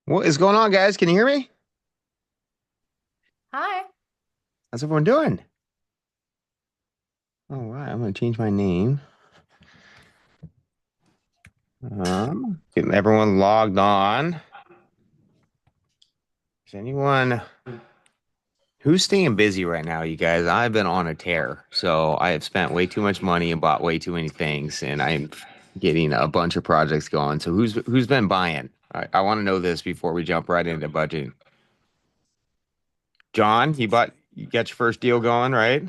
What is going on, guys? Can you hear me? Hi. How's everyone doing? All right, I'm gonna change my name. Getting everyone logged on. Is anyone who's staying busy right now, you guys? I've been on a tear, so I have spent way too much money and bought way too many things, and I'm getting a bunch of projects going. So who's been buying? I want to know this before we jump right into budgeting. John, you got your first deal going, right?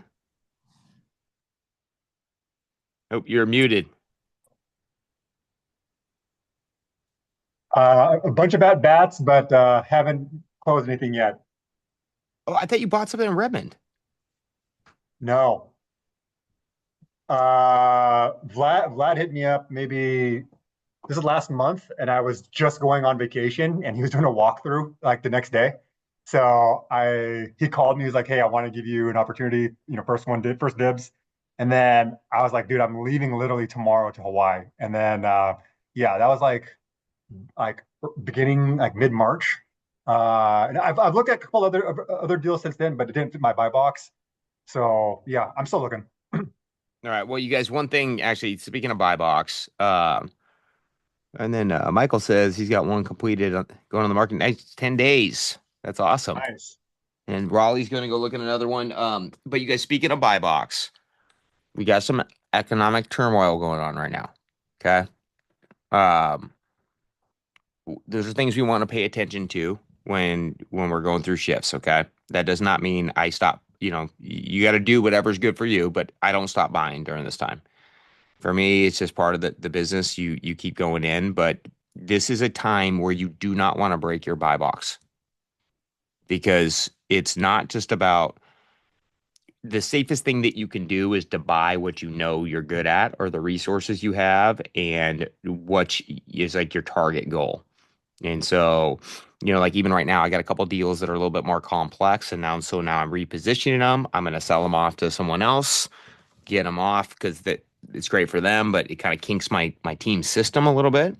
Oh, you're muted. A bunch of at bats, but haven't closed anything yet. Oh, I thought you bought something in Redmond. No. Vlad hit me up maybe this is last month, and I was just going on vacation, and he was doing a walkthrough like the next day. So I he called me. He was like, "Hey, I want to give you an opportunity. First dibs." And then I was like, "Dude, I'm leaving literally tomorrow to Hawaii." And then yeah, that was like beginning like mid March. And I've looked at a couple other deals since then, but it didn't fit my buy box. So yeah, I'm still looking. All right. Well, you guys, one thing actually, speaking of buy box, and then Michael says he's got one completed going on the market next 10 days. That's awesome. Nice. And Raleigh's going to go look at another one. But you guys, speaking of buy box, we got some economic turmoil going on right now. Okay. Um, those are things we want to pay attention to when we're going through shifts. Okay. That does not mean I stop. You got to do whatever's good for you, but I don't stop buying during this time. For me, it's just part of the business. You keep going in, but this is a time where you do not want to break your buy box because it's not just about the safest thing that you can do is to buy what you know you're good at or the resources you have and what is like your target goal. And so, like even right now, I got a couple deals that are a little bit more complex, and now I'm repositioning them. I'm going to sell them off to someone else, get them off because that it's great for them, but it kind of kinks my team system a little bit.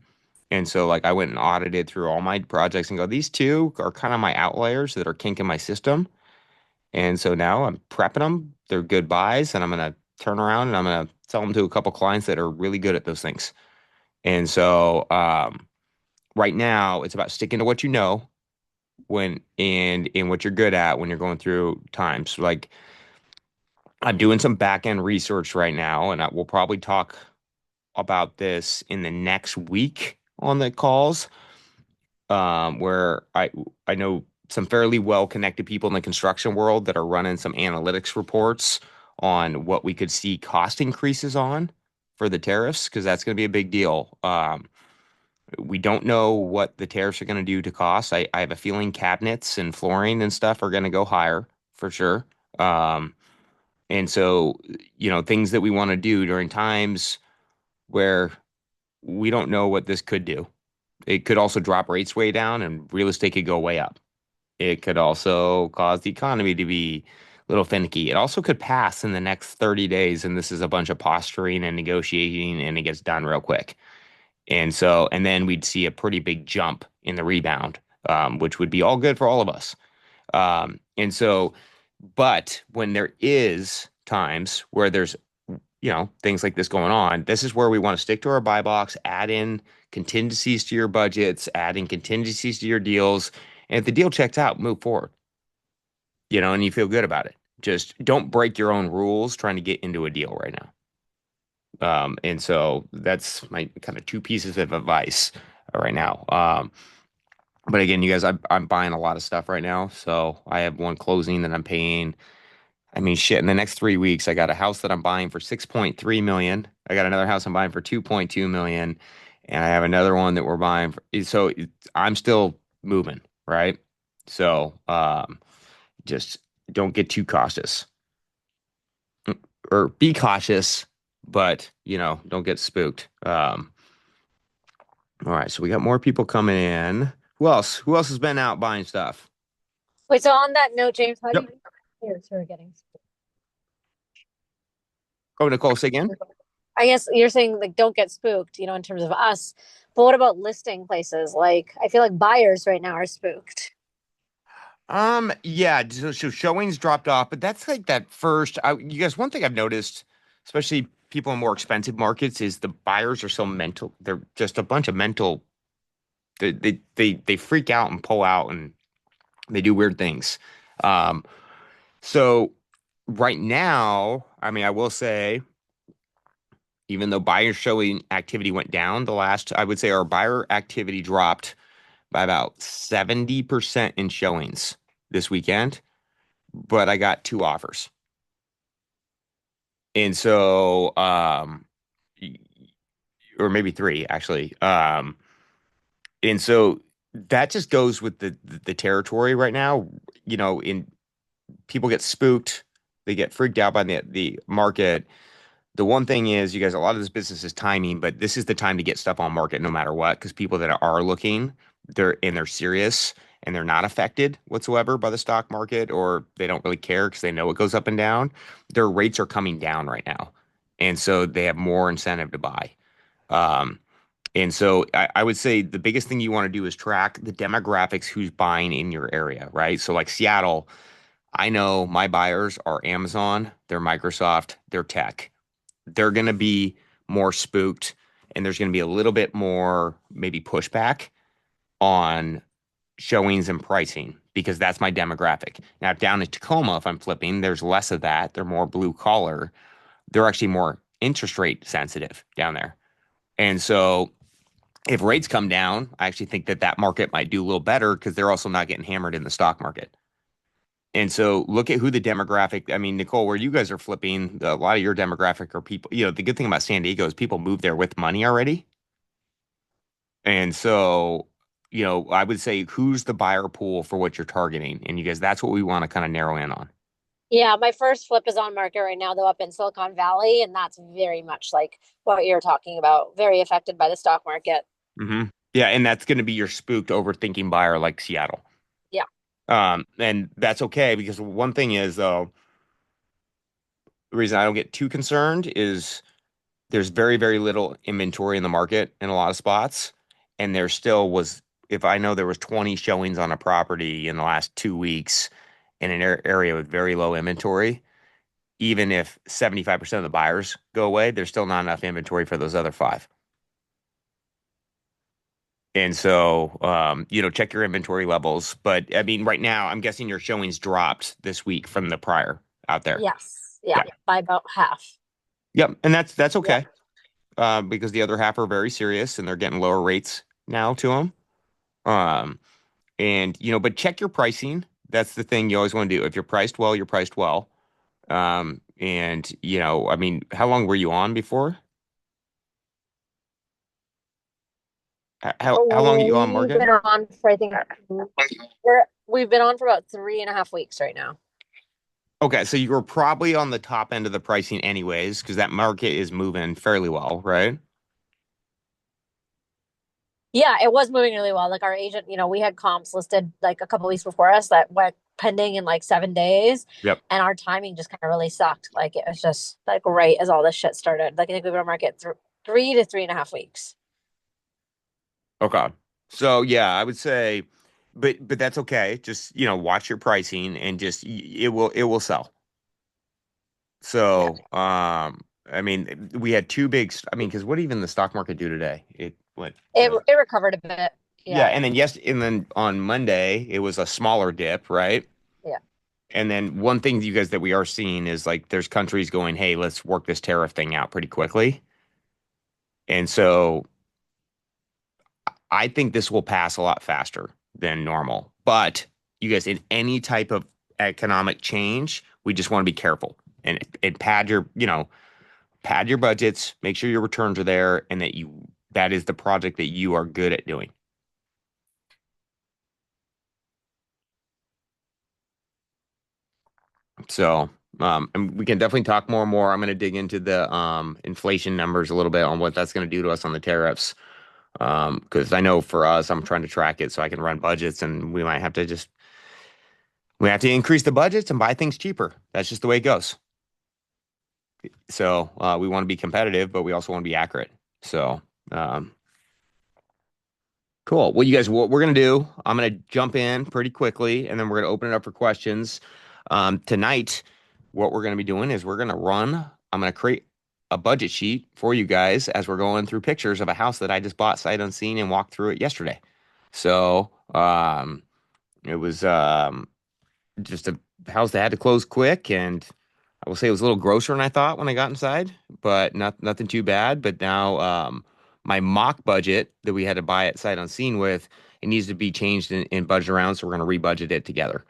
And so like I went and audited through all my projects and go, these two are kind of my outliers that are kinking my system. And so now I'm prepping them. They're good buys, and I'm gonna turn around and I'm gonna sell them to a couple clients that are really good at those things. And so right now it's about sticking to what you know when and what you're good at when you're going through times. Like I'm doing some back end research right now, and we'll probably talk about this in the next week on the calls, where I know some fairly well connected people in the construction world that are running some analytics reports on what we could see cost increases on for the tariffs because that's going to be a big deal. We don't know what the tariffs are going to do to costs. I have a feeling cabinets and flooring and stuff are going to go higher for sure. Um, and so, things that we want to do during times where we don't know what this could do. It could also drop rates way down and real estate could go way up. It could also cause the economy to be a little finicky. It also could pass in the next 30 days, and this is a bunch of posturing and negotiating, and it gets done real quick. And then we'd see a pretty big jump in the rebound, which would be all good for all of us. But when there is times where there's things like this going on, this is where we want to stick to our buy box, add in contingencies to your budgets, add in contingencies to your deals. And if the deal checks out, move forward, and you feel good about it. Just don't break your own rules trying to get into a deal right now. And so that's my kind of two pieces of advice right now. But again, you guys, I'm buying a lot of stuff right now. So I have one closing that I'm paying. I mean, shit, in the next 3 weeks, I got a house that I'm buying for 6.3 million. I got another house I'm buying for 2.2 million. And I have another one that we're buying for, I'm still moving, right? So just don't get too cautious or be cautious, but don't get spooked. All right, so we got more people coming in. Who else? Who else has been out buying stuff? Wait, so on that note, James, how do Yep. you here are getting Oh, Nicole, say again. I guess you're saying like don't get spooked, in terms of us. But what about listing places? Like, I feel like buyers right now are spooked. Yeah, so showings dropped off, but that's like that first. You guys, one thing I've noticed, especially people in more expensive markets, is the buyers are so mental. They're just a bunch of mental. They freak out and pull out, and they do weird things. Um, so right now, I mean, I will say, even though buyer showing activity went down the last, I would say our buyer activity dropped by about 70% in showings this weekend, but I got two offers. And so, or maybe three actually. And so that just goes with the territory right now. In people get spooked, they get freaked out by the market. The one thing is, you guys, a lot of this business is timing, but this is the time to get stuff on market no matter what, because people that are looking, they're serious and they're not affected whatsoever by the stock market, or they don't really care because they know it goes up and down. Their rates are coming down right now. And so they have more incentive to buy. Um, and so I would say the biggest thing you want to do is track the demographics, who's buying in your area, right? So like Seattle, I know my buyers are Amazon, they're Microsoft, they're tech. They're going to be more spooked, and there's going to be a little bit more maybe pushback on showings and pricing because that's my demographic. Now, down in Tacoma, if I'm flipping, there's less of that. They're more blue collar. They're actually more interest rate sensitive down there. And so if rates come down, I actually think that market might do a little better because they're also not getting hammered in the stock market. And so look at who the demographic, I mean, Nicole, where you guys are flipping, a lot of your demographic are people, the good thing about San Diego is people move there with money already. And so, I would say who's the buyer pool for what you're targeting? And you guys, that's what we want to kind of narrow in on. Yeah, my first flip is on market right now, though, up in Silicon Valley, and that's very much like what you're talking about, very affected by the stock market. hmm Yeah. And that's going to be your spooked overthinking buyer like Seattle. Yeah. And that's okay because one thing is, though, the reason I don't get too concerned is there's very, very little inventory in the market in a lot of spots. And there still was, if I know there was 20 showings on a property in the last 2 weeks in an area with very low inventory, even if 75% of the buyers go away, there's still not enough inventory for those other five. And so, check your inventory levels. But I mean, right now, I'm guessing your showings dropped this week from the prior out there. Yes. Yeah. Yeah. By about half. Yep. And that's Yeah. okay. Because the other half are very serious and they're getting lower rates now to them. Um, but check your pricing. That's the thing you always want to do. If you're priced well, you're priced well. I mean, how long were you on before? How long are you on, We've Morgan? been on for, I think, we've been on for about 3.5 weeks right now. Okay, so you were probably on the top end of the pricing anyways, because that market is moving fairly well, right? Yeah, it was moving really well. Like our agent, we had comps listed like a couple weeks before us that went pending in like 7 days, Yep. and our timing just kind of really sucked. Like it was just like right as all this shit started. Like I think we've been on market 3 to 3.5 weeks. Okay. So yeah, I would say, but that's okay. Just watch your pricing and just it will sell. Yeah, So I mean, we had two big. I mean, because what did even the stock market do today? It went. it recovered a bit. Yeah, Yeah, and then on Monday it was a smaller dip, right? yeah. And then one thing you guys that we are seeing is like there's countries going, hey, let's work this tariff thing out pretty quickly. And so I think this will pass a lot faster than normal. But you guys, in any type of economic change, we just want to be careful and pad your budgets, make sure your returns are there, and that is the project that you are good at doing. So, and we can definitely talk more and more. I'm going to dig into the inflation numbers a little bit on what that's going to do to us on the tariffs. Because I know for us, I'm trying to track it so I can run budgets, and we have to increase the budgets and buy things cheaper. That's just the way it goes. So we want to be competitive, but we also want to be accurate. So, um, Cool. Well, you guys, what we're gonna do, I'm gonna jump in pretty quickly, and then we're gonna open it up for questions. Tonight, what we're gonna be doing is we're gonna run. I'm gonna create a budget sheet for you guys as we're going through pictures of a house that I just bought sight unseen and walked through it yesterday. So, it was just a house that had to close quick, and I will say it was a little grosser than I thought when I got inside, but nothing too bad. But now, my mock budget that we had to buy at sight unseen with, it needs to be changed and budget around, so we're going to rebudget it together.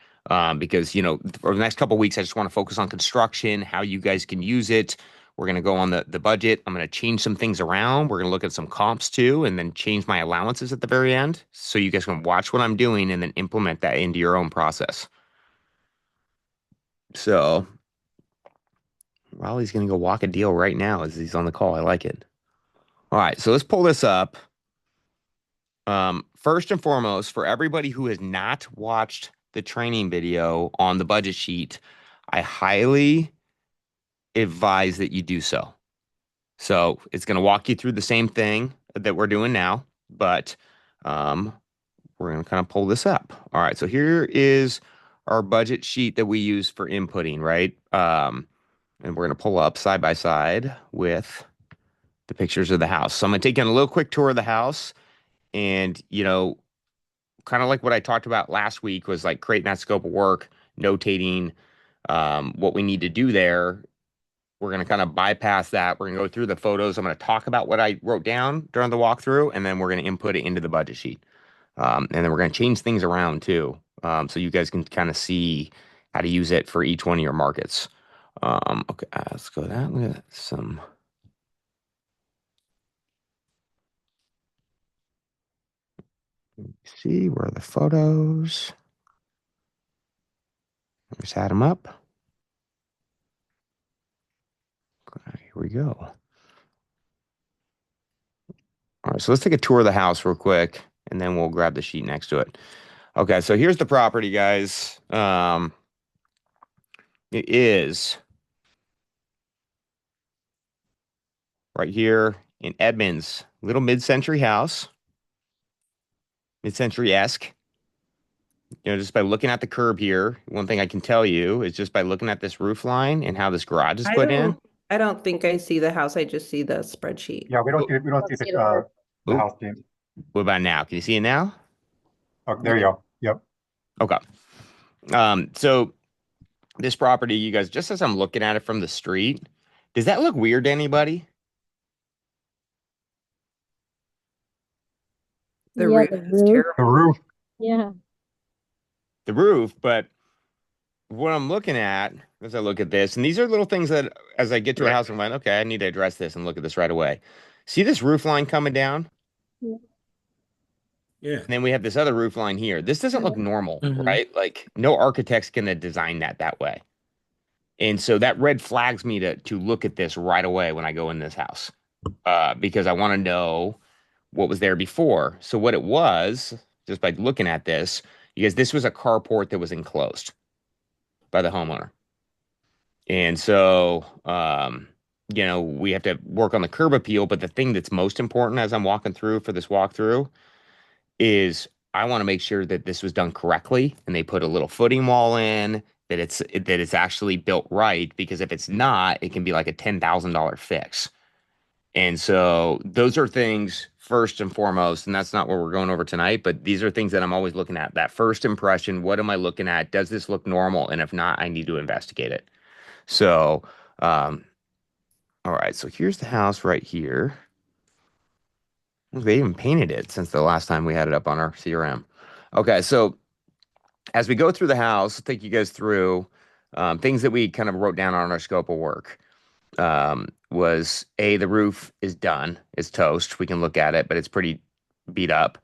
Because for the next couple of weeks, I just want to focus on construction, how you guys can use it. We're going to go on the budget. I'm going to change some things around. We're going to look at some comps too, and then change my allowances at the very end, so you guys can watch what I'm doing and then implement that into your own process. So Raleigh's going to go walk a deal right now as he's on the call. I like it. All right, so let's pull this up. First and foremost, for everybody who has not watched the training video on the budget sheet, I highly advise that you do so. So it's going to walk you through the same thing that we're doing now, but we're going to kind of pull this up. All right, so here is our budget sheet that we use for inputting, right? And we're going to pull up side by side with the pictures of the house. So I'm going to take you on a little quick tour of the house. And, kind of like what I talked about last week was like creating that scope of work, notating what we need to do there. We're going to kind of bypass that. We're going to go through the photos. I'm going to talk about what I wrote down during the walkthrough, and then we're going to input it into the budget sheet. And then we're going to change things around too. So you guys can kind of see how to use it for each one of your markets. Okay, let's go that. Look at some. See where are the photos? Just add them up. Here we go. All right, so let's take a tour of the house real quick, and then we'll grab the sheet next to it. Okay, so here's the property, guys. It is right here in Edmonds, little mid-century house, mid-century-esque. Just by looking at the curb here, one thing I can tell you is just by looking at this roof line and how this garage is put in. I don't think I see the house. I just see the spreadsheet. Yeah, we don't see see the Oop. house team. What about now? Can you see it now? Oh, there you go. Yep. Okay. So this property, you guys, just as I'm looking at it from the street, does that look weird to anybody? The Yeah, roof the is roof. The terrible. roof. Yeah. The roof, but what I'm looking at as I look at this, and these are little things that as I get to a house, I'm like, okay, I need to address this and look at this right away. See this roof line coming down? Yeah. And then we have this other roof line here. This doesn't look normal, right? Like no architect's gonna design that way. And so that red flags me to look at this right away when I go in this house, because I want to know what was there before. So what it was, just by looking at this, because this was a carport that was enclosed by the homeowner. And so, we have to work on the curb appeal. But the thing that's most important as I'm walking through for this walkthrough is I want to make sure that this was done correctly and they put a little footing wall in, that it's actually built right. Because if it's not, it can be like a $10,000 fix. And so those are things first and foremost, and that's not what we're going over tonight, but these are things that I'm always looking at. That first impression, what am I looking at? Does this look normal? And if not, I need to investigate it. So, all right, so here's the house right here. They even painted it since the last time we had it up on our CRM. Okay, so as we go through the house, I'll take you guys through things that we kind of wrote down on our scope of work. Was the roof is done, it's toast. We can look at it, but it's pretty beat up.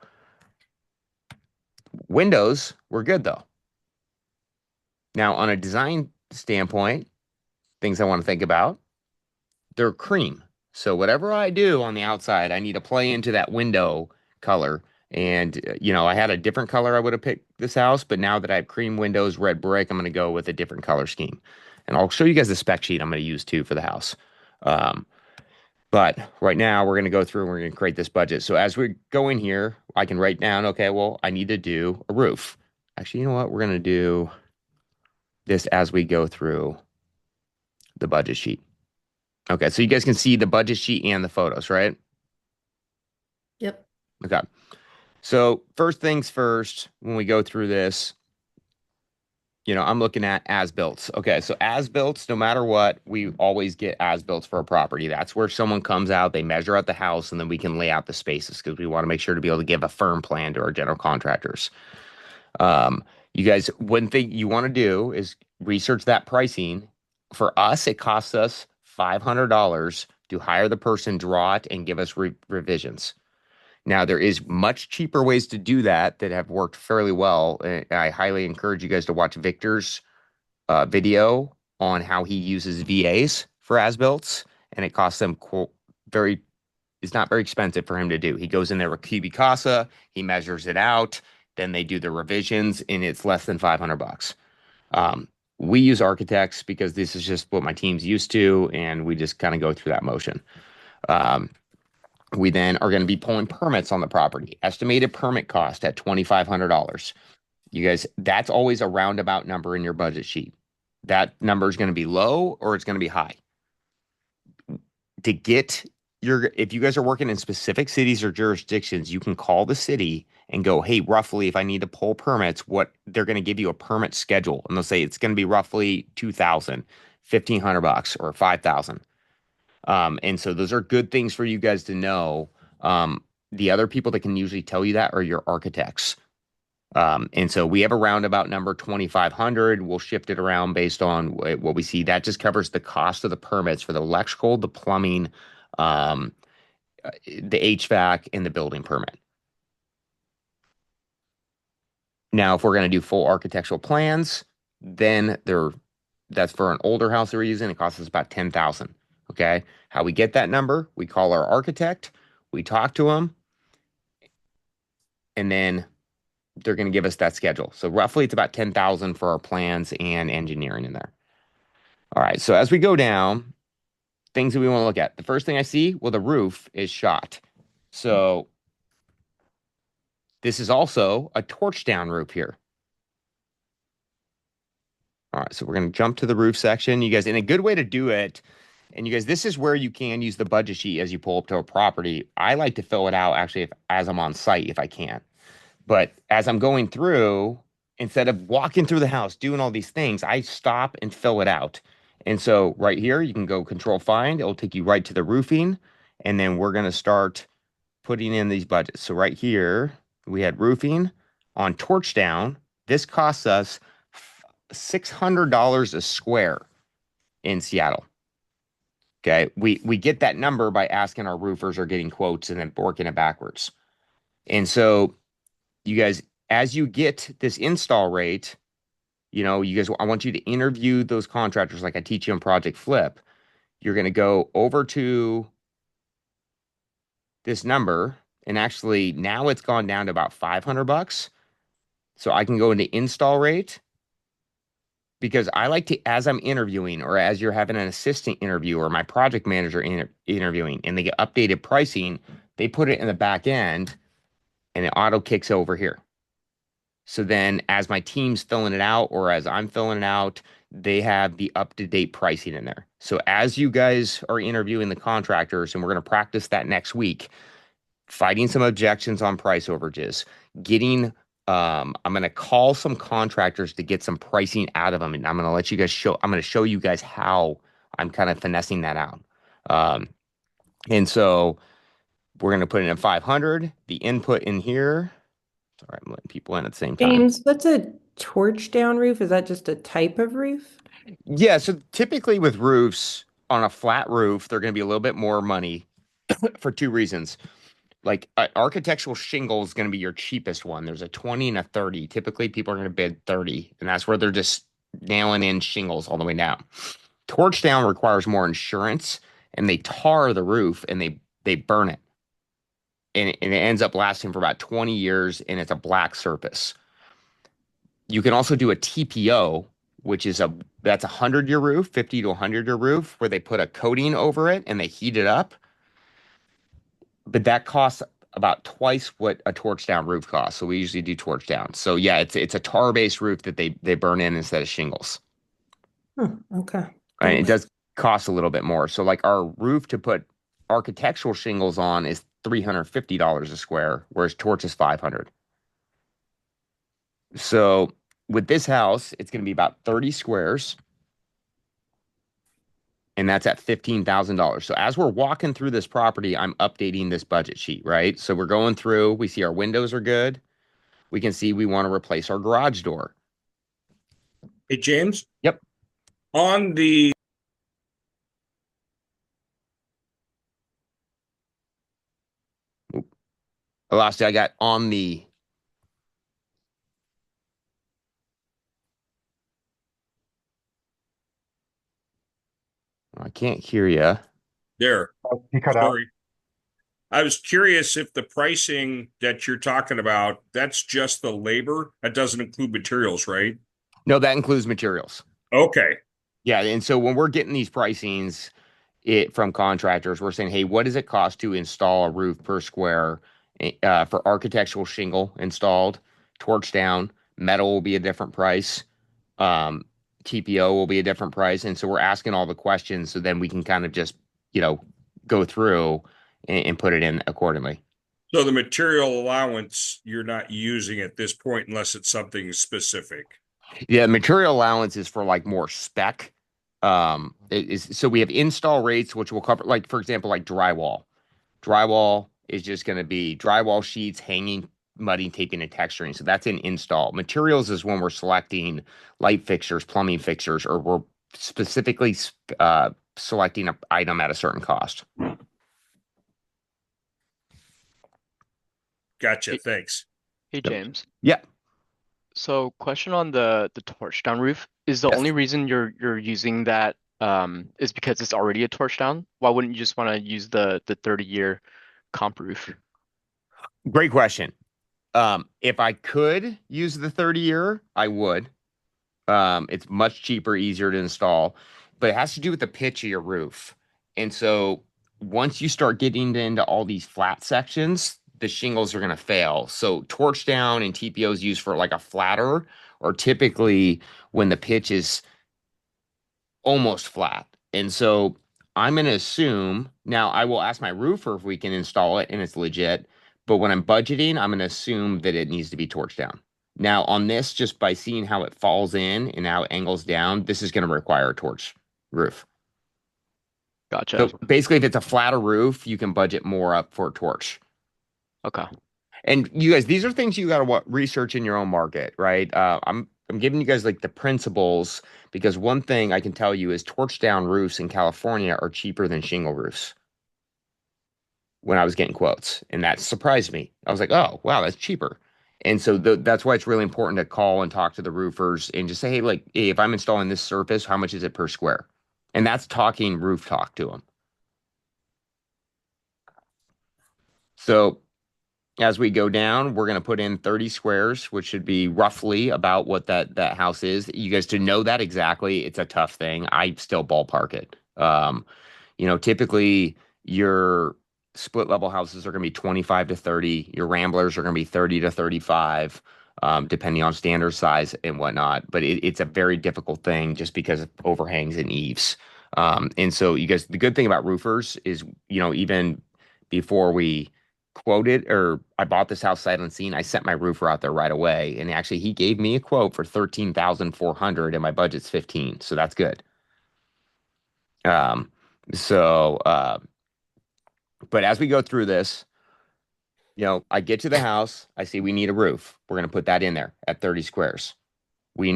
Windows were good though. Now, on a design standpoint, things I want to think about, they're cream. So whatever I do on the outside, I need to play into that window color. And, I had a different color I would have picked this house, but now that I have cream windows, red brick, I'm going to go with a different color scheme. And I'll show you guys the spec sheet I'm going to use too for the house. But right now we're going to go through and we're going to create this budget. So as we go in here, I can write down, okay, well, I need to do a roof. Actually, you know what? We're going to do this as we go through the budget sheet. Okay, so you guys can see the budget sheet and the photos, right? Yep. Okay. So first things first, when we go through this, I'm looking at as-built. Okay, so as-built, no matter what, we always get as-built for a property. That's where someone comes out, they measure out the house, and then we can lay out the spaces because we want to make sure to be able to give a firm plan to our general contractors. You guys, one thing you want to do is research that pricing. For us, it costs us $500 to hire the person, draw it, and give us revisions. Now, there is much cheaper ways to do that have worked fairly well. And I highly encourage you guys to watch Victor's video on how he uses VAs for as-builts, and it costs them it's not very expensive for him to do. He goes in there with Cubic Casa, he measures it out, then they do the revisions, and it's less than $500. We use architects because this is just what my team's used to, and we just kind of go through that motion. We then are going to be pulling permits on the property. Estimated permit cost at $2,500. You guys, that's always a roundabout number in your budget sheet. That number is going to be low or it's going to be high. If you guys are working in specific cities or jurisdictions, you can call the city and go, hey, roughly, if I need to pull permits, they're going to give you a permit schedule. And they'll say it's going to be roughly $2,000, $1,500 or $5,000. And so those are good things for you guys to know. The other people that can usually tell you that are your architects. And so we have a roundabout number 2,500. We'll shift it around based on what we see. That just covers the cost of the permits for the electrical, the plumbing, the HVAC, and the building permit. Now, if we're going to do full architectural plans, then that's for an older house that we're using. It costs us about $10,000. Okay. How we get that number? We call our architect, we talk to them, and then they're going to give us that schedule. So roughly it's about $10,000 for our plans and engineering in there. All right. So as we go down, things that we want to look at. The first thing I see, well, the roof is shot. So this is also a torch down roof here. All right. So we're going to jump to the roof section. You guys, and a good way to do it, and you guys, this is where you can use the budget sheet as you pull up to a property. I like to fill it out actually as I'm on site if I can. But as I'm going through, instead of walking through the house, doing all these things, I stop and fill it out. And so right here, you can go Control Find. It'll take you right to the roofing. And then we're going to start putting in these budgets. So right here, we had roofing on torch down. This costs us $600 a square in Seattle. Okay. We get that number by asking our roofers or getting quotes and then working it backwards. And so you guys, as you get this install rate, you guys, I want you to interview those contractors like I teach you on Project Flip. You're going to go over to this number, and actually now it's gone down to about $500. So I can go into install rate, because I like to, as I'm interviewing or as you're having an assistant interview or my project manager interviewing and they get updated pricing, they put it in the back end and it auto kicks over here. So then as my team's filling it out or as I'm filling it out, they have the up-to-date pricing in there. So as you guys are interviewing the contractors, and we're going to practice that next week, fighting some objections on price overages, I'm going to call some contractors to get some pricing out of them. And I'm going to let you guys I'm going to show you guys how I'm kind of finessing that out. And so we're going to put it in 500, the input in here. Sorry, I'm letting people in at the same time. James, what's a torch down roof? Is that just a type of roof? Yeah. So typically with roofs on a flat roof, they're going to be a little bit more money for two reasons. Like architectural shingle is going to be your cheapest one. There's a 20 and a 30. Typically, people are going to bid 30, and that's where they're just nailing in shingles all the way down. Torch down requires more insurance, and they tar the roof and they burn it, and it ends up lasting for about 20 years, and it's a black surface. You can also do a TPO, which is that's a 100-year roof, 50 to 100-year roof, where they put a coating over it and they heat it up. but that costs about twice what a torch down roof costs. So we usually do torch down. So yeah, it's a tar based roof that they burn in instead of shingles. Okay. Right? It Thanks. does cost a little bit more. So like our roof to put architectural shingles on is $350 a square, whereas torch is 500. So with this house, it's going to be about 30 squares, and that's at $15,000. So as we're walking through this property, I'm updating this budget sheet, right? So we're going through, we see our windows are good. We can see we want to replace our garage door. Hey, James, Yep. on the Lastly, I got on the I can't hear you. there, He cut out. sorry. I was curious if the pricing that you're talking about, that's just the labor. That doesn't include materials, right? No, that includes materials. Okay. Yeah, and so when we're getting these pricings from contractors, we're saying, hey, what does it cost to install a roof per square for architectural shingle installed, torch down, metal will be a different price, um, TPO will be a different price, and so we're asking all the questions so then we can kind of just go through and put it in accordingly. So the material allowance you're not using at this point unless it's something specific. Yeah, material allowance is for like more spec. So we have install rates, which will cover, like, for example, like drywall. Drywall is just going to be drywall sheets, hanging, mudding, taping, and texturing. So that's an install. Materials is when we're selecting light fixtures, plumbing fixtures, or we're specifically selecting an item at a certain cost. Gotcha. Hey, Thanks. hey Yep. James. Yeah. So question on the torch down roof. Is the Yes. only reason you're using that is because it's already a torch down? Why wouldn't you just want to use the 30-year comp roof? Great question. If I could use the 30-year, I would. It's much cheaper, easier to install, but it has to do with the pitch of your roof. And so once you start getting into all these flat sections, the shingles are going to fail. So torch down and TPO is used for like a flatter, or typically when the pitch is almost flat. And so I'm going to assume now I will ask my roofer if we can install it and it's legit. But when I'm budgeting, I'm going to assume that it needs to be torch down. Now, on this, just by seeing how it falls in and how it angles down, this is going to require a torch roof. Gotcha. So basically, if it's a flatter roof, you can budget more up for a torch. Okay. And you guys, these are things you got to research in your own market, right? I'm giving you guys like the principles, because one thing I can tell you is torch down roofs in California are cheaper than shingle roofs when I was getting quotes, and that surprised me. I was like, oh wow, that's cheaper. And so that's why it's really important to call and talk to the roofers and just say, hey, like, hey, if I'm installing this surface, how much is it per square? And that's talking roof talk to them. So as we go down, we're going to put in 30 squares, which should be roughly about what that house is. You guys, to know that exactly, it's a tough thing. I still ballpark it. Typically your split level houses are going to be 25 to 30. Your ramblers are going to be 30 to 35, depending on standard size and whatnot. But it's a very difficult thing just because of overhangs and eaves. And so you guys, the good thing about roofers is, even before we quoted, or I bought this house sight unseen, I sent my roofer out there right away, and actually he gave me a quote for 13,400 and my budget's 15, so that's good. um so but as we go through this, I get to the house, I see we need a roof, we're going to put that in there at 30 squares. I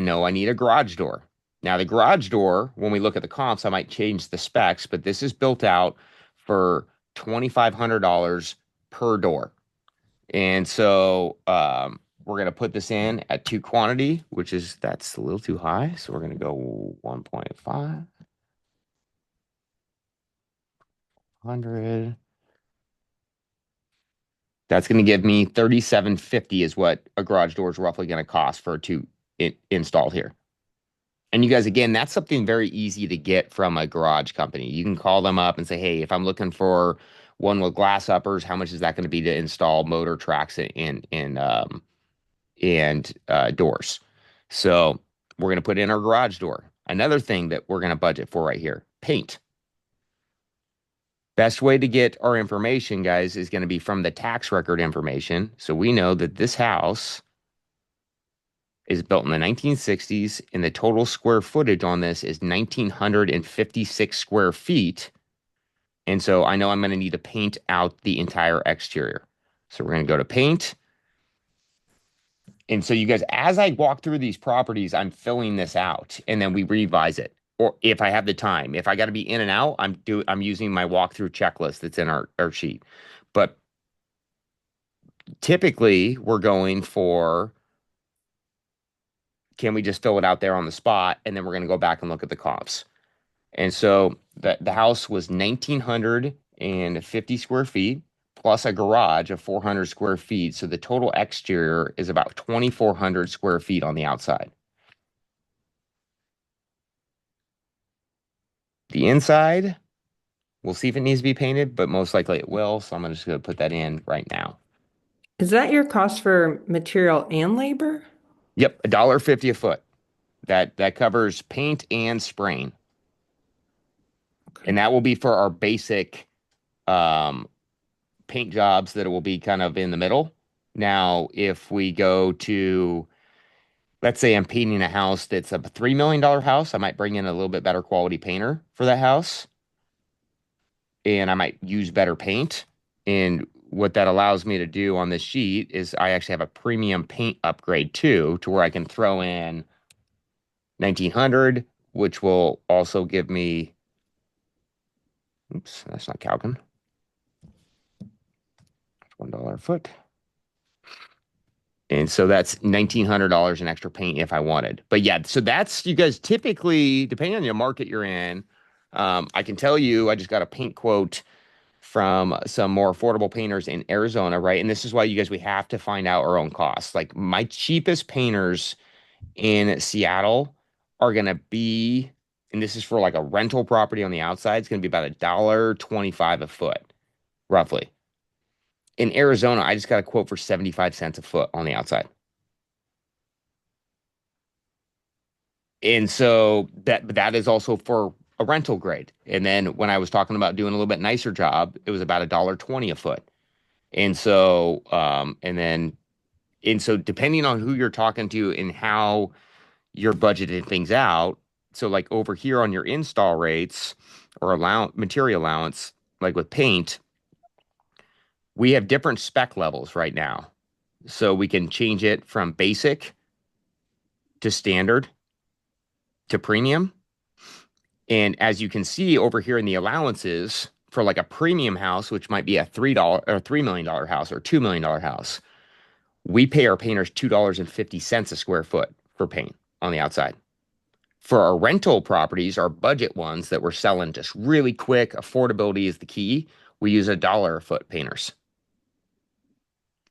know I need a garage door. Now the garage door, when we look at the comps, I might change the specs, but this is built out for $2,500 per door. And so we're going to put this in at 2 quantity, that's a little too high. So we're going to go 1.5. 100. That's going to give me $3,750 is what a garage door is roughly going to cost for installed here. And you guys, again, that's something very easy to get from a garage company. You can call them up and say, hey, if I'm looking for one with glass uppers. How much is that going to be to install motor tracks and doors? So we're going to put in our garage door. Another thing that we're going to budget for right here, paint. Best way to get our information, guys, is going to be from the tax record information. So we know that this house is built in the 1960s, and the total square footage on this is 1,956 square feet. And so I know I'm going to need to paint out the entire exterior. So we're going to go to paint. And so you guys, as I walk through these properties, I'm filling this out, and then we revise it. Or if I have the time, if I got to be in and out, I'm using my walkthrough checklist that's in our sheet. But typically we're going for, can we just fill it out there on the spot? And then we're going to go back and look at the comps. And so the house was 1,950 square feet plus a garage of 400 square feet. So the total exterior is about 2,400 square feet on the outside. The inside, we'll see if it needs to be painted, but most likely it will. So I'm just going to put that in right now. Is that your cost for material and labor? Yep, $1.50 a foot. That covers paint and spraying. And that will be for our basic paint jobs that will be kind of in the middle. Now, if we go to, let's say I'm painting a house that's a $3 million house, I might bring in a little bit better quality painter for that house. And I might use better paint. And what that allows me to do on this sheet is I actually have a premium paint upgrade too, to where I can throw in 1,900, which will also give me, oops, that's not Calvin. $1 a foot. And so that's $1,900 in extra paint if I wanted. But yeah, so that's, you guys, typically, depending on the market you're in, I can tell you, I just got a paint quote from some more affordable painters in Arizona, right? And this is why you guys, we have to find out our own costs. Like my cheapest painters in Seattle are going to be, and this is for like a rental property on the outside, it's going to be about $1.25 a foot, roughly. In Arizona, I just got a quote for 75 cents a foot on the outside. And so that is also for a rental grade. And then when I was talking about doing a little bit nicer job, it was about $1.20 a foot. And so and so depending on who you're talking to and how you're budgeting things out, so like over here on your install rates or material allowance, like with paint, we have different spec levels right now. So we can change it from basic to standard to premium. And as you can see over here in the allowances for like a premium house, which might be a $3 or $3 million house or $2 million house, we pay our painters $2.50 a square foot for paint on the outside. For our rental properties, our budget ones that we're selling just really quick, affordability is the key. We use $1 a foot painters.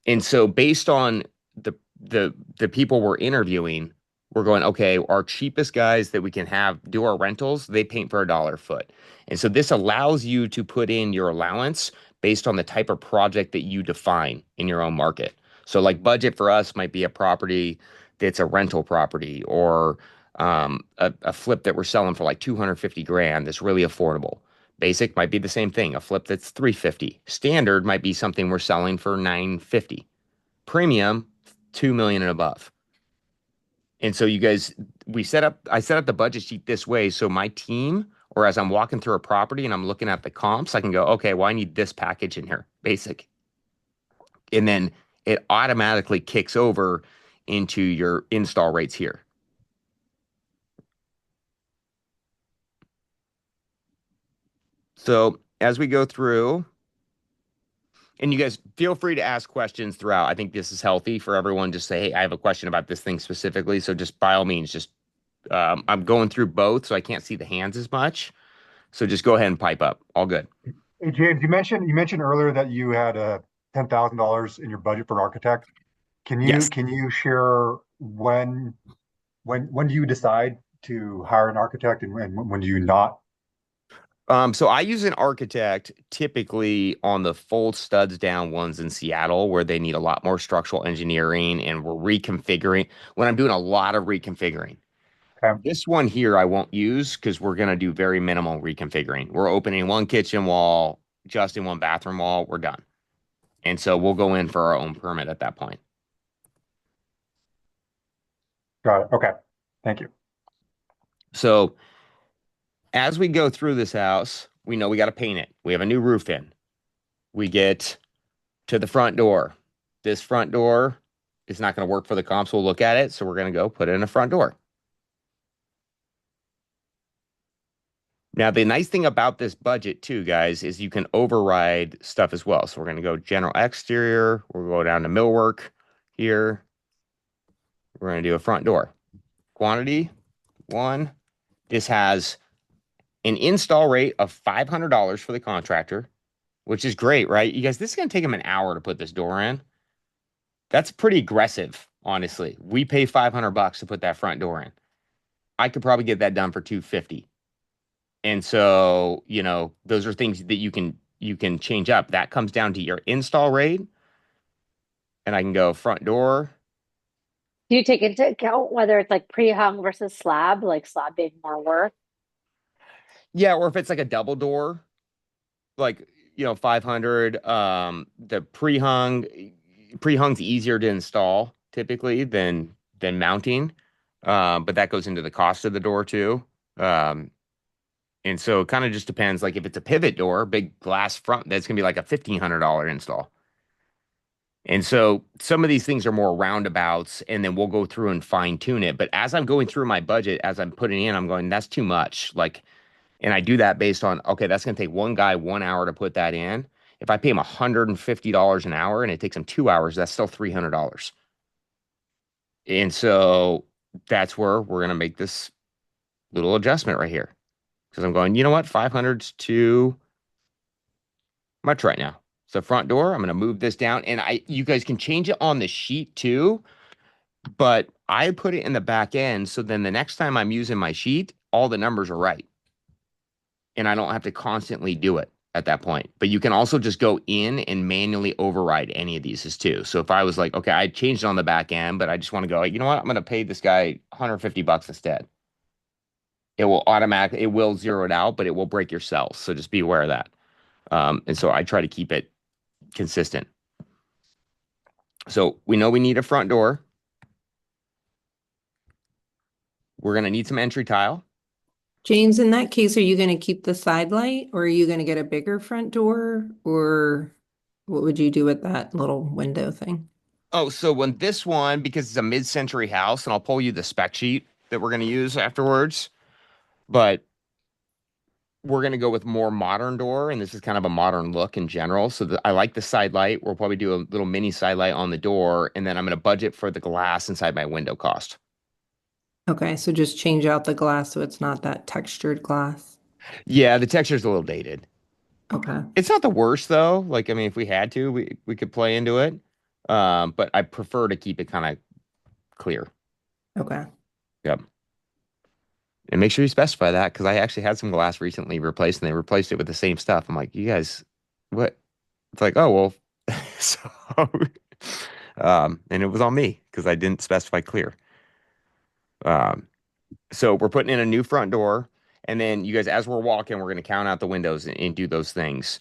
And so based on the people we're interviewing, we're going, okay, our cheapest guys that we can have do our rentals, they paint for $1 a foot. And so this allows you to put in your allowance based on the type of project that you define in your own market. So like budget for us might be a property that's a rental property or a flip that we're selling for like 250 grand that's really affordable. Basic might be the same thing, a flip that's 350. Standard might be something we're selling for 950. Premium, 2 million and above. And so you guys, I set up the budget sheet this way. So my team, or as I'm walking through a property and I'm looking at the comps, I can go, okay, well, I need this package in here, basic. And then it automatically kicks over into your install rates here. So as we go through, and you guys feel free to ask questions throughout. I think this is healthy for everyone. Just say, hey, I have a question about this thing specifically. So just by all means, just I'm going through both, so I can't see the hands as much. So just go ahead and pipe up. All good. Hey, James, you mentioned earlier that you had $10,000 in your budget for an architect. Can you Yes. can you share when do you decide to hire an architect and when do you not? So I use an architect typically on the full studs down ones in Seattle where they need a lot more structural engineering and we're reconfiguring when I'm doing a lot of reconfiguring. Okay. This one here I won't use because we're going to do very minimal reconfiguring. We're opening one kitchen wall, just in one bathroom wall, we're done. And so we'll go in for our own permit at that point. Got it. Okay. Thank you. So as we go through this house, we know we got to paint it. We have a new roof in. We get to the front door. This front door is not going to work for the comps. We'll look at it. So we're going to go put in a front door. Now, the nice thing about this budget too, guys, is you can override stuff as well. So we're going to go general exterior. We'll go down to millwork here. We're going to do a front door. Quantity, 1. This has an install rate of $500 for the contractor, which is great, right? You guys, this is going to take them an hour to put this door in. That's pretty aggressive, honestly. We pay $500 to put that front door in. I could probably get that done for $250. And so, those are things that you can change up. That comes down to your install rate. And I can go front door. Do you take into account whether it's like pre-hung versus slab, like slab being more work? Yeah, or if it's like a double door, like 500. The pre-hung's easier to install typically than mounting. But that goes into the cost of the door too. And so it kind of just depends. Like if it's a pivot door, big glass front, that's gonna be like a $1,500 install. And so some of these things are more roundabouts, and then we'll go through and fine tune it. But as I'm going through my budget, as I'm putting in, I'm going, that's too much. Like, and I do that based on, okay, that's going to take one guy 1 hour to put that in. If I pay him $150 an hour and it takes him 2 hours, that's still $300. And so that's where we're going to make this little adjustment right here. Because I'm going, you know what? 500's too much right now. So front door, I'm going to move this down. And you guys can change it on the sheet too. But I put it in the back end. So then the next time I'm using my sheet, all the numbers are right. And I don't have to constantly do it at that point. But you can also just go in and manually override any of these too. So if I was like, okay, I changed it on the back end, but I just want to go, you know what? I'm going to pay this guy $150 instead. It will zero it out, but it will break your cells. So just be aware of that. And so I try to keep it consistent. So we know we need a front door. We're going to need some entry tile. James, in that case, are you going to keep the side light or are you going to get a bigger front door? Or what would you do with that little window thing? Oh, so when this one, because it's a mid-century house, and I'll pull you the spec sheet that we're going to use afterwards, but we're going to go with more modern door, and this is kind of a modern look in general. So I like the side light. We'll probably do a little mini side light on the door, and then I'm going to budget for the glass inside my window cost. Okay, so just change out the glass so it's not that textured glass. Yeah, the texture's a little dated. Okay. It's not the worst though. Like, I mean, if we had to, we could play into it. But I prefer to keep it kind of clear. Okay. Yep. And make sure you specify that because I actually had some glass recently replaced and they replaced it with the same stuff. I'm like, you guys, what? It's like, oh, well, so, and it was on me because I didn't specify clear. So we're putting in a new front door. And then you guys, as we're walking, we're going to count out the windows and do those things.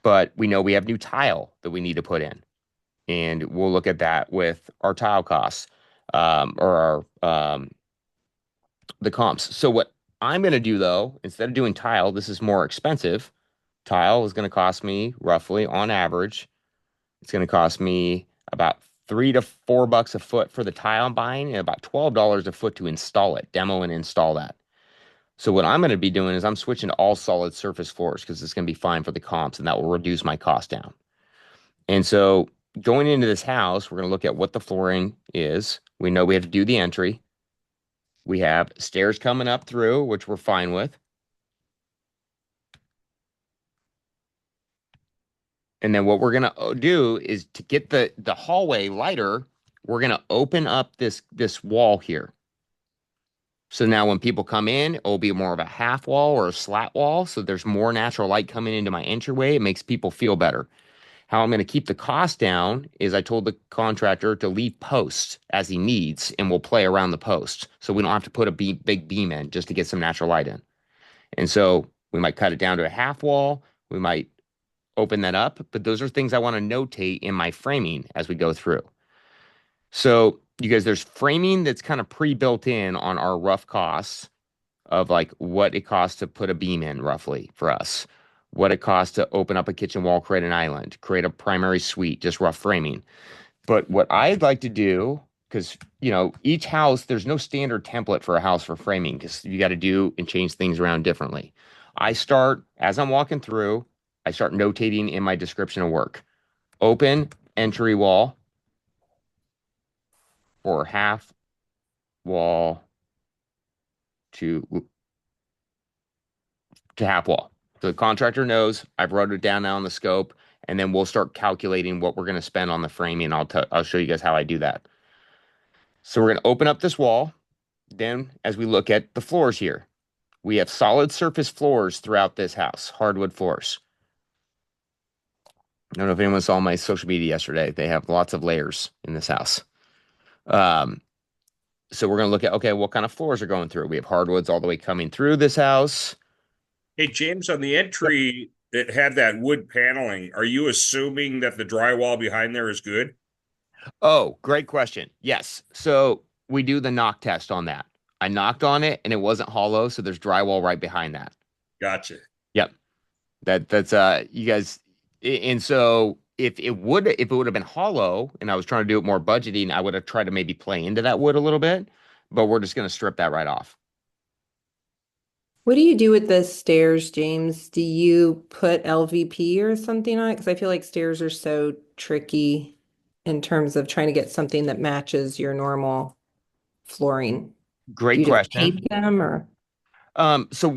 But we know we have new tile that we need to put in. And we'll look at that with our tile costs or our the comps. So what I'm going to do though, instead of doing tile, this is more expensive. Tile is going to cost me roughly on average. It's going to cost me about $3 to $4 a foot for the tile I'm buying and about $12 a foot to install it, demo and install that. So what I'm going to be doing is I'm switching to all solid surface floors because it's going to be fine for the comps and that will reduce my cost down. And so going into this house, we're going to look at what the flooring is. We know we have to do the entry. We have stairs coming up through, which we're fine with. And then what we're going to do is to get the hallway lighter, we're going to open up this wall here. So now when people come in, it'll be more of a half wall or a slat wall. So there's more natural light coming into my entryway. It makes people feel better. How I'm going to keep the cost down is I told the contractor to leave posts as he needs, and we'll play around the posts. So we don't have to put a big beam in just to get some natural light in. And so we might cut it down to a half wall. We might open that up, but those are things I want to notate in my framing as we go through. So you guys, there's framing that's kind of pre-built in on our rough costs of like what it costs to put a beam in roughly for us, what it costs to open up a kitchen wall, create an island, create a primary suite, just rough framing. But what I'd like to do, because each house, there's no standard template for a house for framing because you got to do and change things around differently. I start as I'm walking through, I start notating in my description of work. Open entry wall or half wall to half wall. So the contractor knows I've wrote it down now on the scope, and then we'll start calculating what we're going to spend on the framing. I'll show you guys how I do that. So we're going to open up this wall. Then, as we look at the floors here, we have solid surface floors throughout this house, hardwood floors. I don't know if anyone saw my social media yesterday. They have lots of layers in this house. So we're going to look at, okay, what kind of floors are going through? We have hardwoods all the way coming through this house. Hey, James, on the entry that had that wood paneling, are you assuming that the drywall behind there is good? Oh, great question. Yes. So we do the knock test on that. I knocked on it and it wasn't hollow, so there's drywall right behind that. Gotcha. Yep. That's you guys and so if it would have been hollow and I was trying to do it more budgeting, I would have tried to maybe play into that wood a little bit, but we're just going to strip that right off. What do you do with the stairs, James? Do you put LVP or something on it? Because I feel like stairs are so tricky in terms of trying to get something that matches your normal flooring. Do Great you just question. tape them or? So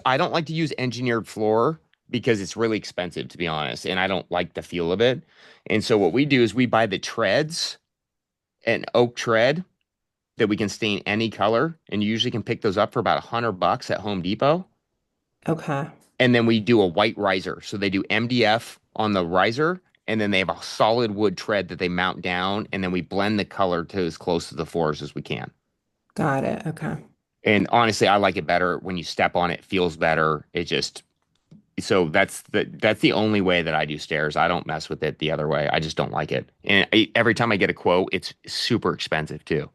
I don't like to use engineered floor because it's really expensive, to be honest, and I don't like the feel of it. And so what we do is we buy the treads, an oak tread that we can stain any color, and you usually can pick those up for about $100 at Home Depot. Okay. And then we do a white riser. So they do MDF on the riser, and then they have a solid wood tread that they mount down, and then we blend the color to as close to the floors as we can. Got it. Okay. And honestly, I like it better when you step on it, it feels better. It just so that's the only way that I do stairs. I don't mess with it the other way. I just don't like it. And every time I get a quote, it's super expensive too.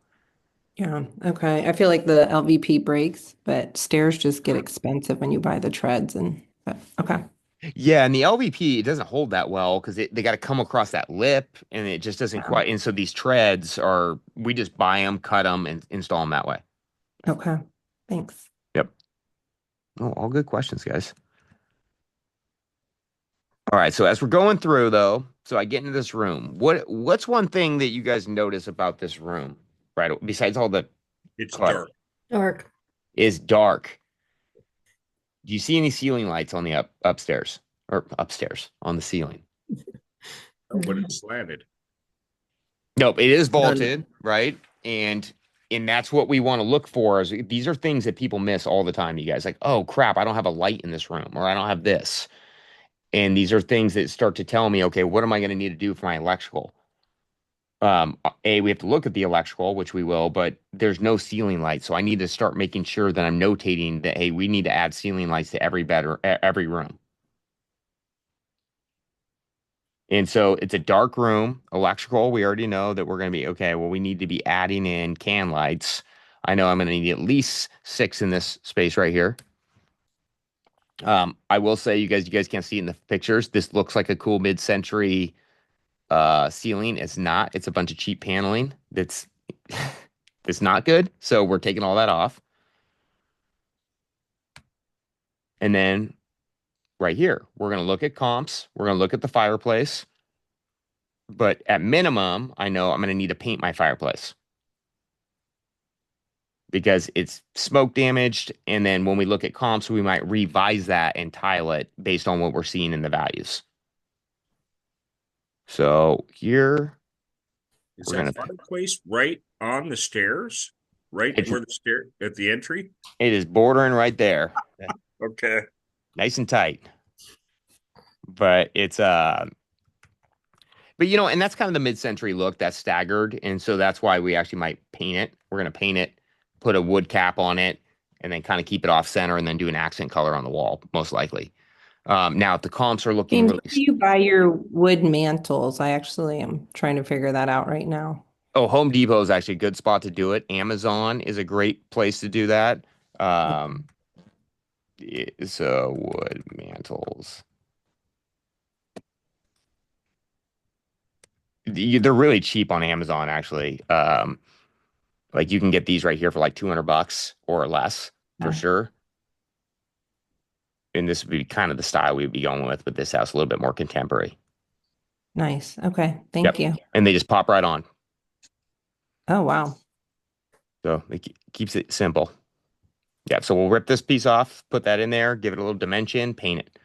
Yeah. Okay. I feel like the LVP breaks, but stairs just get expensive when you buy the treads but okay. Yeah, and the LVP it doesn't hold that well because they got to come across that lip, and it just doesn't Yeah. quite. And so these treads are we just buy them, cut them, and install them that way. Okay. Thanks. Yep. Oh, all good questions, guys. All right, so as we're going through though, so I get into this room. What's one thing that you guys notice about this room, right? Besides all the It's clutter, Dark. is dark. Do you see any ceiling lights on the upstairs or upstairs on the ceiling? but it's slanted. Nope, it is vaulted, right? And that's what we want to look for is these are things that people miss all the time, you guys. Like, oh crap, I don't have a light in this room, or I don't have this. And these are things that start to tell me, okay, what am I going to need to do for my electrical? We have to look at the electrical, which we will, but there's no ceiling light. So I need to start making sure that I'm notating that, hey, we need to add ceiling lights to every room. And so it's a dark room, electrical. We already know that we're going to be, okay, well, we need to be adding in can lights. I know I'm going to need at least 6 in this space right here. I will say, you guys can't see it in the pictures. This looks like a cool mid-century ceiling. It's not. It's a bunch of cheap paneling that's not good. So we're taking all that off. And then right here, we're going to look at comps. We're going to look at the fireplace. But at minimum, I know I'm going to need to paint my fireplace because it's smoke damaged. And then when we look at comps, we might revise that and tile it based on what we're seeing in the values. So here Is we're that gonna fireplace right on the stairs? right It's, where the stair at the entry. it is bordering right there. Okay. Nice and tight. But it's but and that's kind of the mid-century look that's staggered, and so that's why we actually might paint it. We're gonna paint it, put a wood cap on it, and then kind of keep it off center, and then do an accent color on the wall, most likely. Now, if the comps are looking James, really, where do you buy your wood mantles? I actually am trying to figure that out right now. oh, Home Depot is actually a good spot to do it. Amazon is a great place to do that. Um, so wood mantles. They're really cheap on Amazon, actually. Like you can get these right here for like $200 or less for Okay. sure. And this would be kind of the style we'd be going with this house, a little bit more contemporary. Nice. Okay. Yep. Thank you. And they just pop right on. Oh, wow. So it keeps it simple. Yeah. So we'll rip this piece off, put that in there, give it a little dimension, paint it.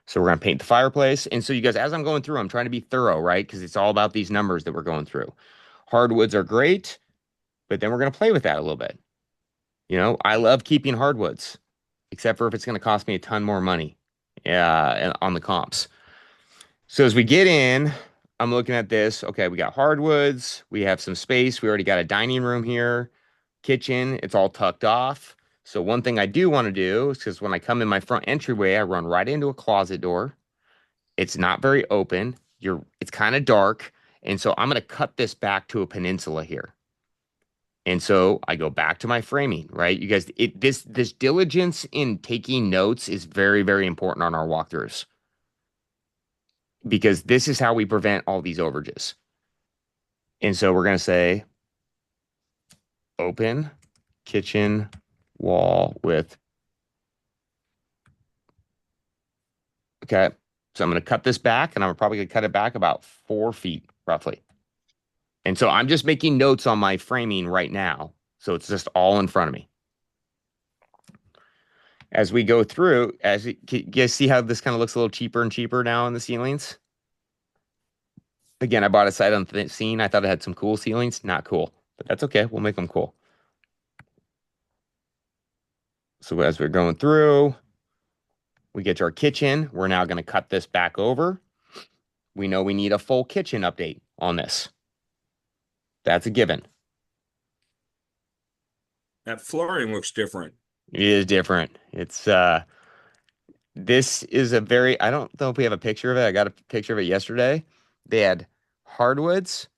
So we're going to paint the fireplace. And so you guys, as I'm going through, I'm trying to be thorough, right? Because it's all about these numbers that we're going through. Hardwoods are great, but then we're going to play with that a little bit. I love keeping hardwoods, except for if it's going to cost me a ton more money on the comps. So as we get in, I'm looking at this. Okay, we got hardwoods. We have some space. We already got a dining room here, kitchen. It's all tucked off. So one thing I do want to do is because when I come in my front entryway, I run right into a closet door. It's not very open. It's kind of dark. And so I'm going to cut this back to a peninsula here. And so I go back to my framing, right? You guys, this diligence in taking notes is very, very important on our walkthroughs because this is how we prevent all these overages. And so we're going to say open kitchen wall with, okay. So I'm going to cut this back and I'm probably going to cut it back about 4 feet roughly. And so I'm just making notes on my framing right now. So it's just all in front of me. As we go through, you guys see how this kind of looks a little cheaper and cheaper now in the ceilings? Again, I bought a sight on the scene. I thought it had some cool ceilings. Not cool, but that's okay. We'll make them cool. So as we're going through, we get to our kitchen. We're now going to cut this back over. We know we need a full kitchen update on this. That's a given. That flooring looks different. It is different. This is I don't know if we have a picture of it. I got a picture of it yesterday. They had hardwoods,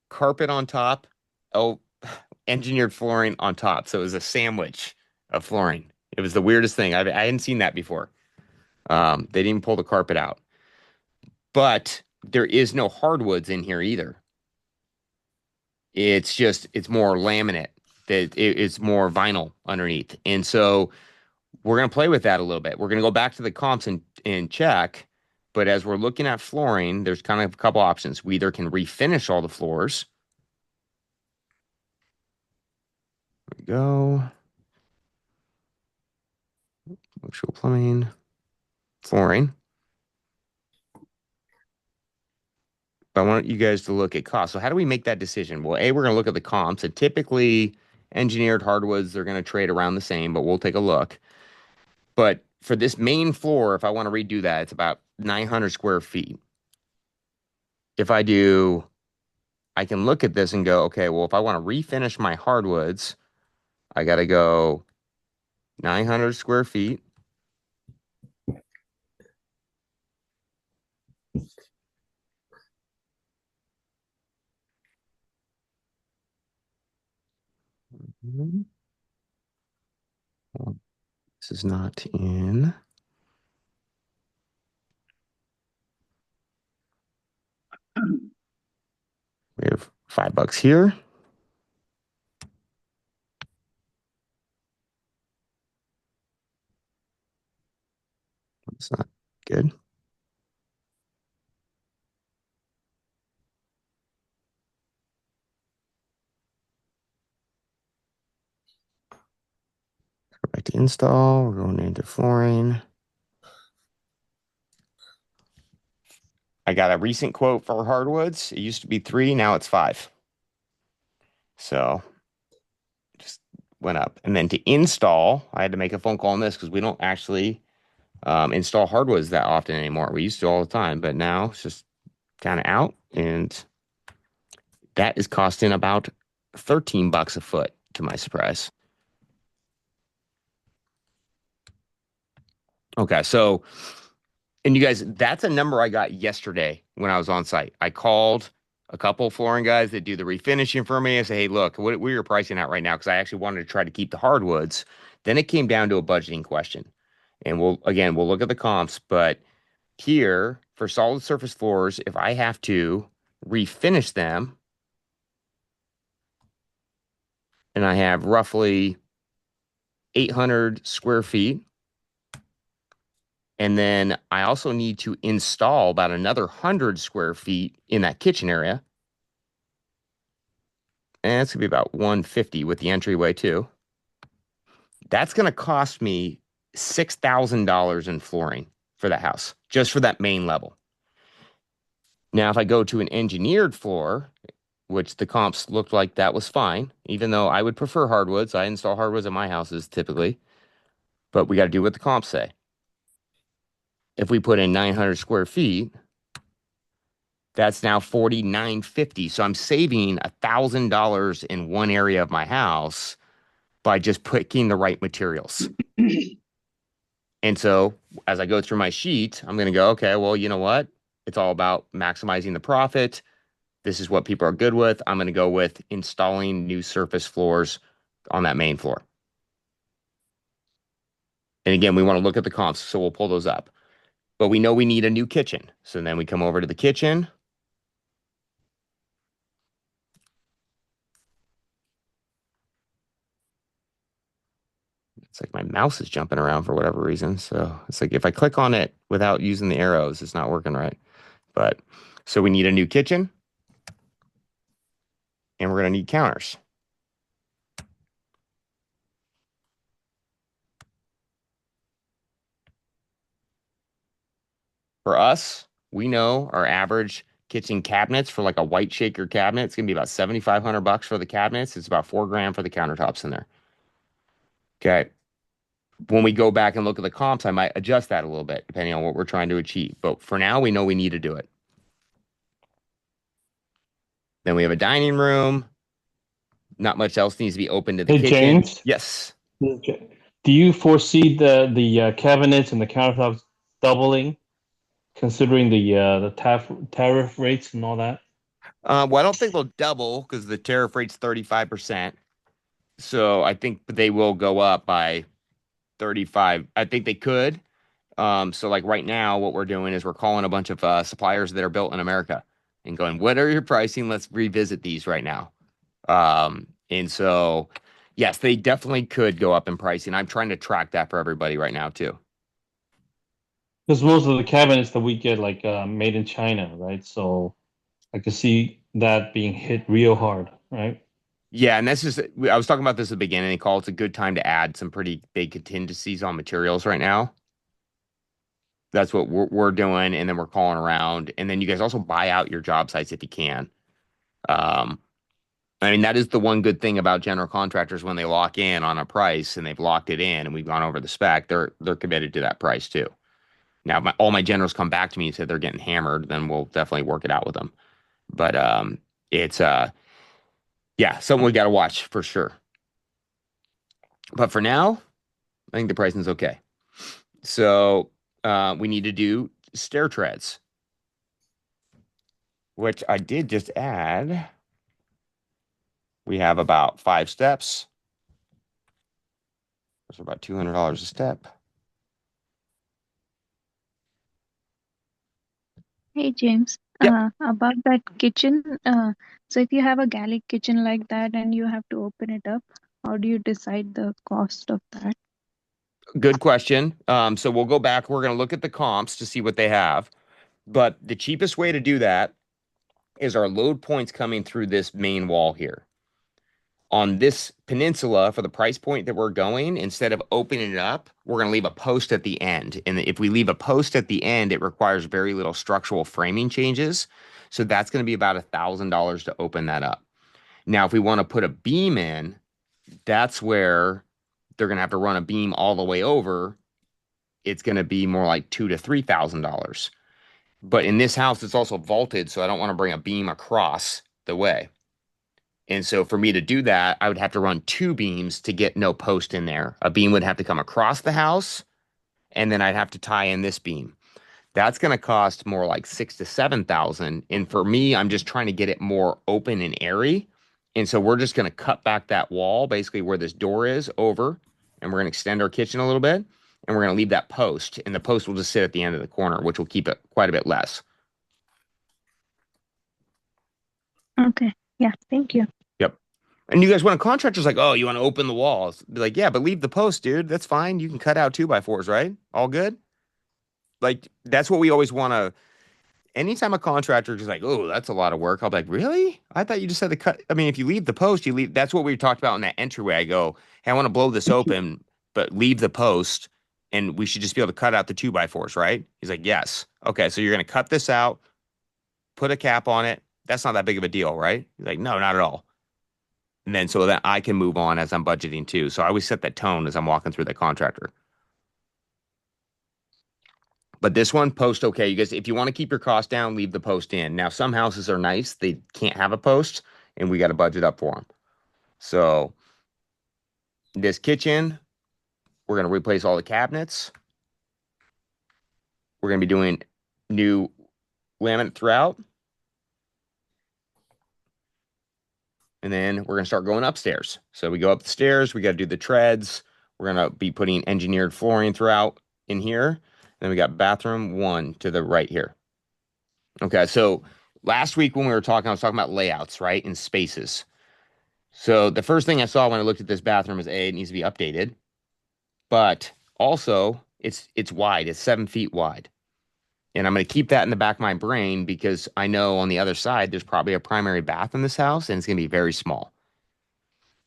carpet on top, oh, engineered flooring on top. So it was a sandwich of flooring. It was the weirdest thing. I hadn't seen that before. They didn't pull the carpet out. But there is no hardwoods in here either. It's more laminate. It's more vinyl underneath. And so we're going to play with that a little bit. We're going to go back to the comps and check. But as we're looking at flooring, there's kind of a couple options. We either can refinish all the floors. There we go. Electrical plumbing, flooring. But I want you guys to look at cost. So how do we make that decision? Well, we're going to look at the comps. And typically, engineered hardwoods, they're going to trade around the same, but we'll take a look. But for this main floor, if I want to redo that, it's about 900 square feet. If I can look at this and go, okay, well, if I want to refinish my hardwoods, I got to go 900 square feet. Well, this is not in. We have $5 here. It's not good. Go back to install. We're going into flooring. I got a recent quote for hardwoods. It used to be 3, now it's 5. So just went up. And then to install, I had to make a phone call on this because we don't actually install hardwoods that often anymore. We used to all the time, but now it's just kind of out, and that is costing about $13 a foot, to my surprise. Okay, so, and you guys, that's a number I got yesterday when I was on site. I called a couple flooring guys that do the refinishing for me. I say, hey, look, what are your pricing at right now? Because I actually wanted to try to keep the hardwoods. Then it came down to a budgeting question. And we'll look at the comps, but here for solid surface floors, if I have to refinish them, and I have roughly 800 square feet, and then I also need to install about another 100 square feet in that kitchen area. And it's gonna be about 150 with the entryway too. That's gonna cost me $6,000 in flooring for that house, just for that main level. Now, if I go to an engineered floor, which the comps looked like that was fine, even though I would prefer hardwoods. I install hardwoods in my houses typically, but we got to do what the comps say. If we put in 900 square feet, that's now $4,950. So I'm saving $1,000 in one area of my house by just picking the right materials. And so as I go through my sheet, I'm going to go, okay, well, you know what? It's all about maximizing the profit. This is what people are good with. I'm going to go with installing new surface floors on that main floor. And again, we want to look at the comps, so we'll pull those up. But we know we need a new kitchen. So then we come over to the kitchen. It's like my mouse is jumping around for whatever reason. So it's like if I click on it without using the arrows, it's not working right. But so we need a new kitchen. And we're going to need counters. For us, we know our average kitchen cabinets for like a white shaker cabinet, it's gonna be about $7,500 for the cabinets. It's about $4,000 for the countertops in there. Okay. When we go back and look at the comps, I might adjust that a little bit depending on what we're trying to achieve. But for now, we know we need to do it. Then we have a dining room. Not much else needs to be open to the Hey, kitchen. James. Yes. Okay. Do you foresee the cabinets and the countertops doubling, considering the tariff rates and all that? Well, I don't think they'll double because the tariff rate's 35%. So I think they will go up by 35. I think they could. So like right now, what we're doing is we're calling a bunch of suppliers that are built in America and going, what are your pricing? Let's revisit these right now. And so, yes, they definitely could go up in pricing. I'm trying to track that for everybody right now too. Because most of the cabinets that we get like made in China, right? So I could see that being hit real hard, right? Yeah, and this is I was talking about this at the beginning of the call. It's a good time to add some pretty big contingencies on materials right now. That's what we're doing, and then we're calling around, and then you guys also buy out your job sites if you can. Um, I mean, that is the one good thing about general contractors when they lock in on a price and they've locked it in and we've gone over the spec, they're committed to that price too. Now, all my generals come back to me and say they're getting hammered, then we'll definitely work it out with them. But it's yeah, something we got to watch for sure. But for now, I think the pricing's okay. So we need to do stair treads, which I did just add. We have about 5 steps. Those are about $200 a step. Hey James, Yep. about that kitchen, so if you have a galley kitchen like that and you have to open it up, how do you decide the cost of that? Good question. So we'll go back. We're going to look at the comps to see what they have. But the cheapest way to do that is our load points coming through this main wall here. On this peninsula, for the price point that we're going, instead of opening it up, we're going to leave a post at the end. And if we leave a post at the end, it requires very little structural framing changes. So that's going to be about $1,000 to open that up. Now, if we want to put a beam in, that's where they're gonna have to run a beam all the way over. It's gonna be more like $2,000 to $3,000. But in this house, it's also vaulted, so I don't want to bring a beam across the way. And so for me to do that, I would have to run two beams to get no post in there. A beam would have to come across the house, and then I'd have to tie in this beam. That's going to cost more like 6,000 to 7,000. And for me, I'm just trying to get it more open and airy. And so we're just going to cut back that wall, basically where this door is, over, and we're going to extend our kitchen a little bit, and we're going to leave that post, and the post will just sit at the end of the corner, which will keep it quite a bit less. Okay. Yeah. Thank you. Yep. And you guys, when a contractor's like, "Oh, you want to open the walls?" Be like, "Yeah, but leave the post, dude. That's fine. You can cut out 2x4s, right? All good." Like that's what we always want to. Anytime a contractor is like, "Oh, that's a lot of work," I'll be like, "Really? I thought you just had to cut." I mean, if you leave the post, you leave. That's what we talked about in that entryway. I go, "Hey, I want to blow this open, but leave the post, and we should just be able to cut out the 2x4s, right?" He's like, "Yes." Okay, so you're gonna cut this out, put a cap on it. That's not that big of a deal, right? He's like, "No, not at all." And then so that I can move on as I'm budgeting too. So I always set that tone as I'm walking through the contractor. But this one, post okay. You guys, if you want to keep your cost down, leave the post in. Now, some houses are nice. They can't have a post, and we got to budget up for them. So this kitchen, we're going to replace all the cabinets. We're going to be doing new laminate throughout. And then we're going to start going upstairs. So we go up the stairs. We got to do the treads. We're going to be putting engineered flooring throughout in here. Then we got bathroom 1 to the right here. Okay, so last week when we were talking, I was talking about layouts, right, and spaces. So the first thing I saw when I looked at this bathroom is A, it needs to be updated, but also it's wide. It's 7 feet wide, and I'm going to keep that in the back of my brain because I know on the other side there's probably a primary bath in this house, and it's going to be very small.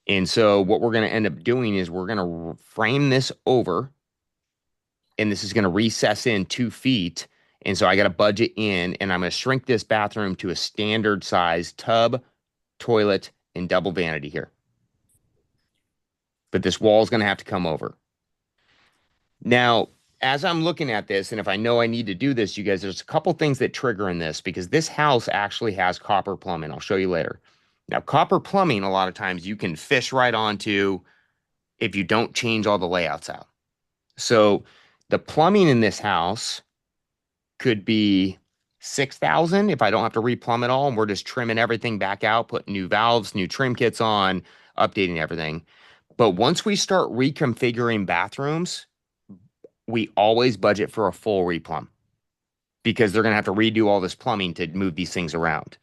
And so what we're going to end up doing is we're going to frame this over, and this is going to recess in 2 feet. And so I got to budget in, and I'm going to shrink this bathroom to a standard size tub, toilet, and double vanity here. But this wall is going to have to come over. Now, as I'm looking at this, and if I know I need to do this, you guys, there's a couple things that trigger in this because this house actually has copper plumbing. I'll show you later. Now, copper plumbing, a lot of times you can fish right onto if you don't change all the layouts out. So the plumbing in this house could be 6,000 if I don't have to replumb it all and we're just trimming everything back out, putting new valves, new trim kits on, updating everything. But once we start reconfiguring bathrooms, we always budget for a full replumb because they're going to have to redo all this plumbing to move these things around.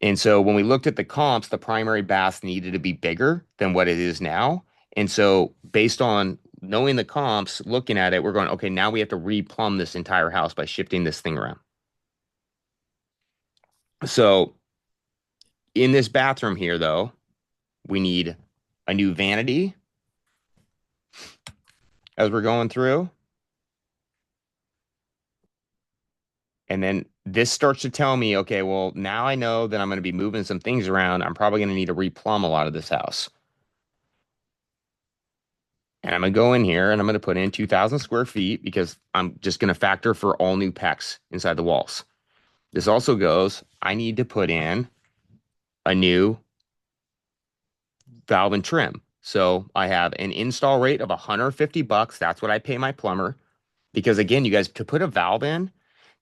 And so when we looked at the comps, the primary baths needed to be bigger than what it is now. And so based on knowing the comps, looking at it, we're going, okay, now we have to replumb this entire house by shifting this thing around. So in this bathroom here, though, we need a new vanity as we're going through. And then this starts to tell me, okay, well, now I know that I'm going to be moving some things around. I'm probably going to need to replumb a lot of this house. And I'm going to go in here and I'm going to put in 2,000 square feet because I'm just going to factor for all new PEX inside the walls. This also goes, I need to put in a new valve and trim. So I have an install rate of $150. That's what I pay my plumber. Because again, you guys, to put a valve in,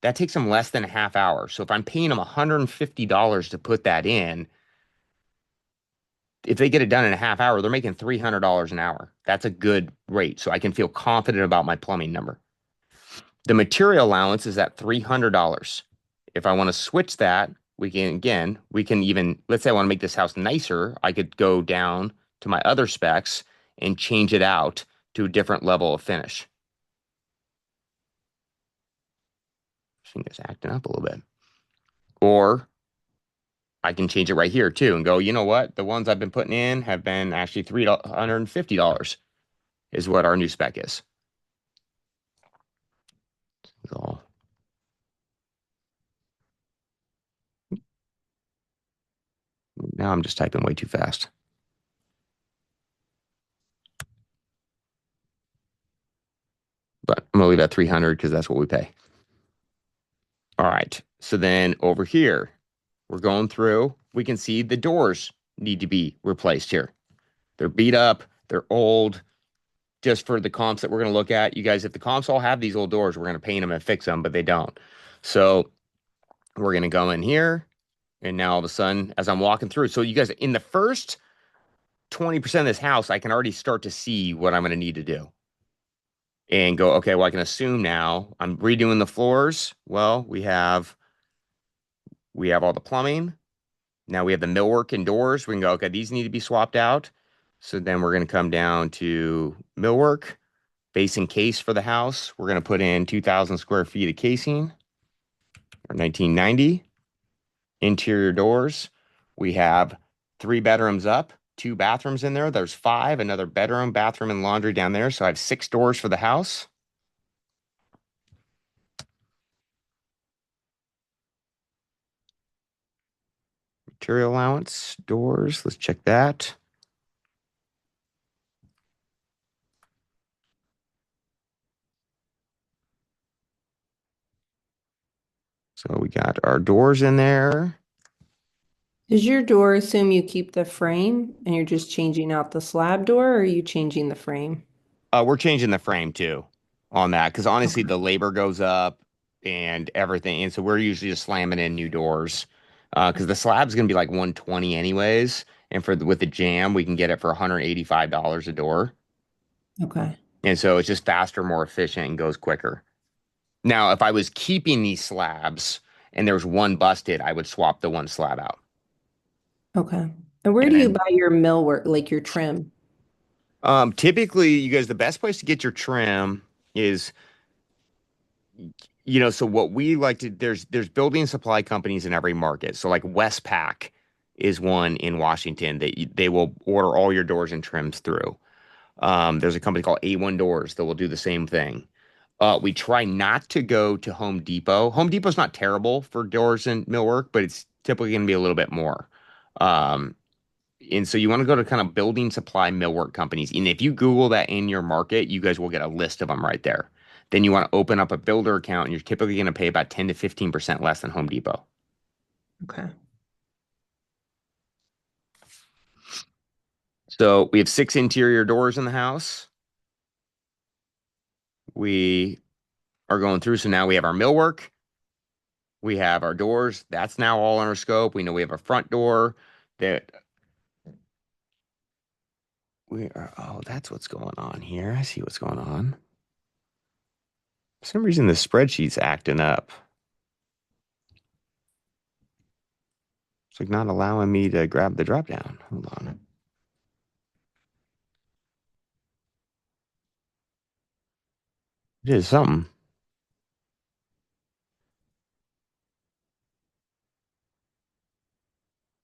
that takes them less than a half hour. So if I'm paying them $150 to put that in, if they get it done in a half hour, they're making $300 an hour. That's a good rate. So I can feel confident about my plumbing number. The material allowance is at $300. If I want to switch that, we can even, let's say I want to make this house nicer, I could go down to my other specs and change it out to a different level of finish. I think it's acting up a little bit. Or I can change it right here too and go, you know what? The ones I've been putting in have been actually $350 is what our new spec is. So now I'm just typing way too fast. to leave it at 300 because that's what we pay. All right. So then over here, we're going through. We can see the doors need to be replaced here. They're beat up. They're old. Just for the comps that we're going to look at, you guys, if the comps all have these old doors, we're going to paint them and fix them, but they don't. So we're going to go in here. And now all of a sudden, as I'm walking through, so you guys, in the first 20% of this house, I can already start to see what I'm going to need to do. And go, okay, well, I can assume now I'm redoing the floors. Well, we have all the plumbing. Now we have the millwork and doors. We can go, okay, these need to be swapped out. So then we're going to come down to millwork, base and case for the house. We're going to put in 2,000 square feet of casing, or 1990. Interior doors. We have 3 bedrooms up, 2 bathrooms in there. There's 5, another bedroom, bathroom, and laundry down there. So I have 6 doors for the house. Material allowance, doors. Let's check that. So we got our doors in there. Does your door assume you keep the frame and you're just changing out the slab door, or are you changing the frame? We're changing the frame too on that because honestly, Okay. the labor goes up and everything. And so we're usually just slamming in new doors because the slab's going to be like 120 anyways. And with the jam, we can get it for $185 a door. Okay. And so it's just faster, more efficient, and goes quicker. Now, if I was keeping these slabs and there was one busted, I would swap the one slab out. Okay. And where And do you then buy your millwork, like your trim? typically, you guys, the best place to get your trim is, so what we like to, there's building supply companies in every market. So like Westpac is one in Washington that they will order all your doors and trims through. There's a company called A1 Doors that will do the same thing. We try not to go to Home Depot. Home Depot's not terrible for doors and millwork, but it's typically going to be a little bit more. Um, and so you want to go to kind of building supply millwork companies. And if you Google that in your market, you guys will get a list of them right there. Then you want to open up a builder account and you're typically going to pay about 10 to 15% less than Home Depot. Okay. So we have 6 interior doors in the house. We are going through. So now we have our millwork. We have our doors. That's now all in our scope. We know we have a front door that oh, that's what's going on here. I see what's going on. For some reason, the spreadsheet's acting up. It's like not allowing me to grab the drop down. Hold on. It is something.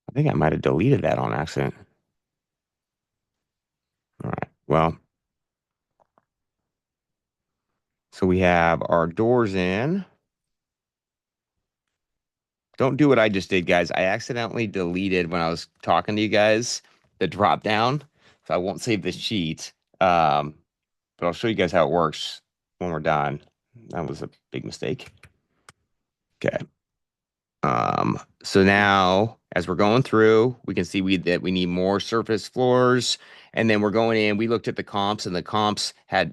I think I might have deleted that on accident. All right. Well, so we have our doors in. Don't do what I just did, guys. I accidentally deleted when I was talking to you guys the drop down. So I won't save this sheet. But I'll show you guys how it works when we're done. That was a big mistake. Okay. So now as we're going through, we can see that we need more surface floors. And then we're going in, we looked at the comps and the comps had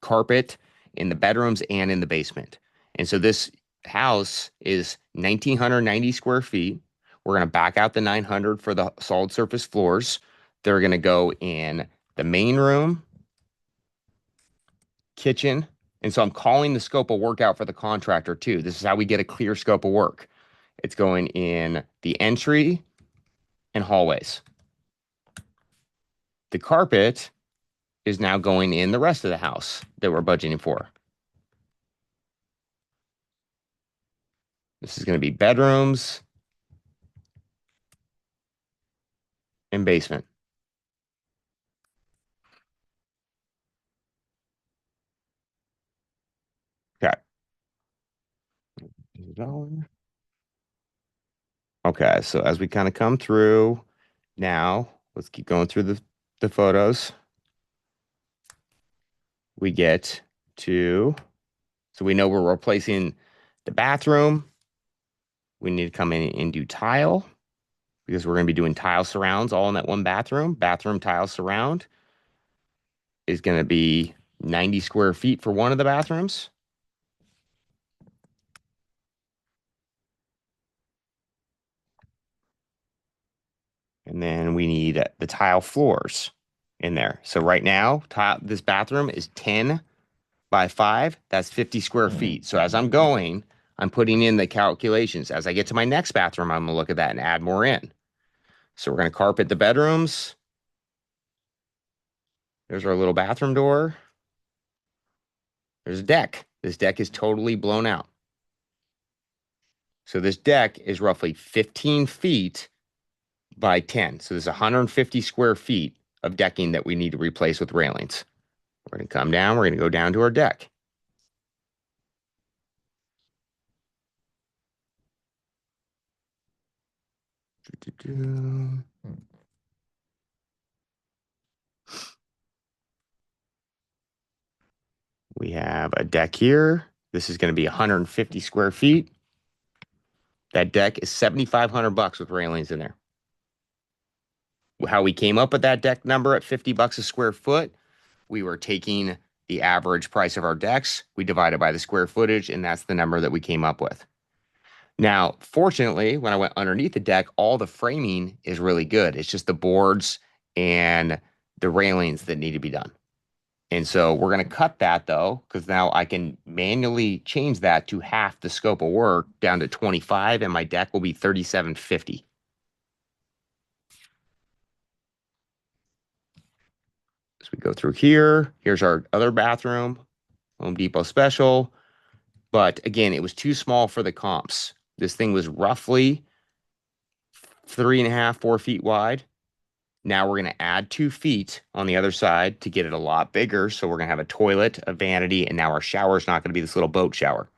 carpet in the bedrooms and in the basement. And so this house is 1,990 square feet. We're going to back out the 900 for the solid surface floors. They're going to go in the main room, kitchen. And so I'm calling the scope of work out for the contractor too. This is how we get a clear scope of work. It's going in the entry and hallways. The carpet is now going in the rest of the house that we're budgeting for. This is going to be bedrooms and basement. Okay. Okay, so as we kind of come through now, let's keep going through the photos. We get to, so we know we're replacing the bathroom. We need to come in and do tile because we're going to be doing tile surrounds all in that one bathroom. Bathroom tile surround is going to be 90 square feet for one of the bathrooms. And then we need the tile floors in there. So right now, this bathroom is 10 by 5. That's 50 square feet. So as I'm going, I'm putting in the calculations. As I get to my next bathroom, I'm going to look at that and add more in. So we're going to carpet the bedrooms. There's our little bathroom door. There's a deck. This deck is totally blown out. So this deck is roughly 15 feet by 10. So there's 150 square feet of decking that we need to replace with railings. We're going to come down. We're going to go down to our deck. We have a deck here. This is going to be 150 square feet. That deck is $7,500 with railings in there. How we came up with that deck number at $50 a square foot, we were taking the average price of our decks, we divided by the square footage, and that's the number that we came up with. Now, fortunately, when I went underneath the deck, all the framing is really good. It's just the boards and the railings that need to be done. And so we're going to cut that though, because now I can manually change that to half the scope of work down to 25, and my deck will be 3750. As we go through here, here's our other bathroom, Home Depot special. But again, it was too small for the comps. This thing was roughly 3.5, 4 feet wide. Now we're going to add 2 feet on the other side to get it a lot bigger. So we're going to have a toilet, a vanity, and now our shower is not going to be this little boat shower.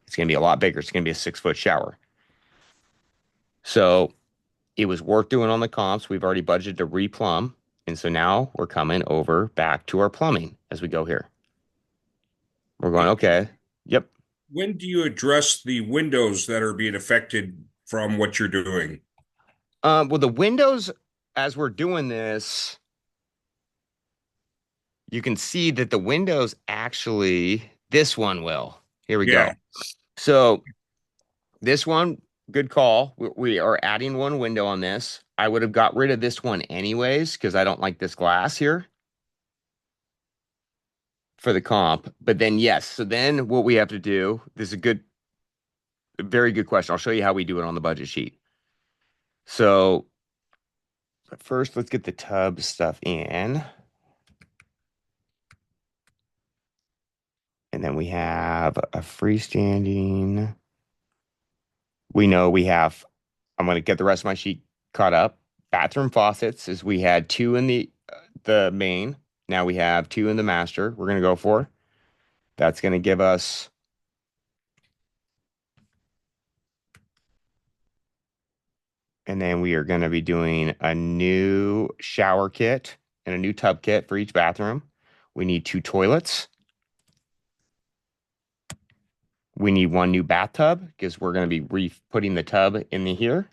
It's going to be a lot bigger. It's going to be a 6-foot shower. So it was worth doing on the comps. We've already budgeted to replumb. And so now we're coming over back to our plumbing as we go here. We're going, okay. Yep. When do you address the windows that are being affected from what you're doing? Well, the windows, as we're doing this, you can see that the windows actually, this one will. Here we go. So this one, good call. We are adding one window on this. I would have got rid of this one anyways, because I don't like this glass here for the comp. But then, yes. So then what we have to do, this is a very good question. I'll show you how we do it on the budget sheet. So but first, let's get the tub stuff in. And then we have a freestanding. We know we have, I'm going to get the rest of my sheet caught up. Bathroom faucets is we had 2 in the main. Now we have 2 in the master we're going to go for. That's going to give us and then we are going to be doing a new shower kit and a new tub kit for each bathroom. We need 2 toilets. We need 1 new bathtub because we're going to be putting the tub in here.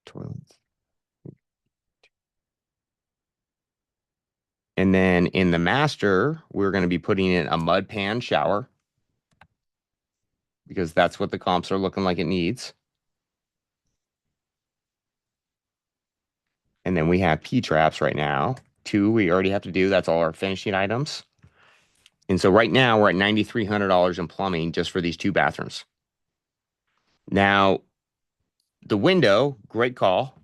Toilets. And then in the master, we're going to be putting in a mud pan shower because that's what the comps are looking like it needs. And then we have P-traps right now. 2 we already have to do. That's all our finishing items. And so right now we're at $9,300 in plumbing just for these 2 bathrooms. Now, the window, great call.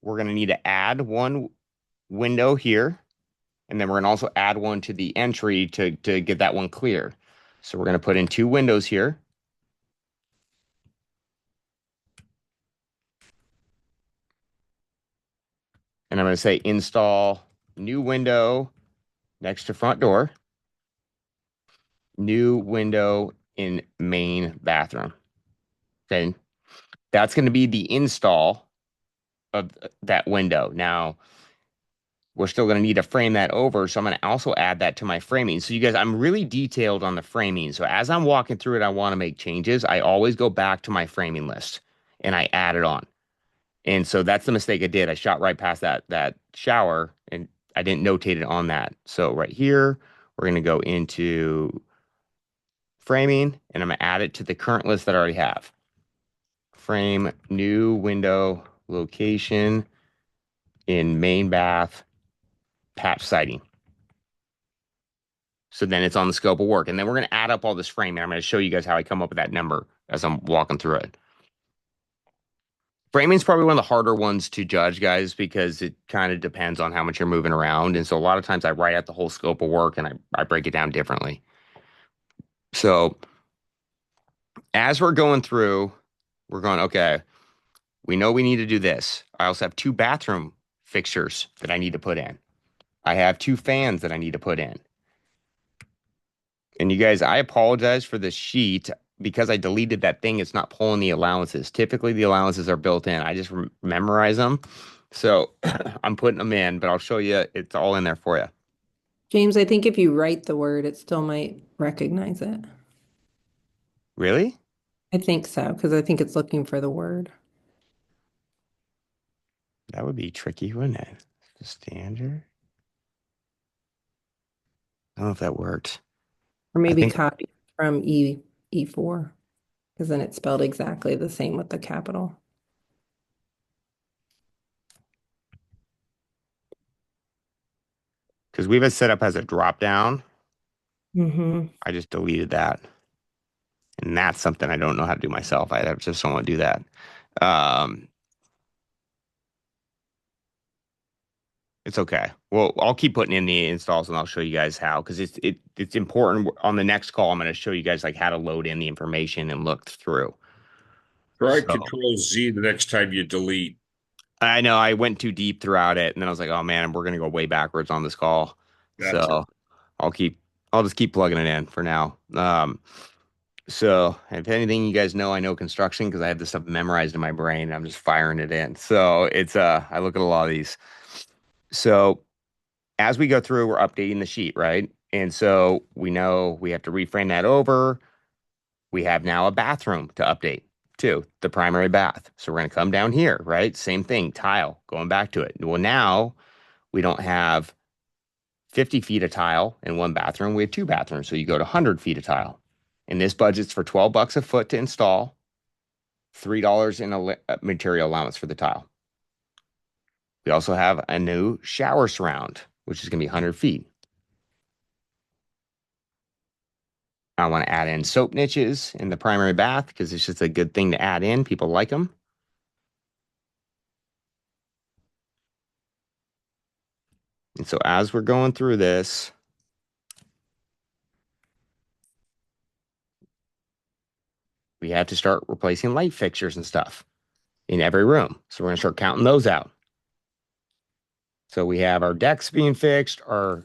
We're going to need to add 1 window here. And then we're going to also add 1 to the entry to get that one clear. So we're going to put in 2 windows here. And I'm going to say install new window next to front door. New window in main bathroom. Okay. That's going to be the install of that window. Now, we're still going to need to frame that over. So I'm going to also add that to my framing. So you guys, I'm really detailed on the framing. So as I'm walking through it, I want to make changes. I always go back to my framing list and I add it on. And so that's the mistake I did. I shot right past that shower and I didn't notate it on that. So right here, we're going to go into framing and I'm going to add it to the current list that I already have. Frame new window location in main bath patch siding. So then it's on the scope of work. And then we're going to add up all this framing. I'm going to show you guys how I come up with that number as I'm walking through it. Framing is probably one of the harder ones to judge, guys, because it kind of depends on how much you're moving around. And so a lot of times I write out the whole scope of work and I break it down differently. So as we're going through, we're going, okay, we know we need to do this. I also have 2 bathroom fixtures that I need to put in. I have 2 fans that I need to put in. And you guys, I apologize for the sheet because I deleted that thing. It's not pulling the allowances. Typically, the allowances are built in. I just memorize them. So I'm putting them in, but I'll show you. It's all in there for you. James, I think if you write the word, it still might recognize it. Really? I think so, because I think it's looking for the word. That would be tricky, wouldn't it? The standard. I don't know if that worked. Or maybe think- copy from E4, because then it's spelled exactly the same with the capital. Because we have it set up as a drop down. Mm-hmm. I just deleted that. And that's something I don't know how to do myself. I just don't want to do that. It's okay. Well, I'll keep putting in the installs and I'll show you guys how, because it's important. On the next call, I'm going to show you guys like how to load in the information and look through. Try So- Control Z the next time you delete. I know I went too deep throughout it, and then I was like, oh man, we're going to go way backwards on this call. Gotcha. So I'll just keep plugging it in for now. So if anything, you guys know, I know construction because I have this stuff memorized in my brain. And I'm just firing it in. So it's I look at a lot of these. So as we go through, we're updating the sheet, right? And so we know we have to reframe that over. We have now a bathroom to update too, the primary bath. So we're going to come down here, right? Same thing, tile, going back to it. Well, now we don't have 50 feet of tile in one bathroom. We have 2 bathrooms. So you go to 100 feet of tile. And this budget's for $12 a foot to install, $3 in a material allowance for the tile. We also have a new shower surround, which is going to be 100 feet. I want to add in soap niches in the primary bath because it's just a good thing to add in. People like them. And so as we're going through this, we have to start replacing light fixtures and stuff in every room. So we're going to start counting those out. So we have our decks being fixed, our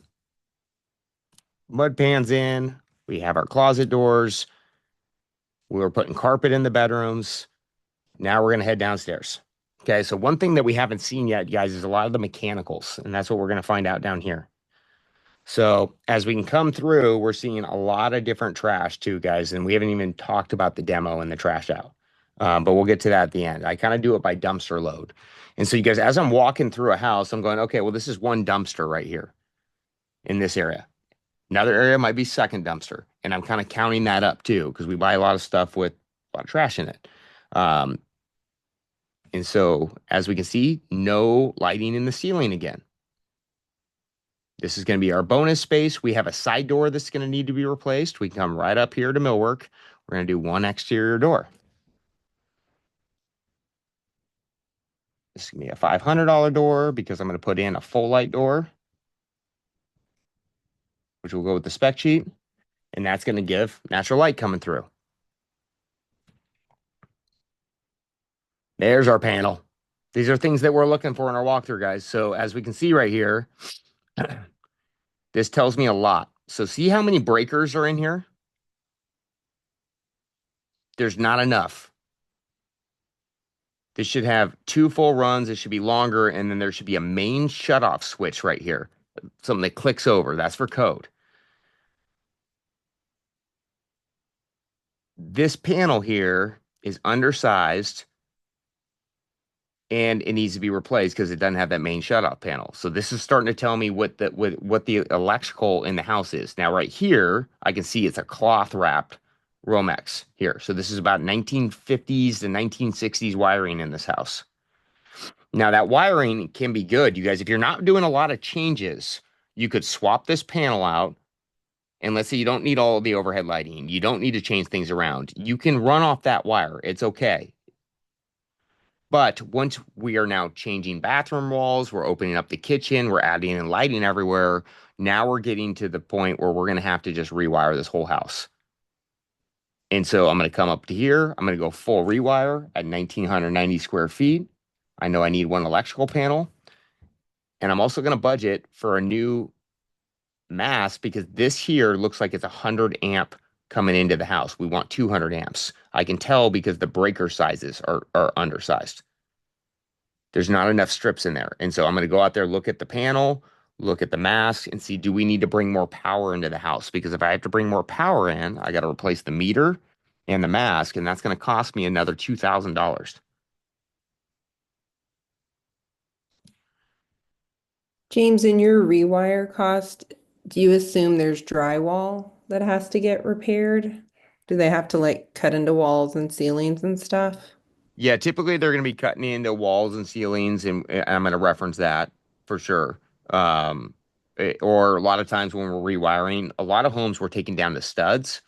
mud pans in, we have our closet doors. We were putting carpet in the bedrooms. Now we're going to head downstairs. Okay, so one thing that we haven't seen yet, guys, is a lot of the mechanicals, and that's what we're going to find out down here. So as we can come through, we're seeing a lot of different trash too, guys, and we haven't even talked about the demo and the trash out. But we'll get to that at the end. I kind of do it by dumpster load. And so you guys, as I'm walking through a house, I'm going, okay, well, this is one dumpster right here in this area. Another area might be second dumpster. And I'm kind of counting that up too, because we buy a lot of stuff with a lot of trash in it. And so as we can see, no lighting in the ceiling again. This is going to be our bonus space. We have a side door that's going to need to be replaced. We come right up here to millwork. We're going to do one exterior door. This is going to be a $500 door because I'm going to put in a full light door, which will go with the spec sheet. And that's going to give natural light coming through. There's our panel. These are things that we're looking for in our walkthrough, guys. So as we can see right here, this tells me a lot. So see how many breakers are in here? There's not enough. This should have 2 full runs. It should be longer, and then there should be a main shutoff switch right here. Something that clicks over. That's for code. This panel here is undersized and it needs to be replaced because it doesn't have that main shutoff panel. So this is starting to tell me what the electrical in the house is. Now right here, I can see it's a cloth wrapped Romex here. So this is about 1950s to 1960s wiring in this house. Now that wiring can be good, you guys. If you're not doing a lot of changes, you could swap this panel out. And let's say you don't need all of the overhead lighting. You don't need to change things around. You can run off that wire. It's okay. But once we are now changing bathroom walls, we're opening up the kitchen, we're adding in lighting everywhere. Now we're getting to the point where we're going to have to just rewire this whole house. And so I'm going to come up to here. I'm going to go full rewire at 1,990 square feet. I know I need one electrical panel. And I'm also going to budget for a new mass because this here looks like it's 100 amp coming into the house. We want 200 amps. I can tell because the breaker sizes are undersized. There's not enough strips in there. And so I'm going to go out there, look at the panel, look at the mask, and see, do we need to bring more power into the house? Because if I have to bring more power in, I got to replace the meter and the mask, and that's going to cost me another $2,000. James, in your rewire cost, do you assume there's drywall that has to get repaired? Do they have to like cut into walls and ceilings and stuff? Yeah, typically they're going to be cutting into walls and ceilings, and I'm going to reference that for sure. Or a lot of times when we're rewiring, a lot of homes we're taking down the studs,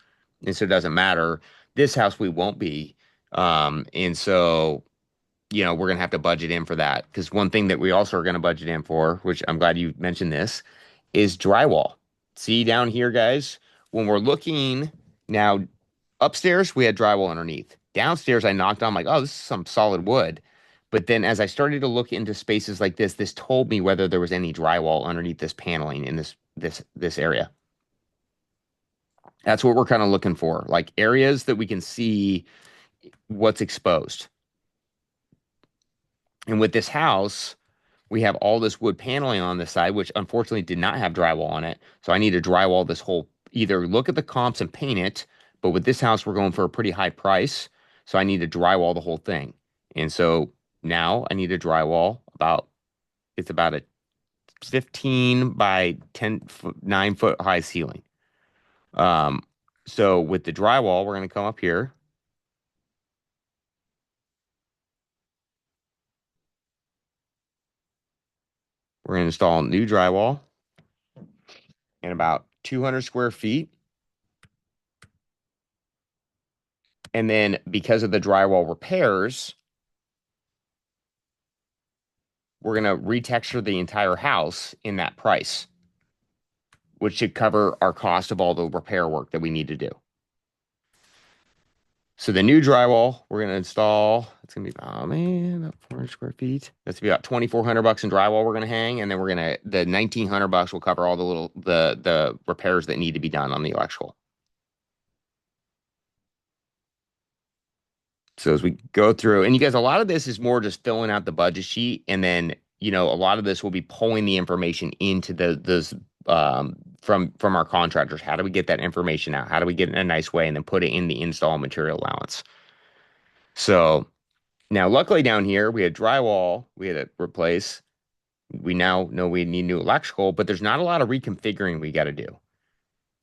and so it doesn't matter. This house we won't be, and so we're going to have to budget in for that because one thing that we also are going to budget in for, which I'm glad you mentioned this, is drywall. See down here, guys, when we're looking now upstairs, we had drywall underneath. Downstairs, I knocked on like, oh, this is some solid wood. But then as I started to look into spaces like this told me whether there was any drywall underneath this paneling in this area. That's what we're kind of looking for, like areas that we can see what's exposed. And with this house, we have all this wood paneling on this side, which unfortunately did not have drywall on it. So I need to drywall this whole, either look at the comps and paint it, but with this house, we're going for a pretty high price. So I need to drywall the whole thing. And so now I need to drywall it's about a 15 by 10 foot, 9 foot high ceiling. So with the drywall, we're going to come up here. We're going to install new drywall in about 200 square feet. And then because of the drywall repairs, we're going to retexture the entire house in that price, which should cover our cost of all the repair work that we need to do. So the new drywall we're going to install, it's going to be, oh man, about 400 square feet. That's about $2,400 in drywall we're going to hang. And then the $1,900 will cover all the repairs that need to be done on the electrical. So as we go through, and you guys, a lot of this is more just filling out the budget sheet, and then a lot of this will be pulling the information into those from our contractors. How do we get that information out? How do we get it in a nice way and then put it in the install material allowance? So now, luckily down here we had drywall we had to replace. We now know we need new electrical, but there's not a lot of reconfiguring we got to do.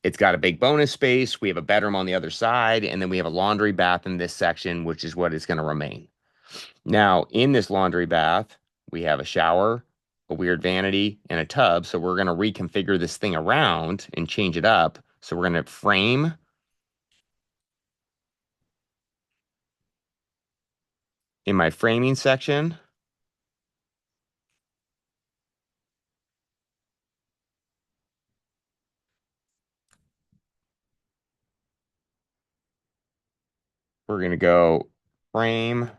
It's got a big bonus space. We have a bedroom on the other side, and then we have a laundry bath in this section, which is what is going to remain. Now, in this laundry bath, we have a shower, a weird vanity, and a tub. So we're going to reconfigure this thing around and change it up. So we're going to frame. In my framing section, we're going to go frame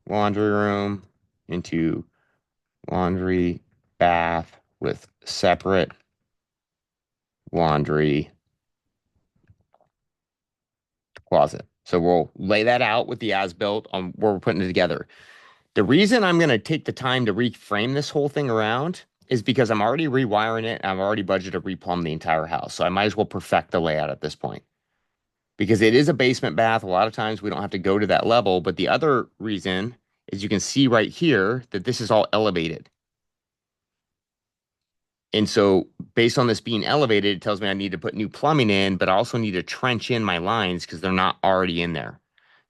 laundry room into laundry bath with separate laundry closet. So we'll lay that out with the as-built on where we're putting it together. The reason I'm going to take the time to reframe this whole thing around is because I'm already rewiring it. And I've already budgeted to replumb the entire house. So I might as well perfect the layout at this point. Because it is a basement bath. A lot of times we don't have to go to that level. But the other reason is you can see right here that this is all elevated. And so based on this being elevated, it tells me I need to put new plumbing in, but I also need to trench in my lines because they're not already in there.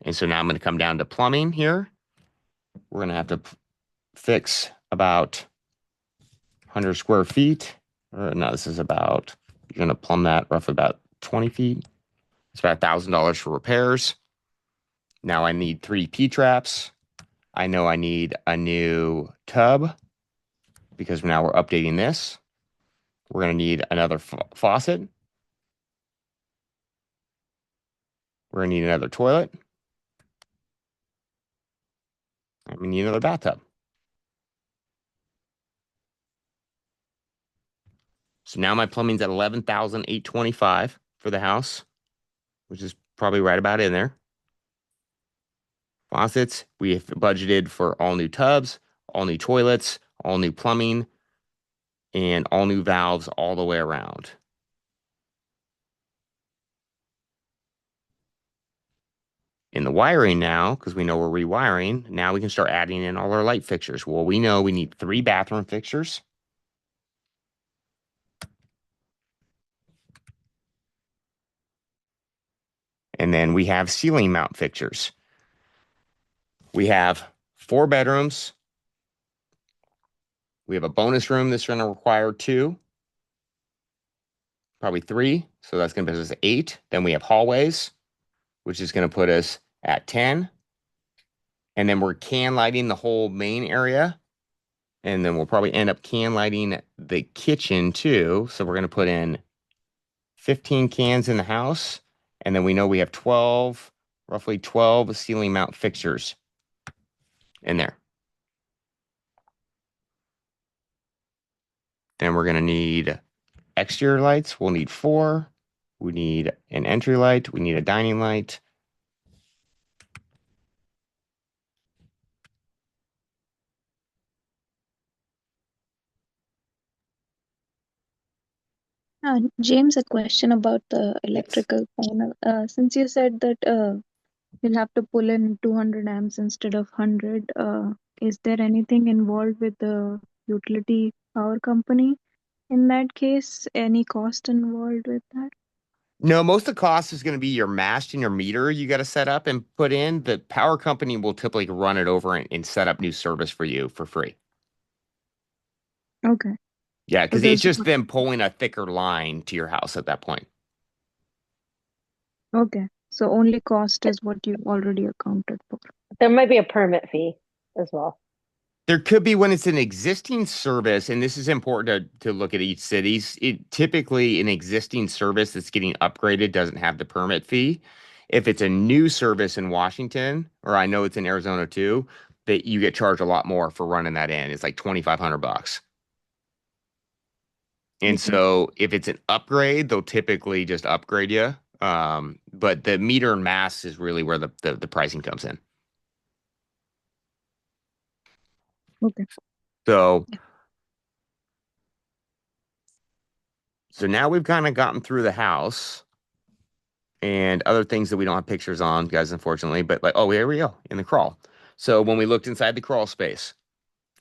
And so now I'm going to come down to plumbing here. We're going to have to fix about 100 square feet. Or no, this is about, you're going to plumb that roughly about 20 feet. It's about $1,000 for repairs. Now I need 3 P-traps. I know I need a new tub because now we're updating this. We're going to need another faucet. We're going to need another toilet. And we need another bathtub. So now my plumbing's at $11,825 for the house, which is probably right about in there. Faucets, we have budgeted for all new tubs, all new toilets, all new plumbing, and all new valves all the way around. In the wiring now, because we know we're rewiring, now we can start adding in all our light fixtures. Well, we know we need 3 bathroom fixtures. And then we have ceiling mount fixtures. We have 4 bedrooms. We have a bonus room that's going to require 2, probably 3. So that's going to put us at 8. Then we have hallways, which is going to put us at 10. And then we're can lighting the whole main area. And then we'll probably end up can lighting the kitchen too. So we're going to put in 15 cans in the house. And then we know we have roughly 12 ceiling mount fixtures in there. Then we're going to need exterior lights. We'll need 4. We need an entry light. We need a dining light. James, a question about the Yes. electrical panel. Since you said that you'll have to pull in 200 amps instead of 100, is there anything involved with the utility power company? In that case, any cost involved with that? No, most of the cost is going to be your mast and your meter you got to set up and put in. The power company will typically run it over and set up new service for you for free. Okay. Yeah, So because there's it's just them pulling a thicker line to your house at that point. okay. So only cost is what you already accounted for. There might be a permit fee as well. There could be when it's an existing service, and this is important to look at each city's. It typically an existing service that's getting upgraded doesn't have the permit fee. If it's a new service in Washington, or I know it's in Arizona too, that you get charged a lot more for running that in. It's like $2,500. And Okay. so if it's an upgrade, they'll typically just upgrade you. But the meter and mass is really where the pricing comes in. Okay. So Yeah. so now we've kind of gotten through the house and other things that we don't have pictures on, guys, unfortunately. But like, oh, here we go in the crawl. So when we looked inside the crawl space,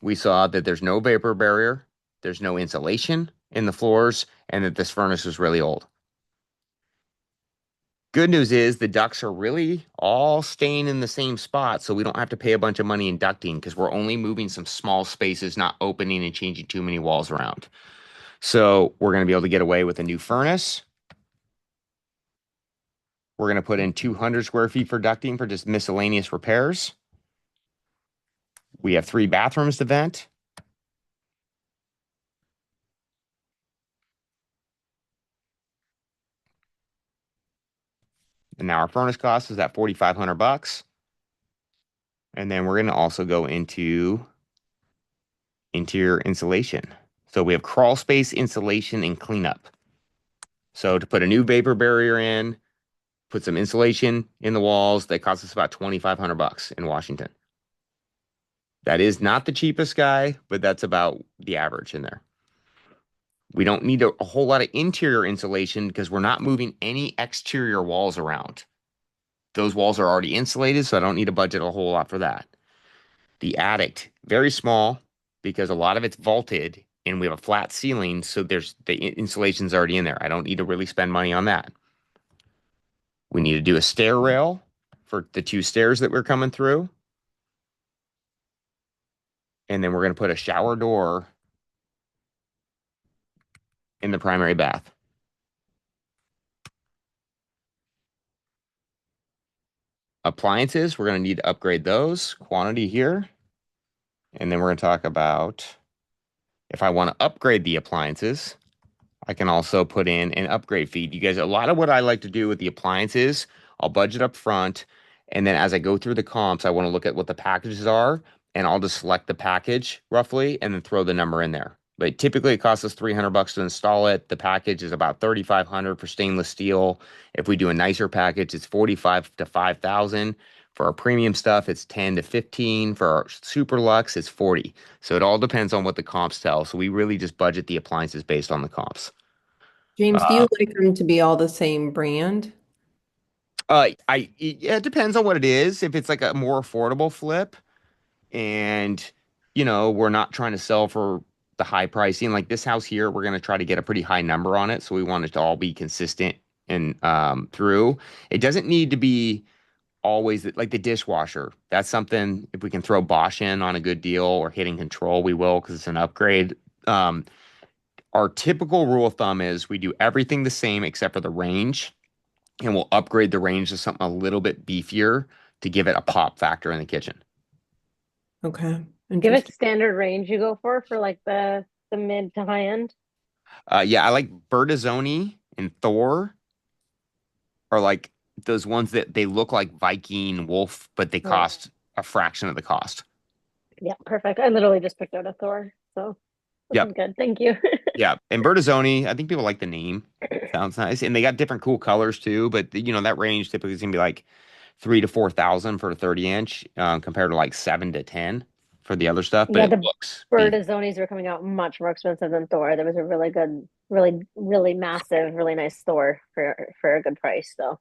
we saw that there's no vapor barrier, there's no insulation in the floors, and that this furnace is really old. Good news is the ducts are really all staying in the same spot, so we don't have to pay a bunch of money in ducting because we're only moving some small spaces, not opening and changing too many walls around. So we're going to be able to get away with a new furnace. We're going to put in 200 square feet for ducting for just miscellaneous repairs. We have 3 bathrooms to vent. And now our furnace cost is at $4,500. And then we're going to also go into interior insulation. So we have crawl space, insulation, and cleanup. So to put a new vapor barrier in, put some insulation in the walls, that costs us about $2,500 in Washington. That is not the cheapest guy, but that's about the average in there. We don't need a whole lot of interior insulation because we're not moving any exterior walls around. Those walls are already insulated, so I don't need to budget a whole lot for that. The attic, very small because a lot of it's vaulted and we have a flat ceiling, so there's the insulation's already in there. I don't need to really spend money on that. We need to do a stair rail for the 2 stairs that we're coming through. And then we're going to put a shower door in the primary bath. Appliances, we're going to need to upgrade those. Quantity here. And then we're going to talk about if I want to upgrade the appliances, I can also put in an upgrade fee. You guys, a lot of what I like to do with the appliances, I'll budget up front. And then as I go through the comps, I want to look at what the packages are. And I'll just select the package roughly and then throw the number in there. But typically it costs us $300 to install it. The package is about $3,500 for stainless steel. If we do a nicer package, it's $45 to $5,000. For our premium stuff, it's 10 to 15. For our super luxe, it's 40. So it all depends on what the comps tell. So we really just budget the appliances based on the comps. James, do you like them to be all the same brand? Yeah, it depends on what it is. If it's like a more affordable flip and, we're not trying to sell for the high pricing, like this house here, we're going to try to get a pretty high number on it. So we want it to all be consistent and through. It doesn't need to be always like the dishwasher. That's something if we can throw Bosch in on a good deal or hitting control, we will because it's an upgrade. Our typical rule of thumb is we do everything the same except for the range, and we'll upgrade the range to something a little bit beefier to give it a pop factor in the kitchen. Okay. Give it Interesting. standard range you go for like the mid to high end. Yeah, I like Bertazzoni and Thor are like those ones that they look like Viking Wolf, but they Yeah. cost a fraction of the cost. Yeah, perfect. I literally just picked out a Thor, so this Yep. is good. Thank you. Yeah, and Bertazzoni, I think people like the name. Sounds nice, and they got different cool colors too. But that range typically is gonna be like 3 to 4 thousand for a 30 inch, compared to like 7 to 10 for the other stuff. But Yeah, it the looks Bertazzonis were coming out much more expensive than Thor. There was a really good, really, really massive, really nice Thor for a good price. So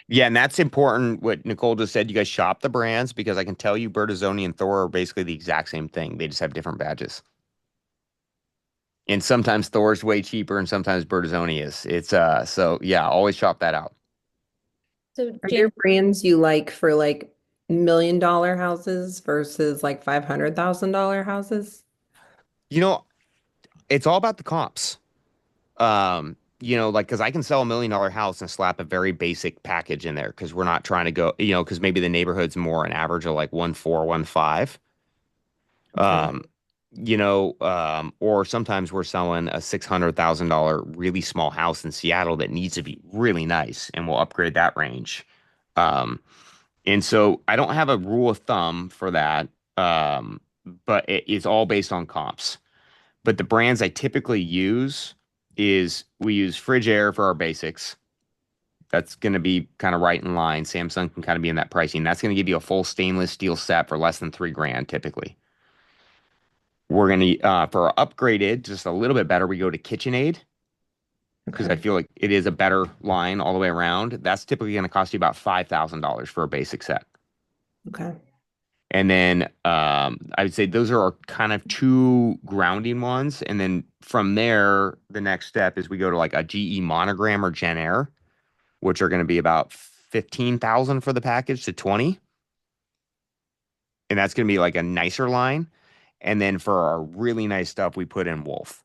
yeah, and that's important. What Nicole just said, you guys shop the brands because I can tell you Bertazzoni and Thor are basically the exact same thing. They just have different badges. And sometimes Thor's way cheaper, and sometimes Bertazzoni is. It's so yeah, always shop that out. So Are there James, brands you like for like $1 million houses versus like $500,000 houses? You know, it's all about the comps. Like because I can sell $1 million house and slap a very basic package in there because we're not trying to go, because maybe the neighborhood's more an average of like 1.4, 1.5. Okay. Or sometimes we're selling a $600,000 really small house in Seattle that needs to be really nice, and we'll upgrade that range. Um, and so I don't have a rule of thumb for that, but it's all based on comps. But the brands I typically use is we use Frigidaire for our basics. That's going to be kind of right in line. Samsung can kind of be in that pricing. That's going to give you a full stainless steel set for less than $3,000 typically. We're going to, for our upgraded, just a little bit better, we go to KitchenAid because I Okay. feel like it is a better line all the way around. That's typically going to cost you about $5,000 for a basic set. Okay. And then I would say those are our kind of 2 grounding ones. And then from there, the next step is we go to like a GE Monogram or Gen Air, which are going to be about 15,000 for the package to 20. And that's going to be like a nicer line. And then for our really nice stuff, we put in Wolf.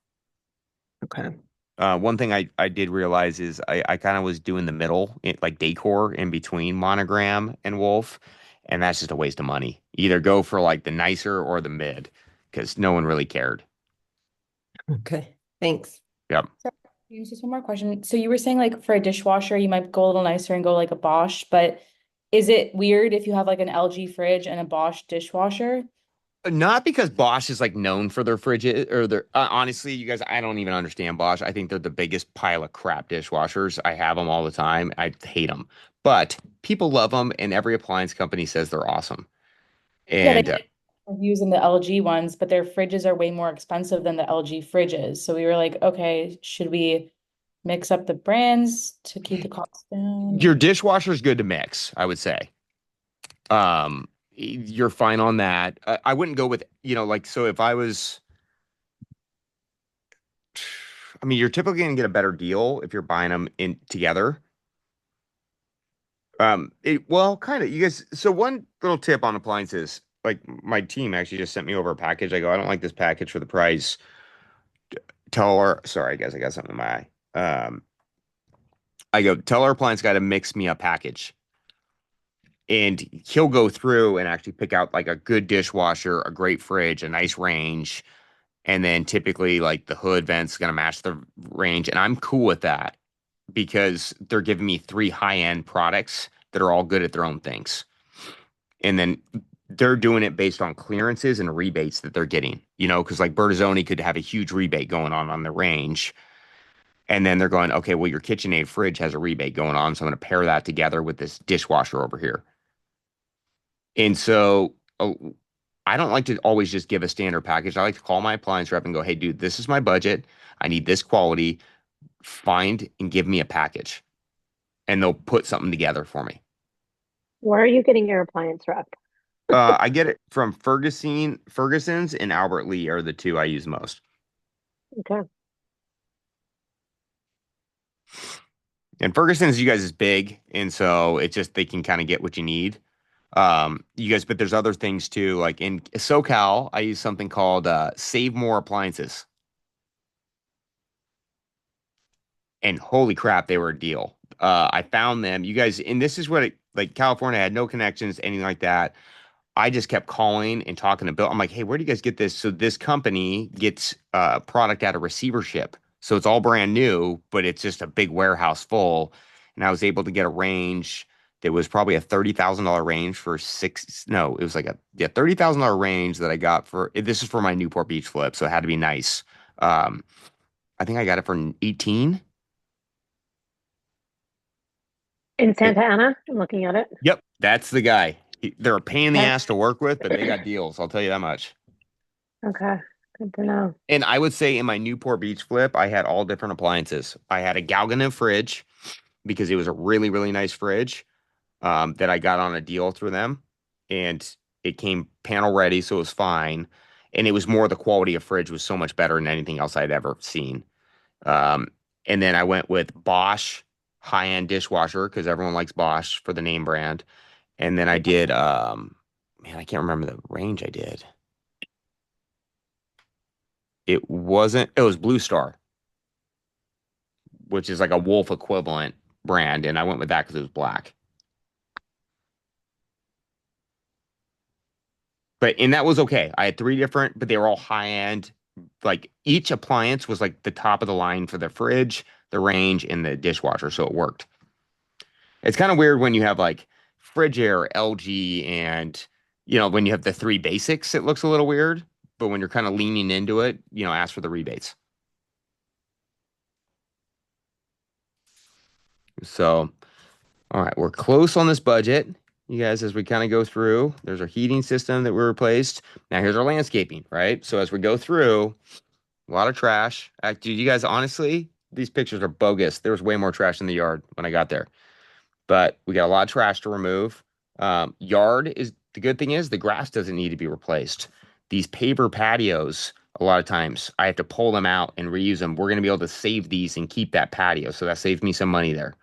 Okay. One thing I did realize is I kind of was doing the middle, like decor in between Monogram and Wolf, and that's just a waste of money. Either go for like the nicer or the mid, because no one really cared. Okay. Thanks. Yep. so James, just one more question. So you were saying like for a dishwasher, you might go a little nicer and go like a Bosch, but is it weird if you have like an LG fridge and a Bosch dishwasher? Not because Bosch is like known for their fridges or their honestly, you guys, I don't even understand Bosch. I think they're the biggest pile of crap dishwashers. I have them all the time. I hate them, but people love them, and every appliance company says they're awesome. Yeah, they And using the LG ones, but their fridges are way more expensive than the LG fridges. So we were like, okay, should we mix up the brands to keep the costs down? Your dishwasher is good to mix, I would say. You're fine on that. I wouldn't go with, like, so if I was, I mean, you're typically gonna get a better deal if you're buying them in together. Well, kind of. You guys. So one little tip on appliances, like my team actually just sent me over a package. I go, I don't like this package for the price. Tell her, sorry, guys, I got something in my eye. I go, tell our appliance guy to mix me a package. And he'll go through and actually pick out like a good dishwasher, a great fridge, a nice range, and then typically like the hood vent's gonna match the range. And I'm cool with that because they're giving me three high-end products that are all good at their own things. And then they're doing it based on clearances and rebates that they're getting, because like Bertazzoni could have a huge rebate going on the range. And then they're going, okay, well, your KitchenAid fridge has a rebate going on. So I'm going to pair that together with this dishwasher over here. And so I don't like to always just give a standard package. I like to call my appliance rep and go, hey, dude, this is my budget. I need this quality. Find and give me a package. And they'll put something together for me. Where are you getting your appliance rep? I get it from Ferguson's and Albert Lee are the two I use most. Okay. And Ferguson's, you guys, is big, and so it's just they can kind of get what you need. You guys, but there's other things too. Like in SoCal, I use something called Save More Appliances. And holy crap, they were a deal. I found them. You guys, and this is what like California had no connections, anything like that. I just kept calling and talking to Bill. I'm like, hey, where do you guys get this? So this company gets product out of receivership. So it's all brand new, but it's just a big warehouse full. And I was able to get a range that was probably a $30,000 range for no, it was like a $30,000 range that I got for, this is for my Newport Beach flip. So it had to be nice. I think I got it for 18. In Santa Ana, I'm looking at it. Yep, that's the guy. They're a pain in the Okay. ass to work with, but they got deals. I'll tell you that much. Okay, good to know. And I would say in my Newport Beach flip, I had all different appliances. I had a Galgano fridge because it was a really, really nice fridge that I got on a deal through them. And it came panel ready, so it was fine. And it was more the quality of fridge was so much better than anything else I'd ever seen. Um, and then I went with Bosch high-end dishwasher because everyone likes Bosch for the name brand. And then I did, man, I can't remember the range I did. It was Blue Star, which is like a Wolf equivalent brand. And I went with that because it was black. And that was okay. I had three different, but they were all high end. Like each appliance was like the top of the line for the fridge, the range, and the dishwasher. So it worked. It's kind of weird when you have like Frigidaire, LG, and when you have the three basics, it looks a little weird. But when you're kind of leaning into it, ask for the rebates. So, all right, we're close on this budget. You guys, as we kind of go through, there's our heating system that we replaced. Now here's our landscaping, right? So as we go through, a lot of trash. Dude, you guys, honestly, these pictures are bogus. There was way more trash in the yard when I got there. But we got a lot of trash to remove. Yard is the good thing is the grass doesn't need to be replaced. These paver patios, a lot of times I have to pull them out and reuse them. We're going to be able to save these and keep that patio. So that saves me some money there.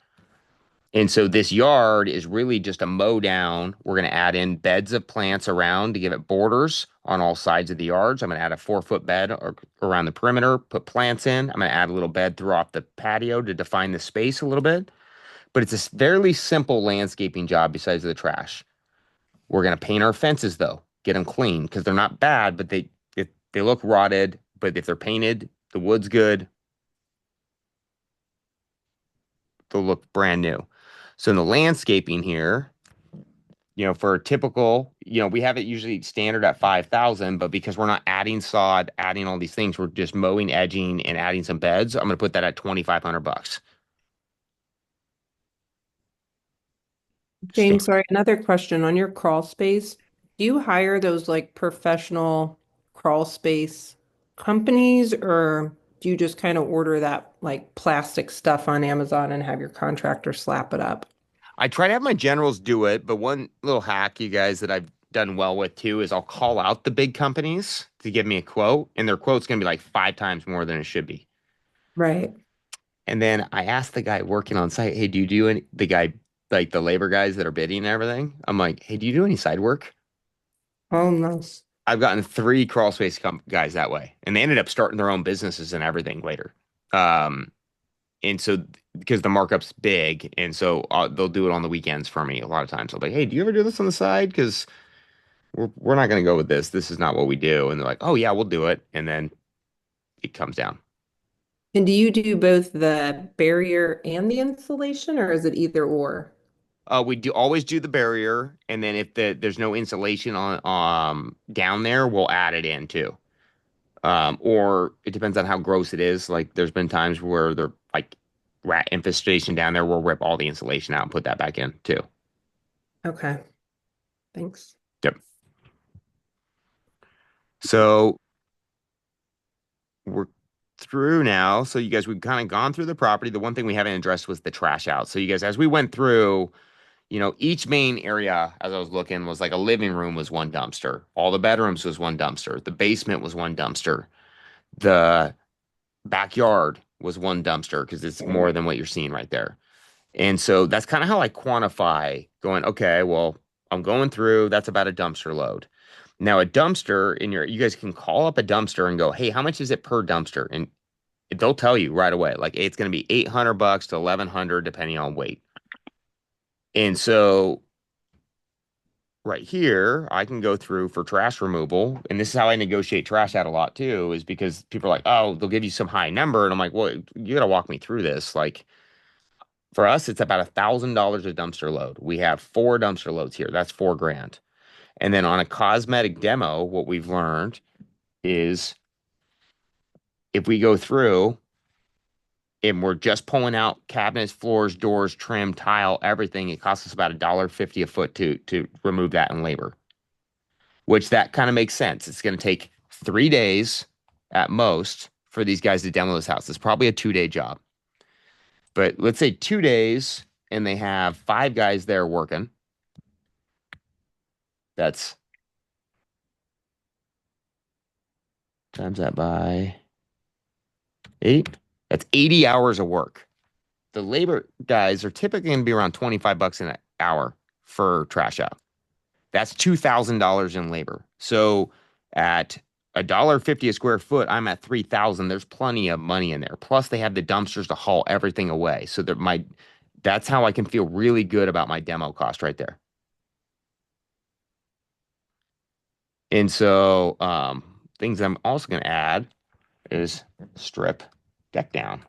And so this yard is really just a mow down. We're going to add in beds of plants around to give it borders on all sides of the yards. I'm going to add a 4-foot bed around the perimeter, put plants in. I'm going to add a little bed throughout the patio to define the space a little bit. But it's a fairly simple landscaping job besides the trash. We're going to paint our fences, though, get them clean because they're not bad, but they look rotted. But if they're painted, the wood's good, they'll look brand new. So in the landscaping here, for a typical, we have it usually standard at 5,000, but because we're not adding sod, adding all these things, we're just mowing, edging, and adding some beds. I'm going to put that at $2,500. James, sorry, another question on your crawl space. Do you hire those like professional crawl space companies, or do you just kind of order that like plastic stuff on Amazon and have your contractor slap it up? I try to have my generals do it, but one little hack, you guys, that I've done well with too is I'll call out the big companies to give me a quote, and their quote's gonna be like 5 times more than it should be. Right. And then I asked the guy working on site, hey, do you do any, the guy, like the labor guys that are bidding and everything? I'm like, hey, do you do any side work? Oh, nice. I've gotten 3 guys that way, and they ended up starting their own businesses and everything later. Um, and so because the markup's big, and so they'll do it on the weekends for me a lot of times. I'll be like, hey, do you ever do this on the side? Because we're not going to go with this. This is not what we do. And they're like, oh yeah, we'll do it. And then it comes down. And do you do both the barrier and the insulation, or is it either or? We do always do the barrier, and then if there's no insulation on down there, we'll add it in too. Or it depends on how gross it is. Like there's been times where they're like rat infestation down there, we'll rip all the insulation out and put that back in too. Okay, thanks. Yep. So we're through now. So you guys, we've kind of gone through the property. The one thing we haven't addressed was the trash out. So you guys, as we went through, each main area as I was looking was like a living room was one dumpster. All the bedrooms was one dumpster. The basement was one dumpster. The backyard was one dumpster because it's more than what you're seeing right there. And so that's kind of how I quantify going, okay, well, I'm going through, that's about a dumpster load. Now, a dumpster you guys can call up a dumpster and go, hey, how much is it per dumpster? And they'll tell you right away, like it's going to be $800 to 1,100 depending on weight. And so right here, I can go through for trash removal. And this is how I negotiate trash out a lot too, is because people are like, oh, they'll give you some high number. And I'm like, well, you got to walk me through this. Like for us, it's about $1,000 a dumpster load. We have 4 dumpster loads here. That's 4 grand. And then on a cosmetic demo, what we've learned is if we go through and we're just pulling out cabinets, floors, doors, trim, tile, everything, it costs us about $1.50 a foot to remove that in labor, which that kind of makes sense. It's going to take 3 days at most for these guys to demo this house. It's probably a 2-day job. But let's say 2 days and they have 5 guys there working. That's times that by 8. That's 80 hours of work. The labor guys are typically going to be around $25 an hour for trash out. That's $2,000 in labor. So at $1.50 a square foot, I'm at 3,000. There's plenty of money in there. Plus, they have the dumpsters to haul everything away. So that's how I can feel really good about my demo cost right there. And so things I'm also going to add is strip deck down.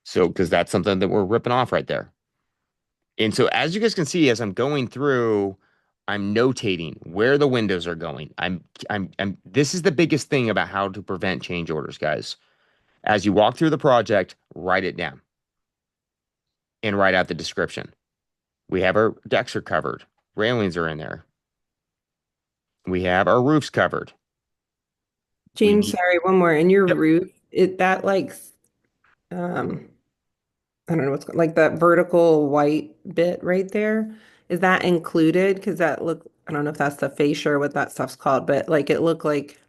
So, because that's something that we're ripping off right there. And so, as you guys can see, as I'm going through, I'm notating where the windows are going. This is the biggest thing about how to prevent change orders, guys. As you walk through the project, write it down and write out the description. We have our decks are covered, railings are in there. We have our roofs covered. James, We- sorry, one more. In your Yep. roof, that like I don't know what's like that vertical white bit right there. Is that included? Because I don't know if that's the fascia or what that stuff's called, but like it looked like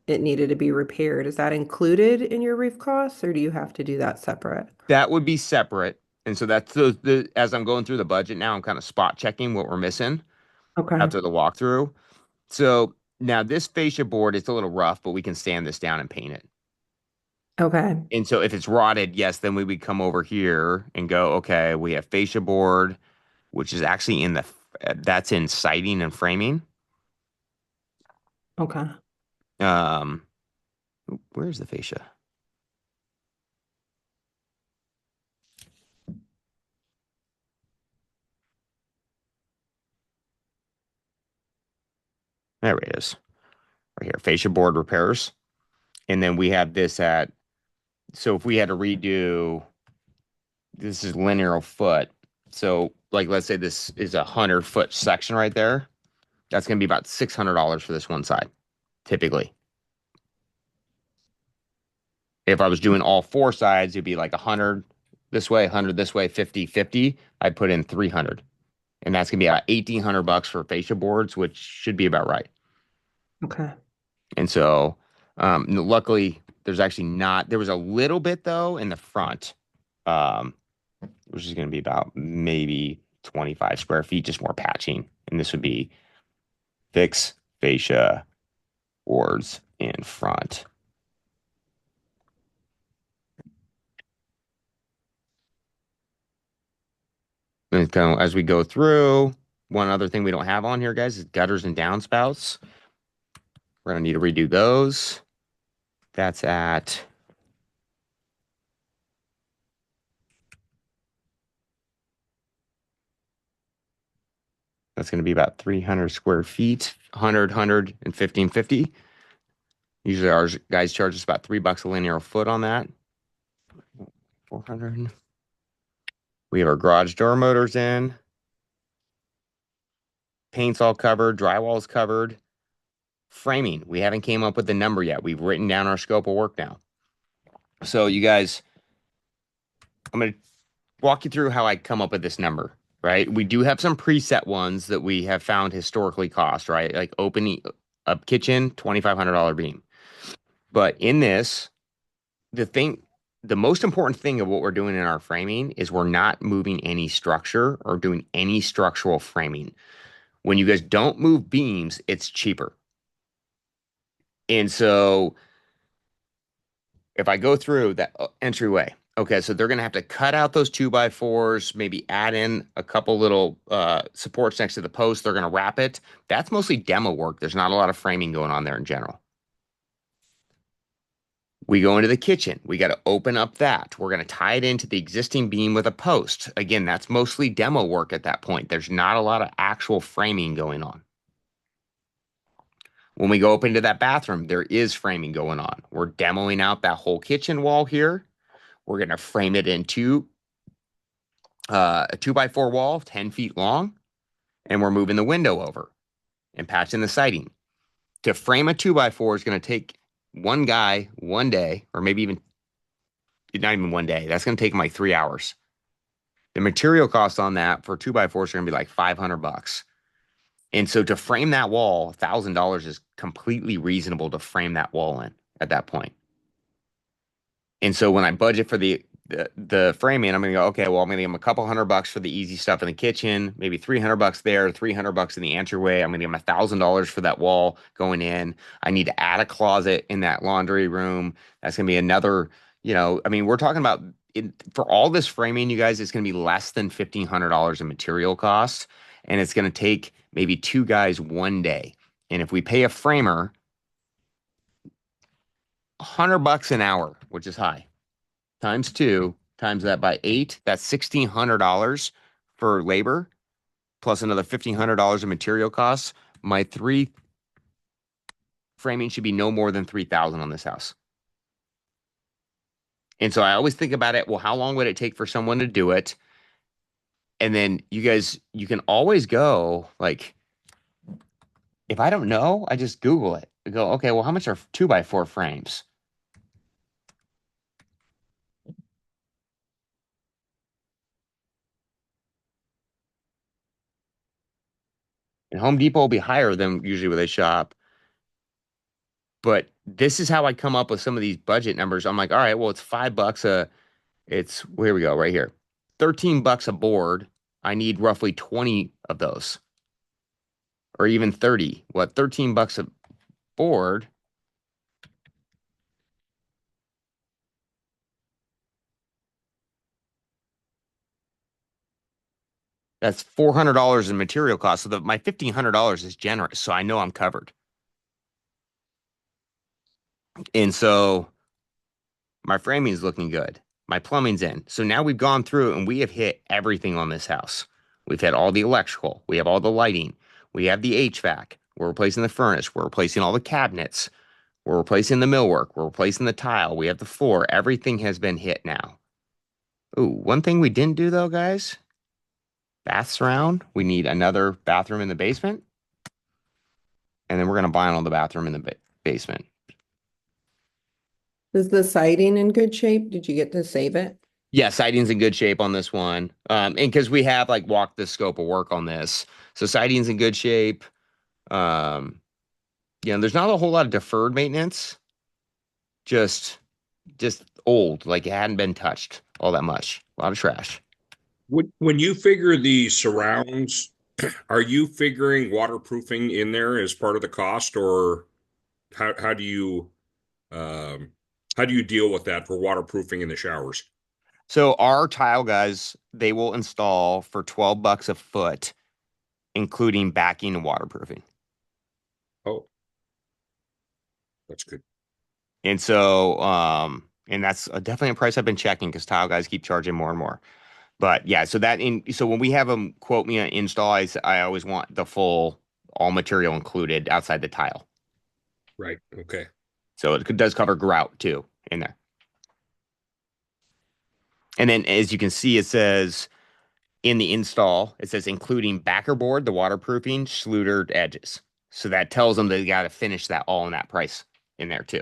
it needed to be repaired. Is that included in your roof costs, or do you have to do that separate? That would be separate. And so that's as I'm going through the budget now, I'm kind of spot checking what we're missing Okay. after the walkthrough. So now this fascia board, it's a little rough, but we can sand this down and paint it. Okay. And so if it's rotted, yes, then we would come over here and go, okay, we have fascia board, which is actually that's in siding and framing. Okay. Um, where's the fascia? There it is. Right here, fascia board repairs. And then we have this so if we had to redo, this is linear foot. So like, let's say this is 100-foot section right there. That's going to be about $600 for this one side, typically. If I was doing all four sides, it'd be like 100 this way, 100 this way, 50, 50. I'd put in 300. And that's going to be about $1,800 for fascia boards, which should be about right. Okay. And so, luckily, there's actually not, there was a little bit though in the front, which is going to be about maybe 25 square feet, just more patching. And this would be fix fascia boards in front. And kind of as we go through, one other thing we don't have on here, guys, is gutters and downspouts. We're going to need to redo those. That's at that's going to be about 300 square feet, 100, 100, and 1550. Usually our guys charge us about $3 a linear foot on that. 400. We have our garage door motors in. Paint's all covered. Drywall's covered. Framing. We haven't came up with the number yet. We've written down our scope of work now. So you guys, I'm going to walk you through how I come up with this number, right? We do have some preset ones that we have found historically cost, right? Like opening a kitchen, $2,500 beam. But in this, the most important thing of what we're doing in our framing is we're not moving any structure or doing any structural framing. When you guys don't move beams, it's cheaper. And so if I go through that entryway, okay, so they're going to have to cut out those 2x4s, maybe add in a couple little supports next to the post. They're going to wrap it. That's mostly demo work. There's not a lot of framing going on there in general. We go into the kitchen. We got to open up that. We're going to tie it into the existing beam with a post. Again, that's mostly demo work at that point. There's not a lot of actual framing going on. When we go up into that bathroom, there is framing going on. We're demoing out that whole kitchen wall here. We're going to frame it into a 2x4 wall, 10 feet long, and we're moving the window over and patching the siding. To frame a 2x4 is going to take one guy one day, or maybe even not even one day. That's going to take him like 3 hours. The material cost on that for 2x4s are going to be like $500. And so to frame that wall, $1,000 is completely reasonable to frame that wall in at that point. And so when I budget for the framing, I'm going to go, okay, well, I'm going to give them a couple $100 for the easy stuff in the kitchen, maybe $300 there, $300 in the entryway. I'm going to give them $1,000 for that wall going in. I need to add a closet in that laundry room. That's going to be another, I mean, we're talking about for all this framing, you guys, it's going to be less than $1,500 in material costs. And it's going to take maybe 2 guys one day. And if we pay a framer $100 an hour, which is high, times 2, times that by 8, that's $1,600 for labor, plus another $1,500 in material costs. My 3 framing should be no more than $3,000 on this house. And so I always think about it, well, how long would it take for someone to do it? And then you guys, you can always go like, if I don't know, I just Google it. I go, okay, well, how much are 2x4 frames? And Home Depot will be higher than usually where they shop. But this is how I come up with some of these budget numbers. I'm like, all right, well, it's $5 here we go, right here. $13 a board. I need roughly 20 of those. Or even 30. What, $13 a board? That's $400 in material costs. So my $1,500 is generous. So I know I'm covered. And so my framing is looking good. My plumbing's in. So now we've gone through and we have hit everything on this house. We've hit all the electrical. We have all the lighting. We have the HVAC. We're replacing the furnace. We're replacing all the cabinets. We're replacing the millwork. We're replacing the tile. We have the floor. Everything has been hit now. Ooh, one thing we didn't do though, guys, bath surround. We need another bathroom in the basement. And then we're going to vinyl the bathroom in the basement. Is the siding in good shape? Did you get to save it? Yeah, siding's in good shape on this one. And because we have like walked the scope of work on this. So siding's in good shape. There's not a whole lot of deferred maintenance. Just old, like it hadn't been touched all that much. A lot of trash. When you figure the surrounds, are you figuring waterproofing in there as part of the cost, or how do you deal with that for waterproofing in the showers? So our tile guys, they will install for $12 a foot, including backing and waterproofing. Oh, that's good. And so, and that's definitely a price I've been checking because tile guys keep charging more and more. But yeah, so when we have them quote me on install, I always want the full all material included outside the tile. Right. Okay. So it does cover grout too in there. And then as you can see, it says in the install, it says including backer board, the waterproofing, schlutered edges. So that tells them they got to finish that all in that price in there too.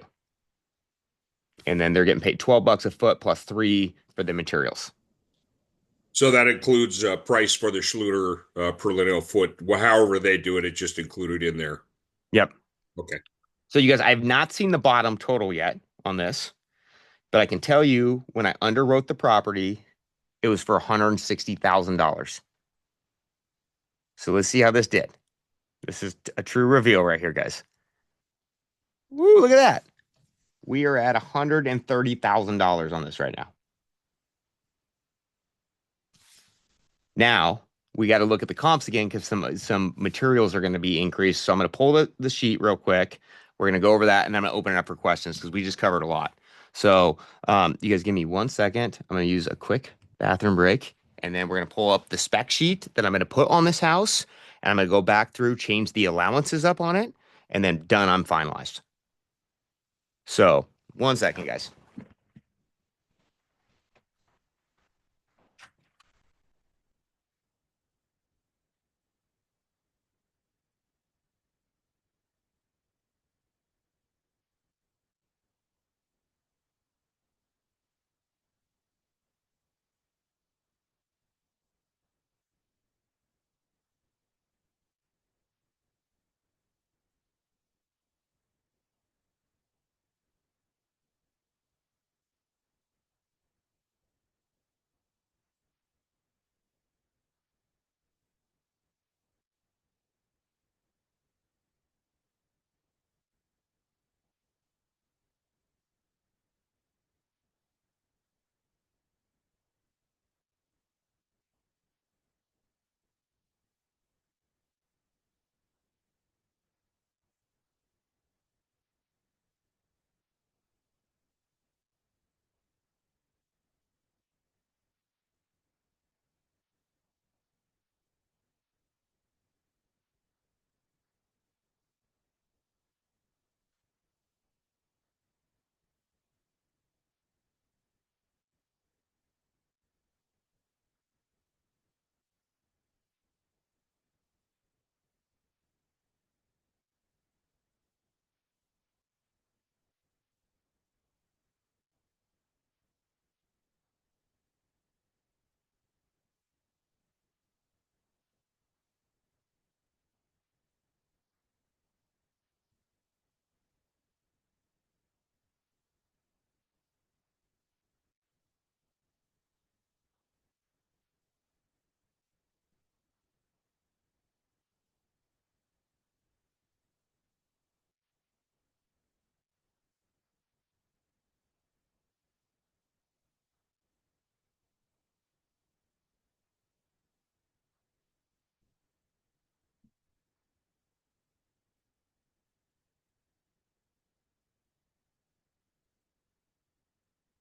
And then they're getting paid $12 a foot plus $3 for the materials. So that includes price for the Schluter per lineal foot. Well, however they do it, it's just included in there. Yep. Okay. So you guys, I have not seen the bottom total yet on this, but I can tell you when I underwrote the property, it was for $160,000. So let's see how this did. This is a true reveal right here, guys. Woo, look at that. We are at $130,000 on this right now. Now we got to look at the comps again because some materials are going to be increased. So I'm going to pull the sheet real quick. We're going to go over that and I'm going to open it up for questions because we just covered a lot. So you guys give me 1 second. I'm going to use a quick bathroom break and then we're going to pull up the spec sheet that I'm going to put on this house and I'm going to go back through, change the allowances up on it, and then done, I'm finalized. So 1 second, guys.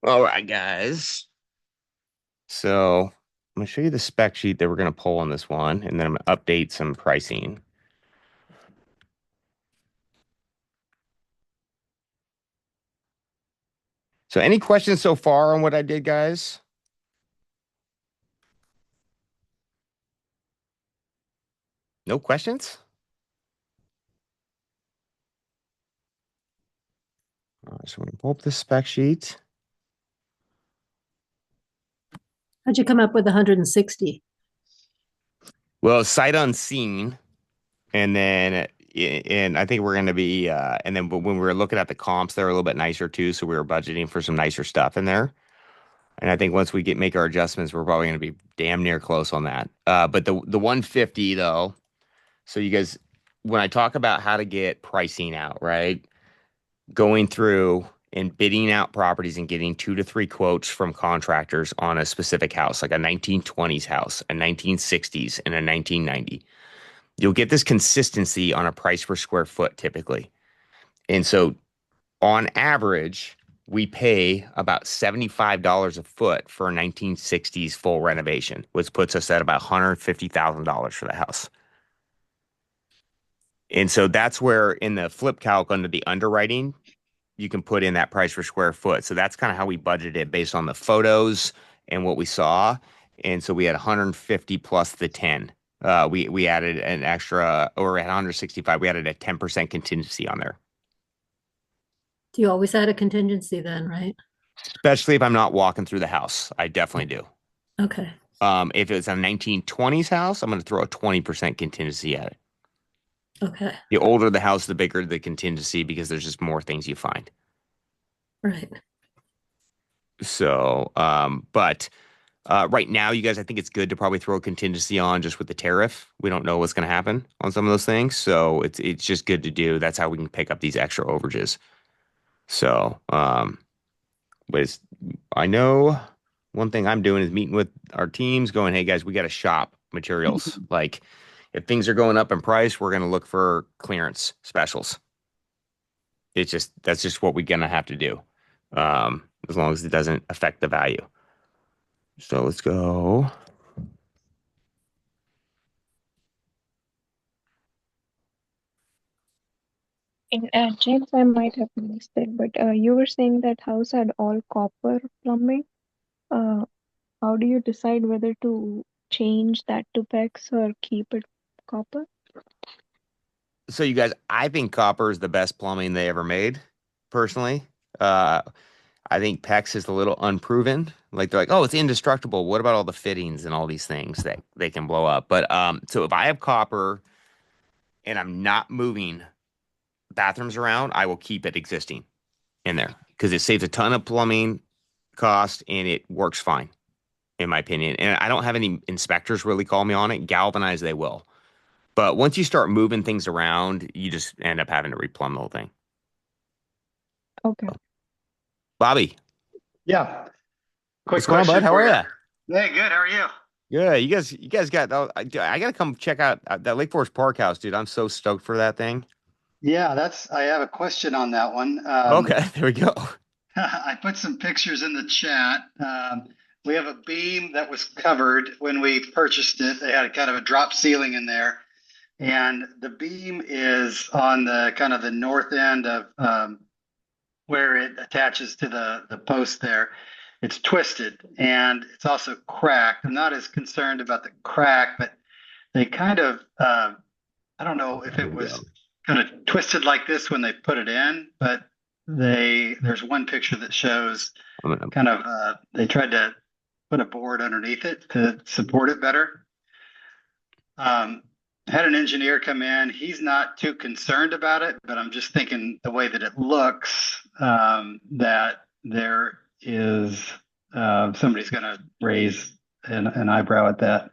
All right, guys. So I'm going to show you the spec sheet that we're going to pull on this one, and then I'm going to update some pricing. So any questions so far on what I did, guys? No questions? All right, so we're gonna pull up the spec sheet. How'd you come up with 160? Well, sight unseen, and then and I think we're going to be and then when we were looking at the comps, they're a little bit nicer too, so we were budgeting for some nicer stuff in there. And I think once we make our adjustments, we're probably going to be damn near close on that. But the 150 though, so you guys, when I talk about how to get pricing out, right? Going through and bidding out properties and getting 2 to 3 quotes from contractors on a specific house, like a 1920s house, a 1960s, and a 1990. You'll get this consistency on a price per square foot typically. And so on average, we pay about $75 a foot for a 1960s full renovation, which puts us at about $150,000 for the house. And so that's where in the flip calc under the underwriting, you can put in that price per square foot. So that's kind of how we budgeted it based on the photos and what we saw. And so we had 150 plus the 10. We added an extra, or we had 165. We added a 10% contingency on there. Do you always add a contingency then, right? Especially if I'm not walking through the house. I definitely do. Okay. If it's a 1920s house, I'm going to throw a 20% contingency at it. Okay. The older the house, the bigger the contingency because there's just more things you find. Right. So, but right now, you guys, I think it's good to probably throw a contingency on just with the tariff. We don't know what's going to happen on some of those things. So it's just good to do. That's how we can pick up these extra overages. So, but I know one thing I'm doing is meeting with our teams going, hey guys, we got to shop materials. Like if things are going up in price, we're going to look for clearance specials. That's just what we're going to have to do. As long as it doesn't affect the value. So let's go. And James, I might have missed it, but you were saying that house had all copper plumbing. Uh, how do you decide whether to change that to PEX or keep it copper? So you guys, I think copper is the best plumbing they ever made, personally. Uh, I think PEX is a little unproven. Like they're like, oh, it's indestructible. What about all the fittings and all these things that they can blow up? But so if I have copper and I'm not moving bathrooms around, I will keep it existing in there because it saves a ton of plumbing cost and it works fine, in my opinion. And I don't have any inspectors really call me on it. Galvanize, they will. But once you start moving things around, you just end up having to replumb the whole thing. Okay. Bobby, Yeah. Quick what's going on, bud? question How for are you. you? Hey, good. How are you? Good. You guys got. I got to come check out that Lake Forest Park house, dude. I'm so stoked for that thing. Yeah, I have a question on that one. Okay, there we go. I put some pictures in the chat. We have a beam that was covered when we purchased it. They had a kind of a drop ceiling in there. And the beam is on the kind of the north end of where it attaches to the post there. It's twisted and it's also cracked. I'm not as concerned about the crack, but they kind of, I don't know if it was kind of twisted like this when they put it in, but there's one picture that shows kind of, they tried to put a board underneath it to support it better. Had an engineer come in. He's not too concerned about it, but I'm just thinking the way that it looks, that there is somebody's going to raise an eyebrow at that.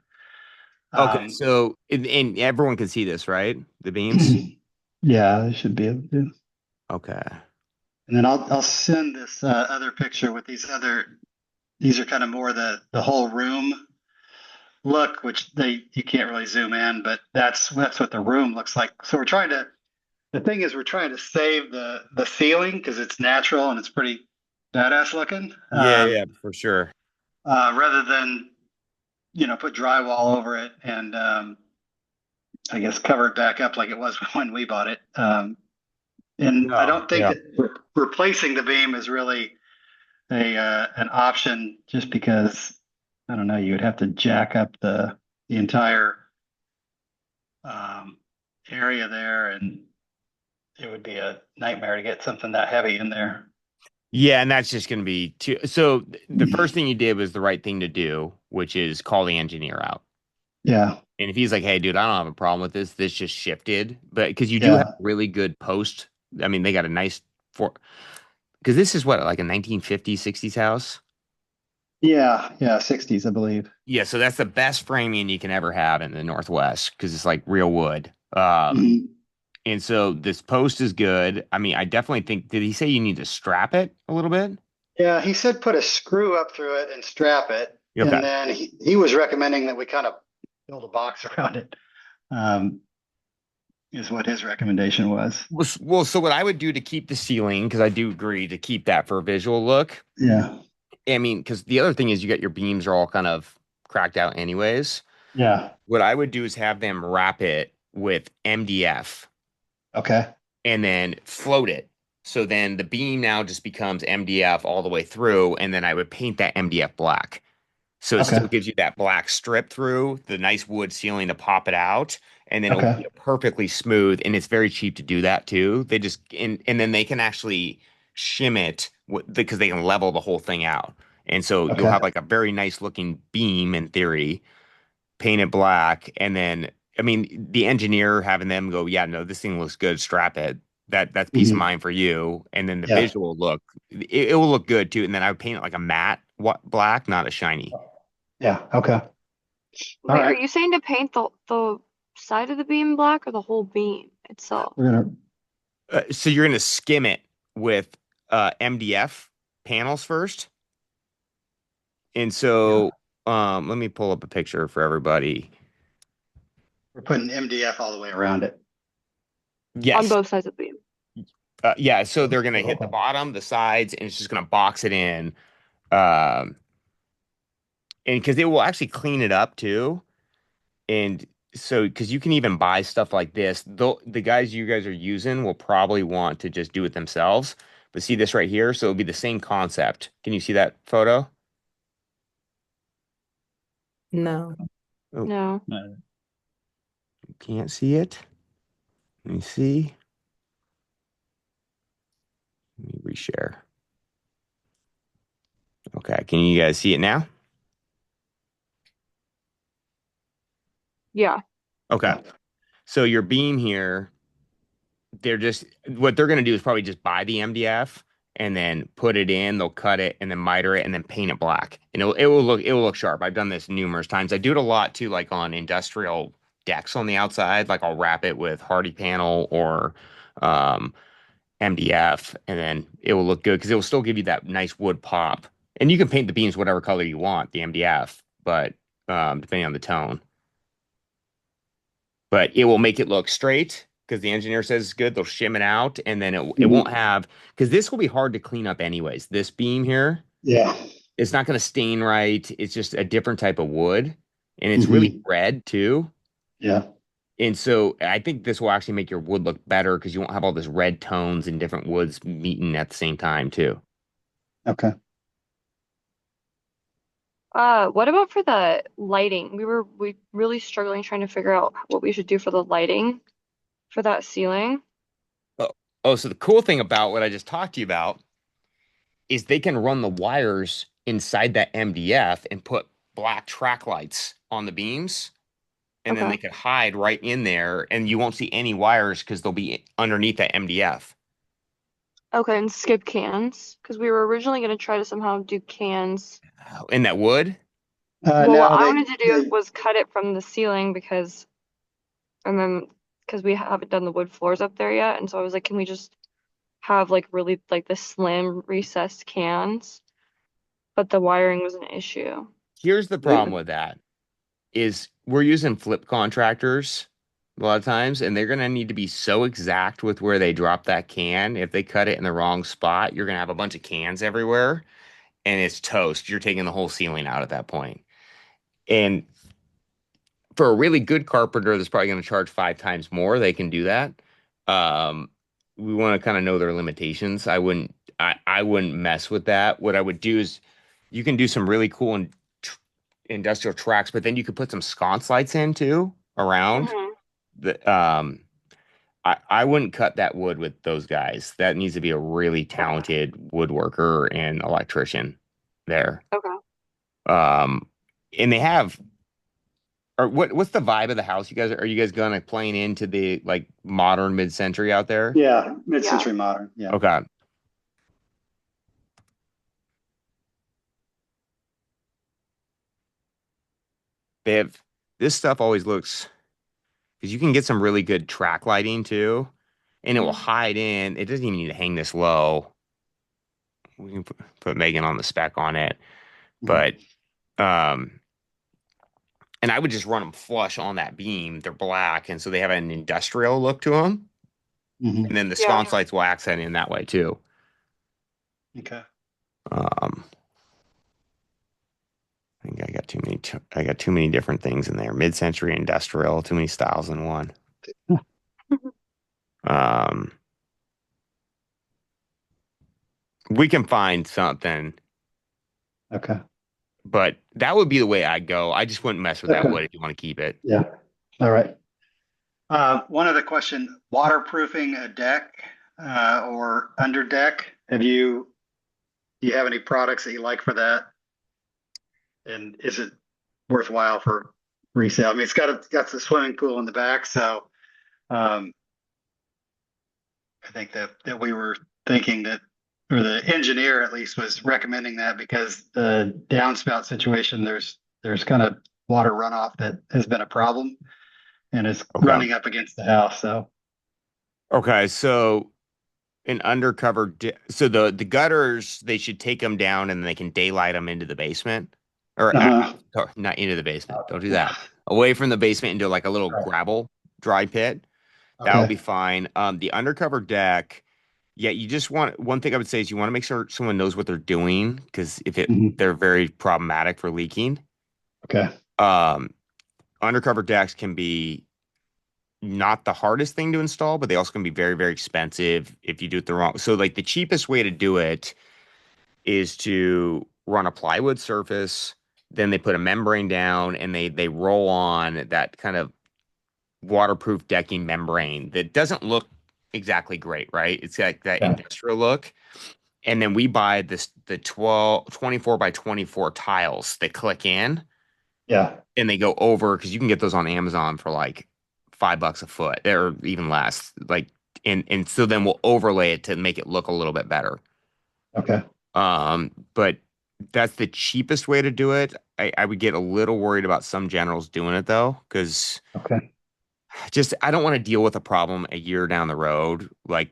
Okay, so and everyone can see this, right? The beams. Yeah, they should be able to. Okay. And then I'll send this other picture with these other. These are kind of more the whole room look, which you can't really zoom in, but that's what the room looks like. So the thing is we're trying to save the ceiling because it's natural and it's pretty badass looking. Yeah, for sure. Rather than, put drywall over it and I guess cover it back up like it was when we bought it. And I don't think that replacing the beam is really an option just because I don't know, you would have to jack up the entire area there, and it would be a nightmare to get something that heavy in there. Yeah, and that's just going to be too. So the first thing you did was the right thing to do, which is call the engineer out. Yeah, And if he's like, "Hey, dude, I don't have a problem with this. This just shifted," but because you do have yeah, really good post. I mean, they got a nice for because this is what like a 1950s, 60s house. yeah, 60s, I believe. Yeah, so that's the best framing you can ever have in the Northwest because it's like real wood. Mhm. And so this post is good. I mean, I definitely think, did he say you need to strap it a little bit? Yeah, he said put a screw up through it and strap it, Okay. and then he was recommending that we kind of build a box around it. Um, is what his recommendation was. Well, so what I would do to keep the ceiling, because I do agree to keep that for a visual look. Yeah, I mean, because the other thing is you got your beams are all kind of cracked out anyways. yeah, What I would do is have them wrap it with MDF okay, and then float it. So then the beam now just becomes MDF all the way through, and then I would paint that MDF black. So it still okay, gives you that black strip through the nice wood ceiling to pop it out, and then it'll be okay, perfectly smooth. And it's very cheap to do that too. They just and then they can actually shim it because they can level the whole thing out. And so you'll okay. have like a very nice looking beam in theory, painted black, and then I mean the engineer having them go, yeah, no, this thing looks good, strap it. That's peace of Mhm. mind for you. And then the Yeah, visual look, it will look good too. And then I would paint it like a matte black, not a shiny. yeah, okay. All Wait, are right. you saying to paint the side of the beam black or the whole beam itself? We're gonna. So you're gonna skim it with MDF panels first. And Yeah, so let me pull up a picture for everybody. we're putting MDF all the way around it. On Yes. both sides of the beam. Yeah, so they're gonna hit the Okay. bottom, the sides, and it's just gonna box it in. Um, and because it will actually clean it up too. And so because you can even buy stuff like this, the guys you guys are using will probably want to just do it themselves. But see this right here? So it'll be the same concept. Can you see that photo? No. Oh, No. can't see it. Let me see. Let me reshare. Okay, can you guys see it now? Yeah. Okay. So your beam here, they're just what they're gonna do is probably just buy the MDF and then put it in, they'll cut it and then miter it and then paint it black. And it will look sharp. I've done this numerous times. I do it a lot too, like on industrial decks on the outside. Like I'll wrap it with hardy panel or um MDF, and then it will look good because it will still give you that nice wood pop. And you can paint the beams whatever color you want, the MDF, but depending on the tone. But it will make it look straight because the engineer says it's good. They'll shim it out, and then it won't Mhm. have because this will be hard to clean up anyways. This beam here, Yeah. it's not going to stain right. It's just a different type of wood, and it's really Hmm. red too. Yeah. And so I think this will actually make your wood look better because you won't have all this red tones and different woods meeting at the same time too. Okay. What about for the lighting? We really struggling trying to figure out what we should do for the lighting for that ceiling. Oh, oh, so the cool thing about what I just talked to you about is they can run the wires inside that MDF and put black track lights on the beams, and then Okay. they could hide right in there, and you won't see any wires because they'll be underneath that MDF. Okay, and skip cans because we were originally going to try to somehow do cans. In that wood, Well, what No, I they wanted to do they was cut it from the ceiling and then because we haven't done the wood floors up there yet, and so I was like, can we just have like really like the slim recessed cans? But the wiring was an issue. here's the they problem with that is we're using flip contractors a lot of times, and they're going to need to be so exact with where they drop that can. If they cut it in the wrong spot, you're going to have a bunch of cans everywhere, and it's toast. You're taking the whole ceiling out at that point. And for a really good carpenter that's probably going to charge 5 times more, they can do that. Um, we want to kind of know their limitations. I wouldn't mess with that. What I would do is you can do some really cool industrial tracks, but then you could put some sconce lights in too around. Hmm. I wouldn't cut that wood with those guys. That needs to be a really talented woodworker and electrician there. Okay. And they have, or what's the vibe of the house? Are you guys gonna playing into the like modern mid-century out there? Yeah, mid-century modern. Yeah. Okay. They have this stuff always looks because you can get some really good track lighting too, and it will hide in. It doesn't even need to hang this low. We can put Megan on the spec on it, but um, and I would just run them flush on that beam. They're black, and so they have an industrial look to them. And then the sconce lights will accent in that way too. Okay. I think I got too many. I got too many different things in there. Mid-century industrial. Too many styles in one. We can find something. Okay. But that would be the way I'd go. I just wouldn't mess with that Okay. wood if you want to keep it. Yeah. All right. One other question: waterproofing a deck or under deck. Do you have any products that you like for that? And is it worthwhile for resale? I mean, it's got the swimming pool in the back, so I think that we were thinking that, or the engineer at least was recommending that because the downspout situation, there's kind of water runoff that has been a problem and is running up against the house. So Okay, so an undercover. So the gutters, they should take them down and they can daylight them into the basement, or not into the basement. Don't do that. Away from the basement into like a little gravel dry pit. That would be fine. The undercover deck. Yeah, you just want one thing I would say is you want to make sure someone knows what they're doing because they're very problematic for leaking. Okay. Undercover decks can be not the hardest thing to install, but they also can be very, very expensive if you do it the wrong. So like the cheapest way to do it is to run a plywood surface, then they put a membrane down and they roll on that kind of waterproof decking membrane that doesn't look exactly great, right? It's like that industrial look. And then we buy the 24 by 24 tiles that click in. Yeah. And they go over because you can get those on Amazon for like $5 a foot or even less. Like, and so then we'll overlay it to make it look a little bit better. Okay. But that's the cheapest way to do it. I would get a little worried about some generals doing it though, because I don't want to deal with a problem a year down the road. Like,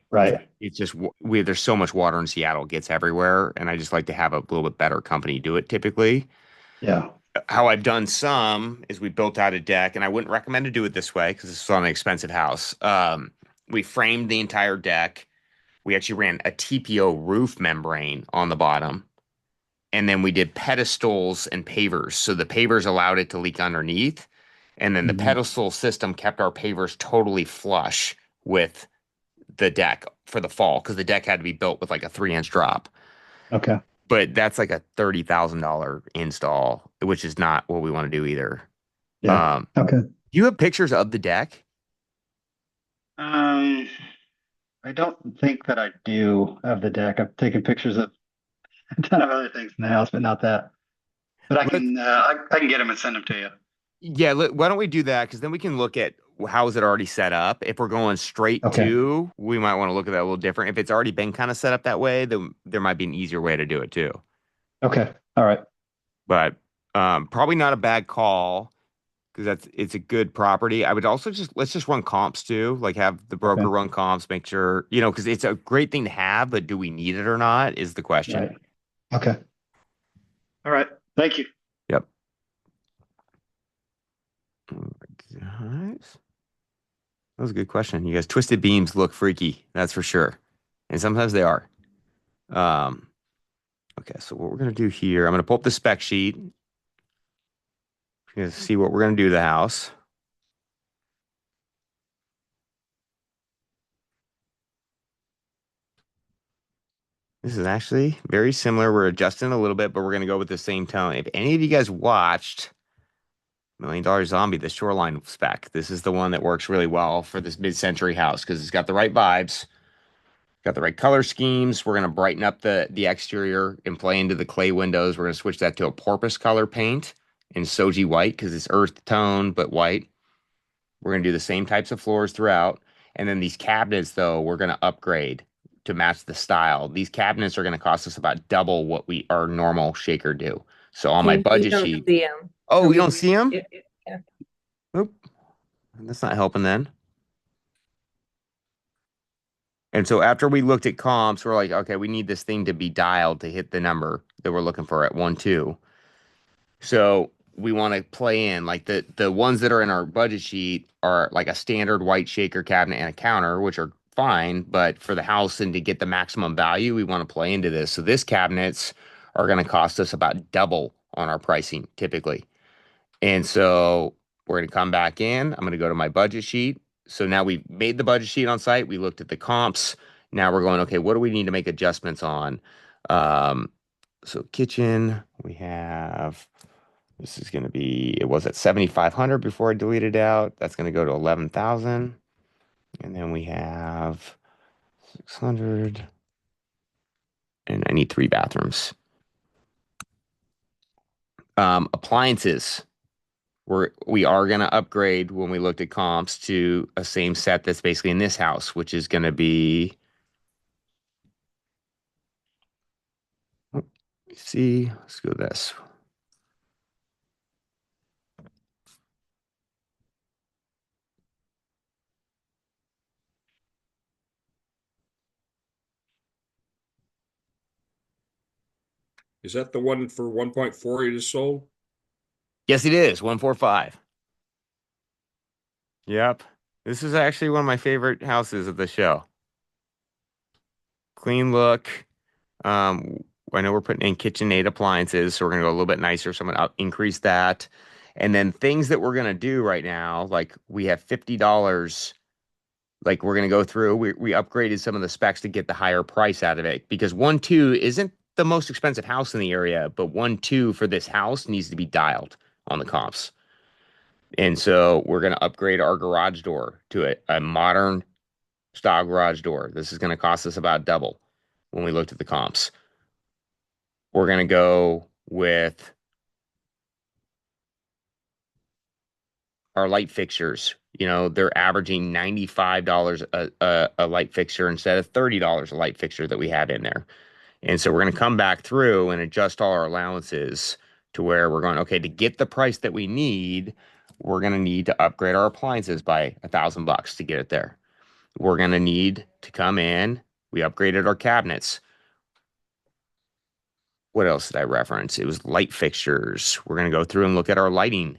it's just there's so much water in Seattle, it gets everywhere, and I just like to have a little bit better company do it typically. Yeah. How I've done some is we built out a deck, and I wouldn't recommend to do it this way because it's on an expensive house. We framed the entire deck. We actually ran a TPO roof membrane on the bottom, and then we did pedestals and pavers. So the pavers allowed it to leak underneath, and then the pedestal system kept our pavers totally flush with the deck for the fall because the deck had to be built with like a 3-inch drop. Okay. But that's like a $30,000 install, which is not what we want to do either. Yeah. Okay. Do you have pictures of the deck? I don't think that I do of the deck. I've taken pictures of a ton of other things in the house, but not that. But I can get them and send them to you. Yeah, why don't we do that? Because then we can look at how is it already set up. If we're going straight to, we might want to look at that a little different. If it's already been kind of set up that way, then there might be an easier way to do it too. Okay. All right. But probably not a bad call because it's a good property. I would also let's just run comps too, like have the broker run comps, make sure, because it's a great thing to have, but do we need it or not is the question. Right. Okay. All right. Thank you. Yep. Guys. That was a good question. You guys, twisted beams look freaky, that's for sure. And sometimes they are. Okay, so what we're going to do here, I'm going to pull up the spec sheet. We're going to see what we're going to do to the house. This is actually very similar. We're adjusting a little bit, but we're going to go with the same tone. If any of you guys watched $1 million zombie, the shoreline spec. This is the one that works really well for this mid-century house because it's got the right vibes, got the right color schemes. We're gonna brighten up the exterior and play into the clay windows. We're gonna switch that to a porpoise color paint in Soji white because it's earth tone but white. We're gonna do the same types of floors throughout. And then these cabinets, though, we're gonna upgrade to match the style. These cabinets are gonna cost us about double what our normal shaker do. So on my James, we budget don't sheet. see them. Oh, Or we we don't see them? yeah. Nope. That's not helping then. And so after we looked at comps, we're like, okay, we need this thing to be dialed to hit the number that we're looking for at 1.2. So we want to play in like the ones that are in our budget sheet are like a standard white shaker cabinet and a counter, which are fine, but for the house and to get the maximum value, we want to play into this. So this cabinets are going to cost us about double on our pricing typically. And so we're going to come back in. I'm going to go to my budget sheet. So now we've made the budget sheet on site. We looked at the comps. Now we're going, okay, what do we need to make adjustments on? So kitchen, we have, this is going to be, it was at 7,500 before I deleted out. That's going to go to 11,000. And then we have 600. And I need 3 bathrooms. Appliances. We are going to upgrade when we looked at comps to a same set that's basically in this house, which is going to be, see, let's go this. Is that the one for 1.4 you just sold? Yes, it is 145. Yep. This is actually one of my favorite houses of the show. Clean look. I know we're putting in KitchenAid appliances, so we're gonna go a little bit nicer. So I'm gonna increase that. And then things that we're gonna do right now, like we have $50. Like we're gonna go through. We upgraded some of the specs to get the higher price out of it because 1.2 isn't the most expensive house in the area, but 1.2 for this house needs to be dialed on the comps. And so we're gonna upgrade our garage door to a modern style garage door. This is gonna cost us about double when we looked at the comps. We're going to go with our light fixtures. You know, they're averaging $95 a light fixture instead of $30 a light fixture that we have in there. And so we're going to come back through and adjust all our allowances to where we're going, okay, to get the price that we need, we're going to need to upgrade our appliances by $1,000 to get it there. We're going to need to come in. We upgraded our cabinets. What else did I reference? It was light fixtures. We're going to go through and look at our lighting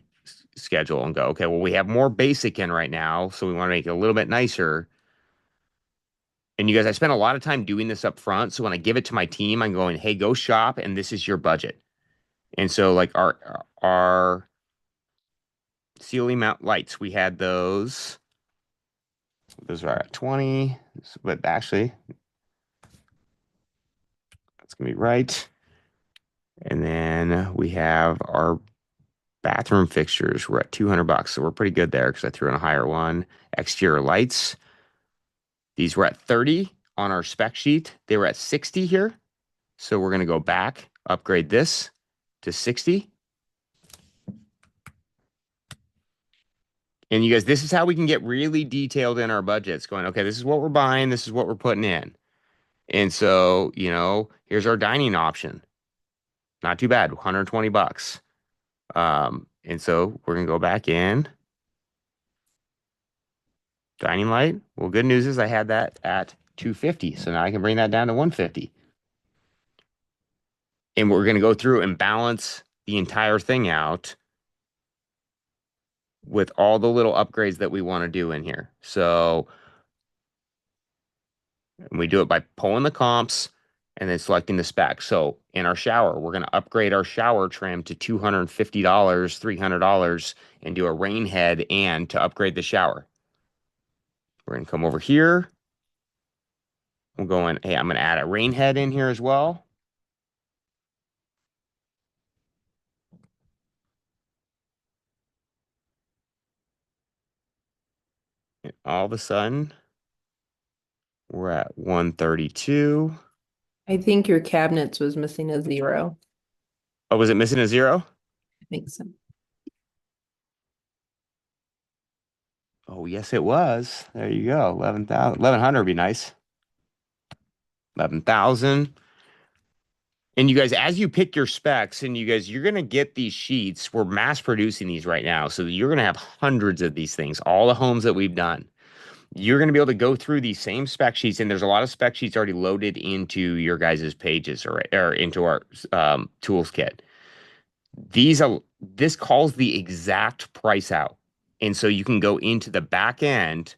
schedule and go, okay, well, we have more basic in right now, so we want to make it a little bit nicer. And you guys, I spent a lot of time doing this up front. So when I give it to my team, I'm going, hey, go shop, and this is your budget. And so like our ceiling mount lights, we had those. Those are at 20, but actually, that's gonna be right. And then we have our bathroom fixtures. We're at $200, so we're pretty good there because I threw in a higher one. Exterior lights. These were at 30 on our spec sheet. They were at 60 here. So we're going to go back, upgrade this to 60. And you guys, this is how we can get really detailed in our budgets going, okay, this is what we're buying. This is what we're putting in. And so, you know, here's our dining option. Not too bad, $120. And so we're going to go back in. Dining light. Well, good news is I had that at 250. So now I can bring that down to 150. And we're going to go through and balance the entire thing out with all the little upgrades that we want to do in here. So we do it by pulling the comps and then selecting the specs. So in our shower, we're going to upgrade our shower trim to $250, $300 and do a rain head and to upgrade the shower. We're going to come over here. We're going, hey, I'm going to add a rain head in here as well. all of a sudden we're at 132. I think your cabinets was missing a zero. Oh, was it missing a zero? I think so. Oh, yes, it was. There you go. 11,000. 1,100 would be nice. 11,000. And you guys, as you pick your specs, and you guys, you're going to get these sheets. We're mass producing these right now. So you're going to have hundreds of these things, all the homes that we've done. You're going to be able to go through these same spec sheets, and there's a lot of spec sheets already loaded into your guys' pages or into our tools kit. This calls the exact price out. And so you can go into the back end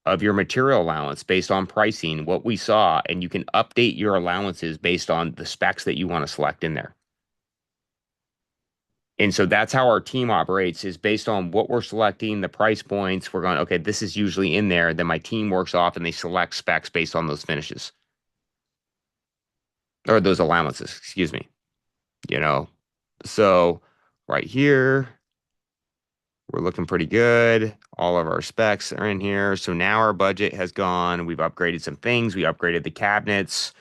of your material allowance based on pricing, what we saw, and you can update your allowances based on the specs that you want to select in there. And so that's how our team operates, is based on what we're selecting, the price points. We're going, okay, this is usually in there. Then my team works off and they select specs based on those finishes or those allowances, excuse me. So right here, we're looking pretty good. All of our specs are in here. So now our budget has gone. We've upgraded some things. We upgraded the cabinets.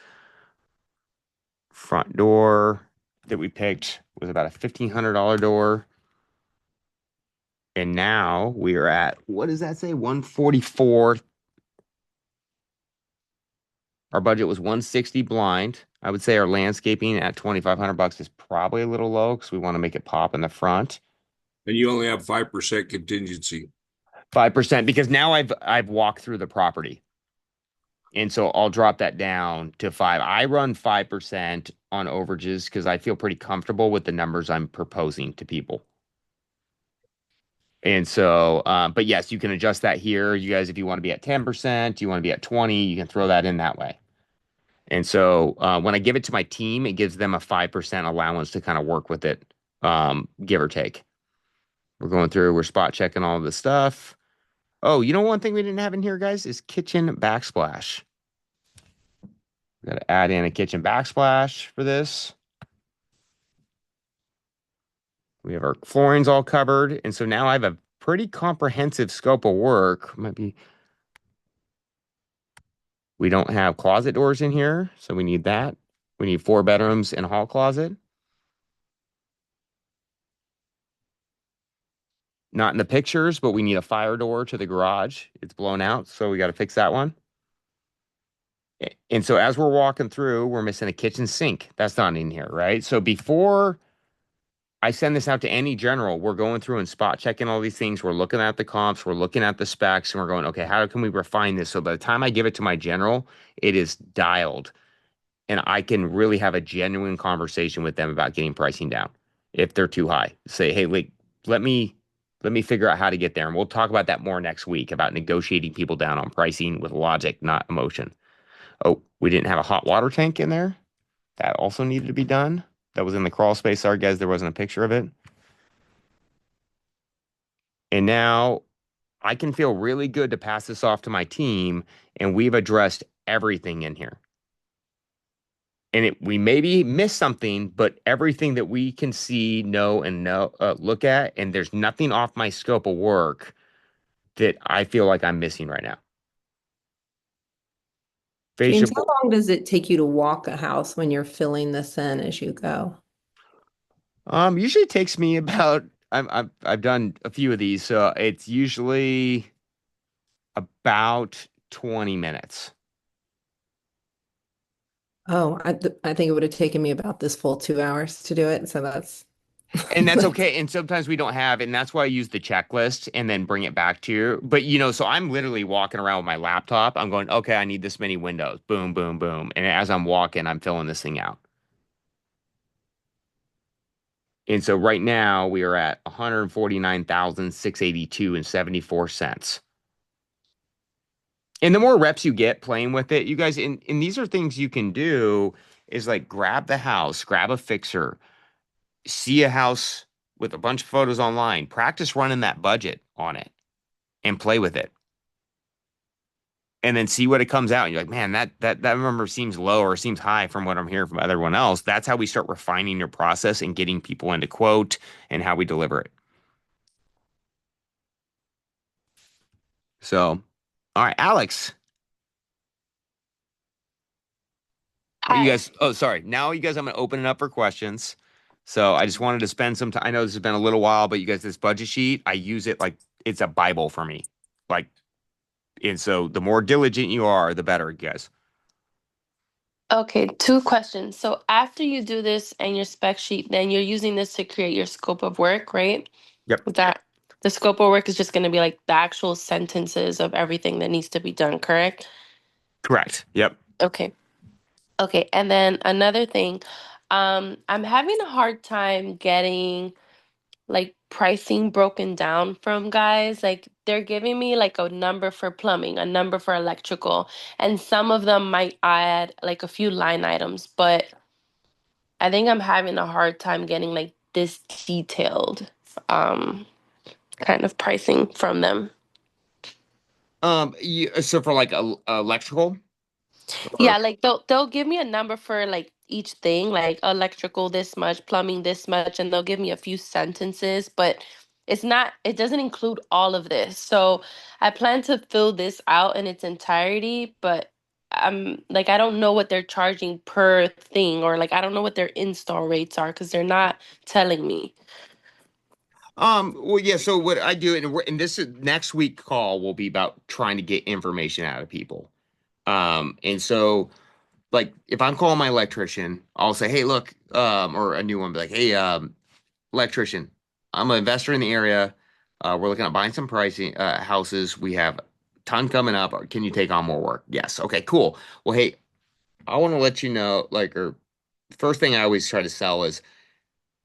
Front door that we picked was about a $1,500 door. And now we are at, what does that say? 144. Our budget was 160 blind. I would say our landscaping at $2,500 is probably a little low because we want to make it pop in the front. And you only have 5% contingency. 5% because now I've walked through the property. And so I'll drop that down to 5. I run 5% on overages because I feel pretty comfortable with the numbers I'm proposing to people. And so, but yes, you can adjust that here. You guys, if you want to be at 10%, you want to be at 20, you can throw that in that way. And so when I give it to my team, it gives them a 5% allowance to kind of work with it, give or take. We're going through, we're spot checking all of this stuff. Oh, one thing we didn't have in here, guys, is kitchen backsplash. Got to add in a kitchen backsplash for this. We have our floorings all covered. And so now I have a pretty comprehensive scope of work. We don't have closet doors in here, so we need that. We need 4 bedrooms and a hall closet. Not in the pictures, but we need a fire door to the garage. It's blown out, so we got to fix that one. And so as we're walking through, we're missing a kitchen sink. That's not in here, right? So before I send this out to any general, we're going through and spot checking all these things. We're looking at the comps, we're looking at the specs, and we're going, okay, how can we refine this? So by the time I give it to my general, it is dialed. And I can really have a genuine conversation with them about getting pricing down. If they're too high, say, hey, let me figure out how to get there. And we'll talk about that more next week, about negotiating people down on pricing with logic, not emotion. Oh, we didn't have a hot water tank in there. That also needed to be done. That was in the crawl space. Sorry, guys, there wasn't a picture of it. And now I can feel really good to pass this off to my team, and we've addressed everything in here. And we maybe missed something, but everything that we can see, know, look at, and there's nothing off my scope of work that I feel like I'm missing right now. James, how long does it take you to walk a house when you're filling this in as you go? Usually it takes me about, I've done a few of these, so it's usually about 20 minutes. Oh, I think it would have taken me about this full 2 hours to do it. So that's And that's okay. And sometimes we don't have, and that's why I use the checklist and then bring it back to you. But so I'm literally walking around with my laptop. I'm going, okay, I need this many windows. Boom, boom, boom. And as I'm walking, I'm filling this thing out. And so right now we are at 149,682 and 74 cents. And the more reps you get playing with it, you guys, and these are things you can do, is like grab the house, grab a fixer, see a house with a bunch of photos online, practice running that budget on it and play with it. And then see what it comes out. And you're like, man, that number seems low or seems high from what I'm hearing from everyone else. That's how we start refining your process and getting people into quote and how we deliver it. So All right, Alex. Are you Hi. guys? Oh, sorry. Now you guys, I'm gonna open it up for questions. So I just wanted to spend some time. I know this has been a little while, but you guys, this budget sheet, I use it like it's a Bible for me. Like, and so the more diligent you are, the better, guys. Okay, two questions. So after you do this and your spec sheet, then you're using this to create your scope of work, right? Yep. With that, the scope of work is just going to be like the actual sentences of everything that needs to be done, correct? Correct. Yep. Okay. Okay, and then another thing, I'm having a hard time getting like pricing broken down from guys. Like they're giving me like a number for plumbing, a number for electrical, and some of them might add like a few line items, but I think I'm having a hard time getting like this detailed um kind of pricing from them. So for like electrical, or Yeah, like they'll give me a number for like each thing, like electrical this much, plumbing this much, and they'll give me a few sentences, but it doesn't include all of this. So I plan to fill this out in its entirety, but I'm like I don't know what they're charging per thing, or like I don't know what their install rates are because they're not telling me. well, yeah. So what I do, and this is next week call will be about trying to get information out of people. And so like if I'm calling my electrician, I'll say, hey, look, or a new one, be like, hey, electrician, I'm an investor in the area. We're looking at buying some pricing houses. We have a ton coming up. Can you take on more work? Yes. Okay, cool. Well, hey, I want to let you know, like, or first thing I always try to sell is,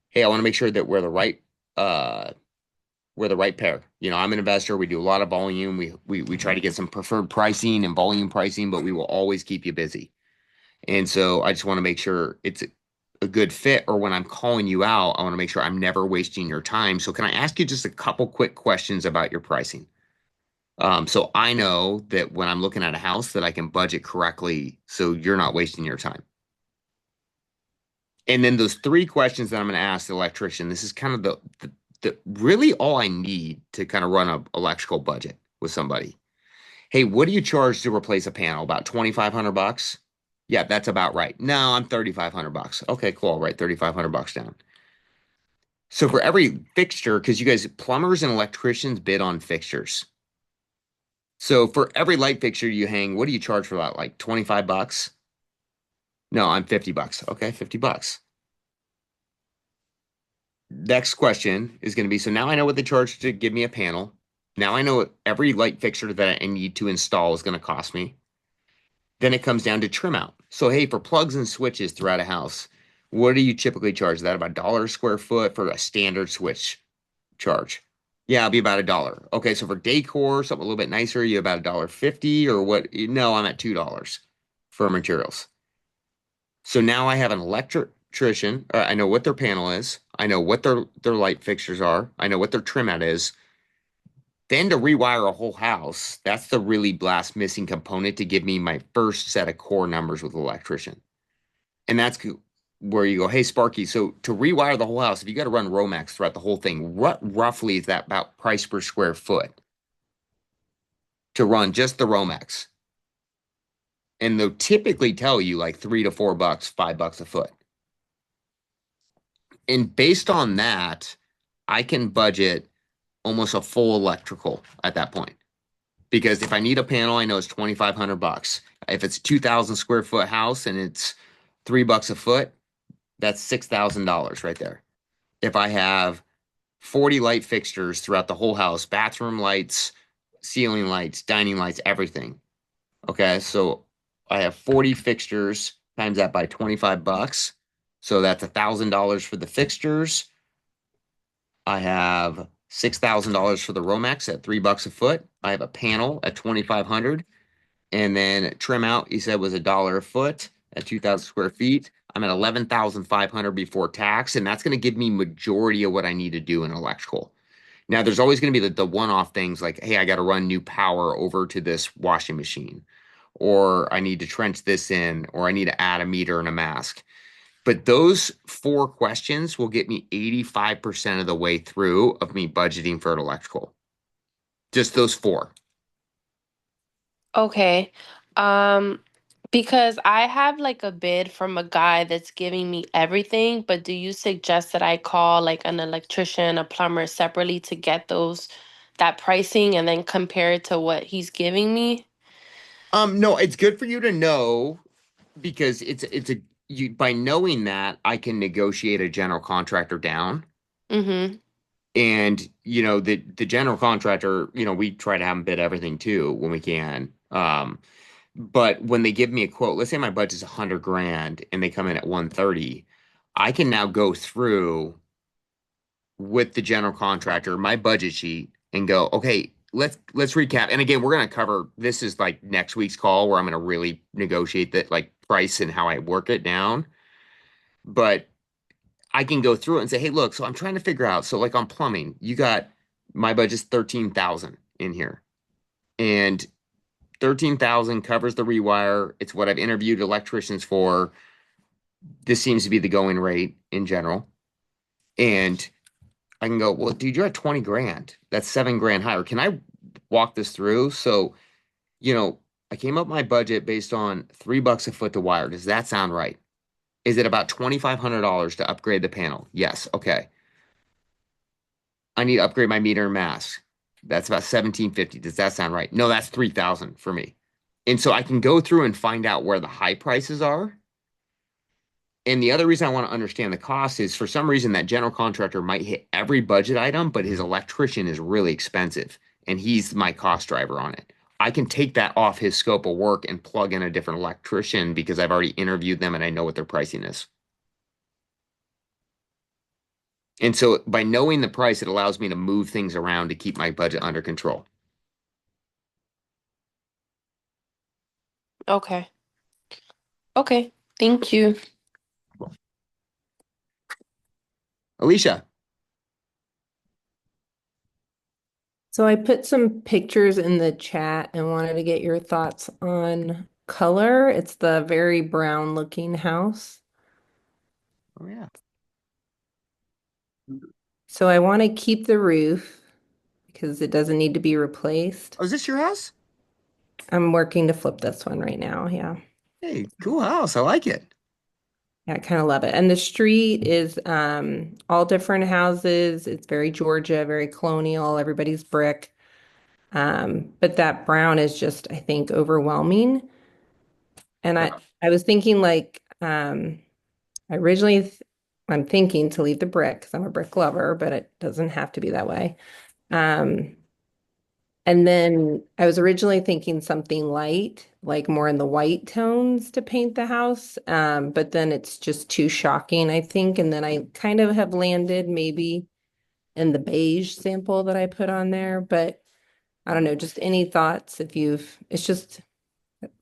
hey, I want to make sure that uh we're the right pair. You know, I'm an investor. We do a lot of volume. We try to get some preferred pricing and volume pricing, but we will always keep you busy. And so I just want to make sure it's a good fit, or when I'm calling you out, I want to make sure I'm never wasting your time. So can I ask you just a couple quick questions about your pricing? So I know that when I'm looking at a house that I can budget correctly so you're not wasting your time. And then those three questions that I'm going to ask the electrician, this is kind of the really all I need to kind of run a electrical budget with somebody. Hey, what do you charge to replace a panel? About 2,500 bucks? Yeah, that's about right. No, I'm 3,500 bucks. Okay, cool. I'll write 3,500 bucks down. So for every fixture, because you guys, plumbers and electricians bid on fixtures. So for every light fixture you hang, what do you charge for that? Like 25 bucks? No, I'm 50 bucks. Okay, 50 bucks. Next question is going to be, so now I know what they charge to give me a panel. Now I know what every light fixture that I need to install is going to cost me. Then it comes down to trim out. So, hey, for plugs and switches throughout a house, what do you typically charge? Is that about $1 a square foot for a standard switch charge? Yeah, it'll be about $1. Okay, so for decor, something a little bit nicer, you about $1.50 or what? No, I'm at $2 for materials. So now I have an electrician. I know what their panel is. I know what their light fixtures are. I know what their trim out is. Then to rewire a whole house, that's the really last missing component to give me my first set of core numbers with the electrician. And that's where you go, hey, Sparky, so to rewire the whole house, if you got to run Romex throughout the whole thing, what roughly is that about price per square foot to run just the Romex? And they'll typically tell you like $3 to $4, $5 a foot. And based on that, I can budget almost a full electrical at that point. Because if I need a panel, I know it's 2,500 bucks. If it's 2,000 square foot house and it's $3 a foot, that's $6,000 right there. If I have 40 light fixtures throughout the whole house, bathroom lights, ceiling lights, dining lights, everything. Okay, so I have 40 fixtures times that by 25 bucks. So that's $1,000 for the fixtures. I have $6,000 for the Romex at $3 a foot. I have a panel at 2,500. And then trim out, he said, was $1 a foot at 2,000 square feet. I'm at 11,500 before tax, and that's going to give me majority of what I need to do in electrical. Now, there's always going to be the one-off things like, hey, I got to run new power over to this washing machine, or I need to trench this in, or I need to add a meter and a mask. But those four questions will get me 85% of the way through of me budgeting for an electrical. Just those four. Okay. Um, because I have like a bid from a guy that's giving me everything, but do you suggest that I call like an electrician, a plumber separately to get that pricing and then compare it to what he's giving me? No, it's good for you to know because it's a you by knowing that I can negotiate a general contractor down. Mm-hmm. And the general contractor, we try to have them bid everything too when we can. But when they give me a quote, let's say my budget's 100 grand and they come in at 130, I can now go through with the general contractor my budget sheet and go, okay, let's recap. And again, we're gonna cover this is like next week's call where I'm gonna really negotiate that like price and how I work it down. But I can go through it and say, hey, look, so I'm trying to figure out. So like on plumbing, you got my budget's 13,000 in here. And 13,000 covers the rewire. It's what I've interviewed electricians for. This seems to be the going rate in general. And I can go, well, dude, you're at 20 grand. That's 7 grand higher. Can I walk this through? So, you know, I came up my budget based on $3 a foot to wire. Does that sound right? Is it about $2,500 to upgrade the panel? Yes. Okay. I need to upgrade my meter and mask. That's about 1750. Does that sound right? No, that's 3,000 for me. And so I can go through and find out where the high prices are. And the other reason I want to understand the cost is for some reason that general contractor might hit every budget item, but his electrician is really expensive and he's my cost driver on it. I can take that off his scope of work and plug in a different electrician because I've already interviewed them and I know what their pricing is. And so by knowing the price, it allows me to move things around to keep my budget under control. Okay. Okay. Thank you. Alicia. So I put some pictures in the chat and wanted to get your thoughts on color. It's the very brown looking house. Oh, yeah. So I want to keep the roof because it doesn't need to be replaced. Oh, is this your house? I'm working to flip this one right now. Yeah. Hey, cool house. I like it. Yeah, I kind of love it. And the street is all different houses. It's very Georgia, very colonial. Everybody's brick. But that brown is just, I think, overwhelming. And I was thinking like I originally I'm thinking to leave the brick because I'm a brick lover, but it doesn't have to be that way. Um, and then I was originally thinking something light, like more in the white tones to paint the house. But then it's just too shocking, I think. And then I kind of have landed maybe in the beige sample that I put on there. But I don't know, just any thoughts if it's just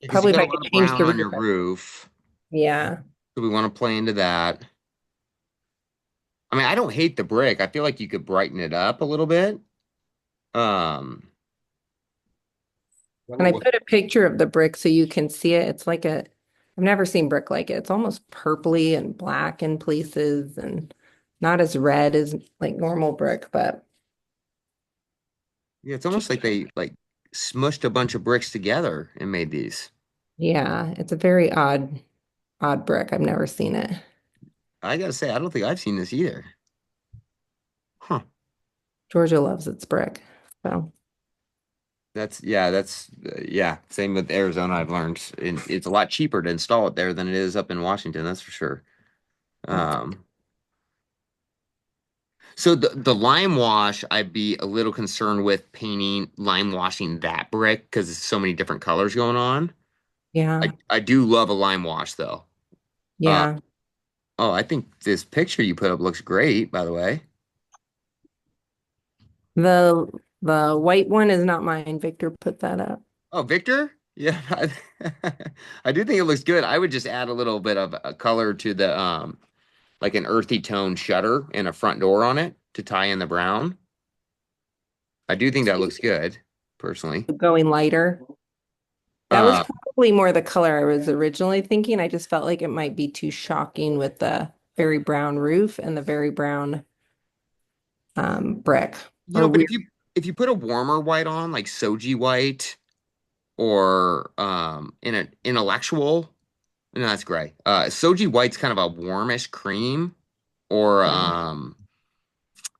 Because you probably if got I a could lot of change brown the on roof. your roof. Yeah. So we want to play into that. I mean, I don't hate the brick. I feel like you could brighten it up a little bit. Um, And I put a picture of the brick so you can see it. It's like I've never seen brick like it. It's almost purpley and black in places and not as red as like normal brick, but yeah, it's almost like they like smushed a bunch of bricks together and made these. yeah, it's a very odd brick. I've never seen it. I gotta say, I don't think I've seen this either. Huh. Georgia loves its brick. So That's same with Arizona. I've learned it's a lot cheaper to install it there than it is up in Washington. That's for sure. Um, so the lime wash, I'd be a little concerned with painting lime washing that brick because there's so many different colors going on. yeah, I do love a lime wash though. Uh, yeah. oh, I think this picture you put up looks great, by the way. The the white one is not mine. Victor put that up. Oh, Victor? Yeah, I do think it looks good. I would just add a little bit of a color to the like an earthy tone shutter and a front door on it to tie in the brown. I do think that looks good, personally. Going lighter. That was Uh, probably more the color I was originally thinking. I just felt like it might be too shocking with the very brown roof and the very brown brick or but weird. if you put a warmer white on, like Soji white, or in an intellectual. No, that's gray. Soji white's kind of a warmish cream, or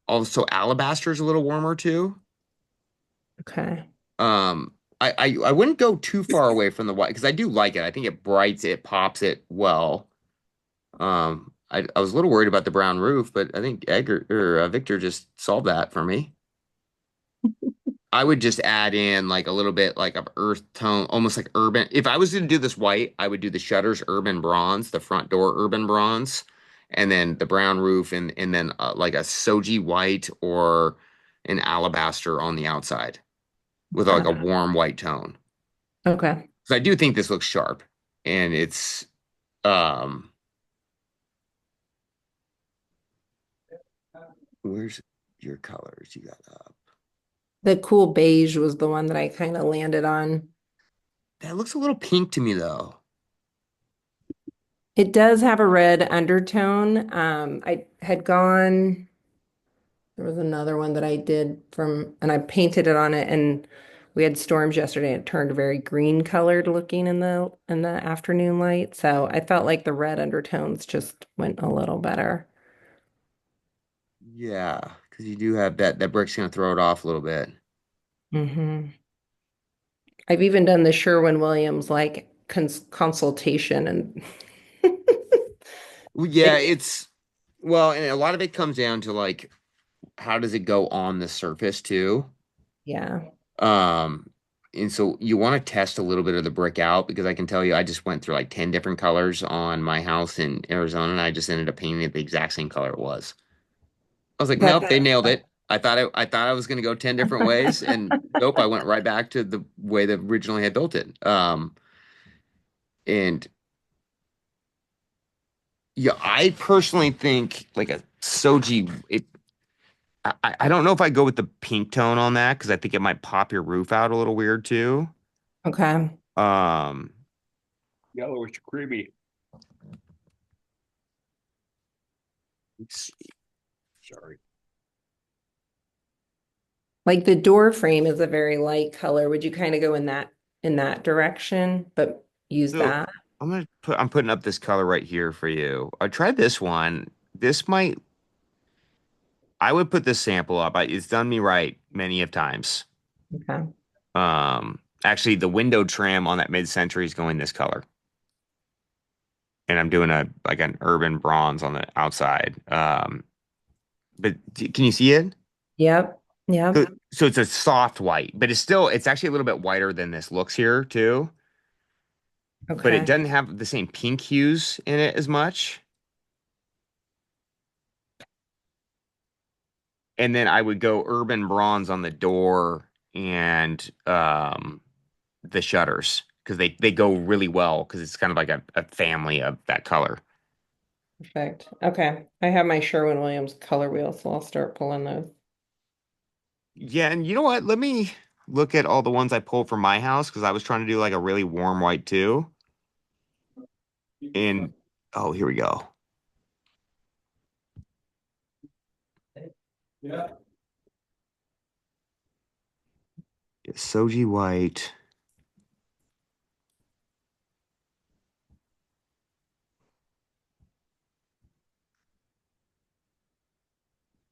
also alabaster's a little warmer too. Okay. I wouldn't go too far away from the white because I do like it. I think it brights it, pops it well. I was a little worried about the brown roof, but I think Edgar or Victor just solved that for me. I would just add in like a little bit like of earth tone, almost like urban. If I was going to do this white, I would do the shutters urban bronze, the front door urban bronze, and then the brown roof, and then like a soji white or an alabaster on the outside with like a warm white tone. Okay. So I do think this looks sharp, and it's um. Where's your colors you got up? The cool beige was the one that I kind of landed on. That looks a little pink to me though. It does have a red undertone. I had gone, there was another one that I did from, and I painted it on it, and we had storms yesterday. It turned very green colored looking in the afternoon light. So I felt like the red undertones just went a little better. Yeah, because you do have that brick's gonna throw it off a little bit. Hmm. I've even done the Sherwin-Williams like consultation and Well, yeah, it, and a lot of it comes down to like how does it go on the surface too? yeah. Um, and so you want to test a little bit of the brick out because I can tell you I just went through like 10 different colors on my house in Arizona and I just ended up painting it the exact same color it was. I was like, That's nope, they nailed it. I thought I was gonna go 10 different ways, and nope, I went right back to the way they originally had built it. And yeah, I personally think like a Soji. I don't know if I go with the pink tone on that because I think it might pop your roof out a little weird too. okay. Um, Yellowish creamy. let's see. Sorry. Like the door frame is a very light color. Would you kind of go in that direction, but use So that? I'm putting up this color right here for you. I tried this one. I would put this sample up. It's done me right many of times. Okay. Actually, the window trim on that mid-century is going this color, and I'm doing a like an urban bronze on the outside. But can you see it? Yep. So, Yep. so it's a soft white, but it's actually a little bit whiter than this looks here too. But it Okay. doesn't have the same pink hues in it as much. And then I would go urban bronze on the door and the shutters because they go really well because it's kind of like a family of that color. Perfect. Okay. I have my Sherwin-Williams color wheel, so I'll start pulling those. Yeah, and you know what? Let me look at all the ones I pulled from my house because I was trying to do like a really warm white too. And oh, here we go. Yeah. Soji white.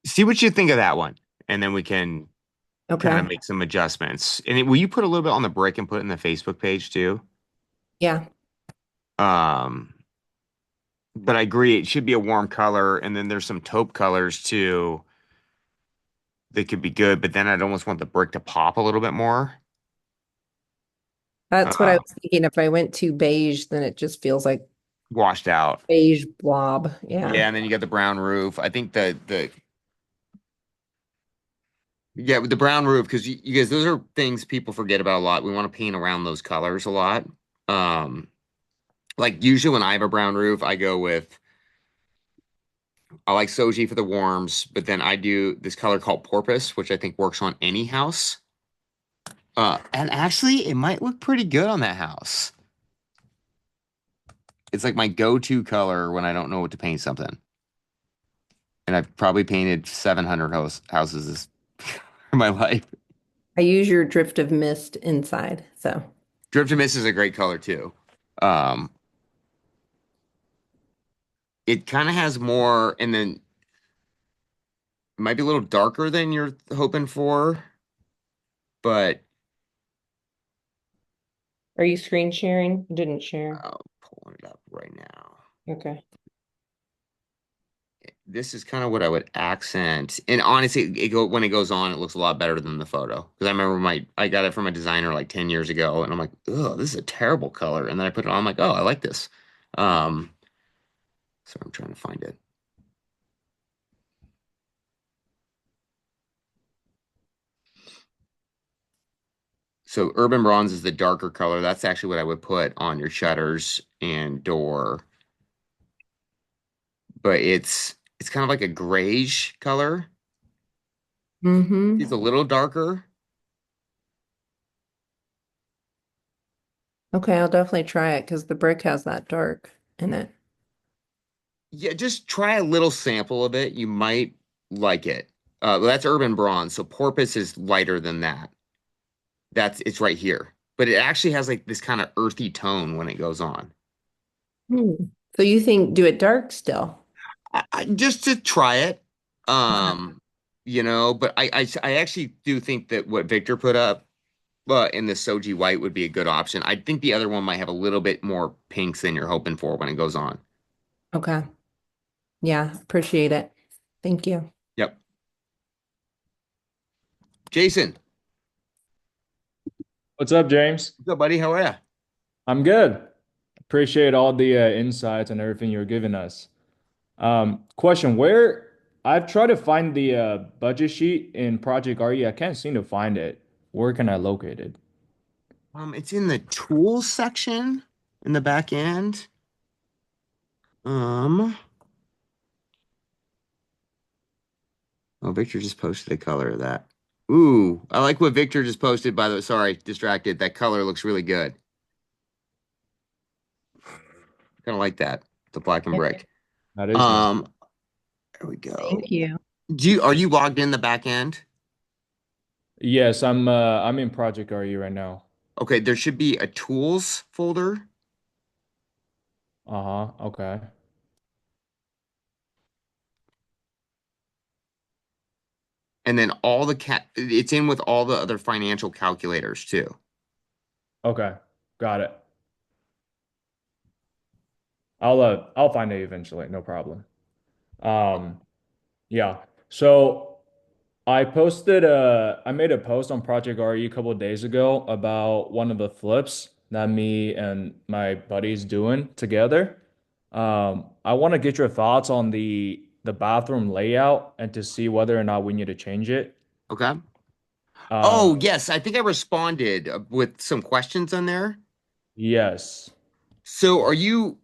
See what you think of that one, and then we can kind of Okay. make some adjustments. And will you put a little bit on the brick and put it in the Facebook page too? Yeah. Um, but I agree, it should be a warm color, and then there's some taupe colors too that could be good. But then I'd almost want the brick to pop a little bit more. That's what I Uh, was thinking. If I went too beige, then it just feels like washed out. beige blob. Yeah. Yeah, and then you got the brown roof. I think the yeah, with the brown roof, because you guys, those are things people forget about a lot. We want to paint around those colors a lot. Um, like usually when I have a brown roof, I like Soji for the warms, but then I do this color called Porpoise, which I think works on any house. And actually, it might look pretty good on that house. It's like my go-to color when I don't know what to paint something. And I've probably painted 700 houses in my life. I use your drift of mist inside. So Drift and Mist is a great color too. Um, it kind of has more, and then it might be a little darker than you're hoping for, but Are you screen sharing? Didn't share. I'm pulling it up right now. Okay. This is kind of what I would accent. And honestly, when it goes on, it looks a lot better than the photo. Because I remember I got it from a designer like 10 years ago, and I'm like, oh, this is a terrible color. And then I put it on, I'm like, oh, I like this. Um, so I'm trying to find it. So Urban Bronze is the darker color. That's actually what I would put on your shutters and door. But it's kind of like a grayish color. Mm-hmm. It's a little darker. Okay, I'll definitely try it because the brick has that dark in it. Yeah, just try a little sample of it. You might like it. That's Urban Bronze. So Porpoise is lighter than that. It's right here. But it actually has like this kind of earthy tone when it goes on. Hmm. So you think do it dark still? Just to try it. Okay. But I actually do think that what Victor put up in the Soji White would be a good option. I think the other one might have a little bit more pinks than you're hoping for when it goes on. Okay. Yeah, appreciate it. Thank you. Yep. Jason, What's up, James? what's up, buddy? How are you? I'm good. Appreciate all the insights and everything you're giving us. Question, where I've tried to find the budget sheet in Project RE. I can't seem to find it. Where can I locate it? It's in the tools section in the back end. Um, oh, Victor just posted a color of that. Ooh, I like what Victor just posted, by the way. Sorry, distracted. That color looks really good. Kind of like that. The black and brick. That is nice. Um, there we go. Thank you. Are you logged in the back end? Yes, I'm in Project RE right now. Okay, there should be a tools folder. Uh-huh. Okay. And then it's in with all the other financial calculators too. Okay. Got it. I'll find it eventually, no problem. Yeah. So I made a post on Project RE a couple of days ago about one of the flips that me and my buddies doing together. I want to get your thoughts on the bathroom layout and to see whether or not we need to change it. Okay. Oh, Um, yes, I think I responded with some questions on there. yes. So are you?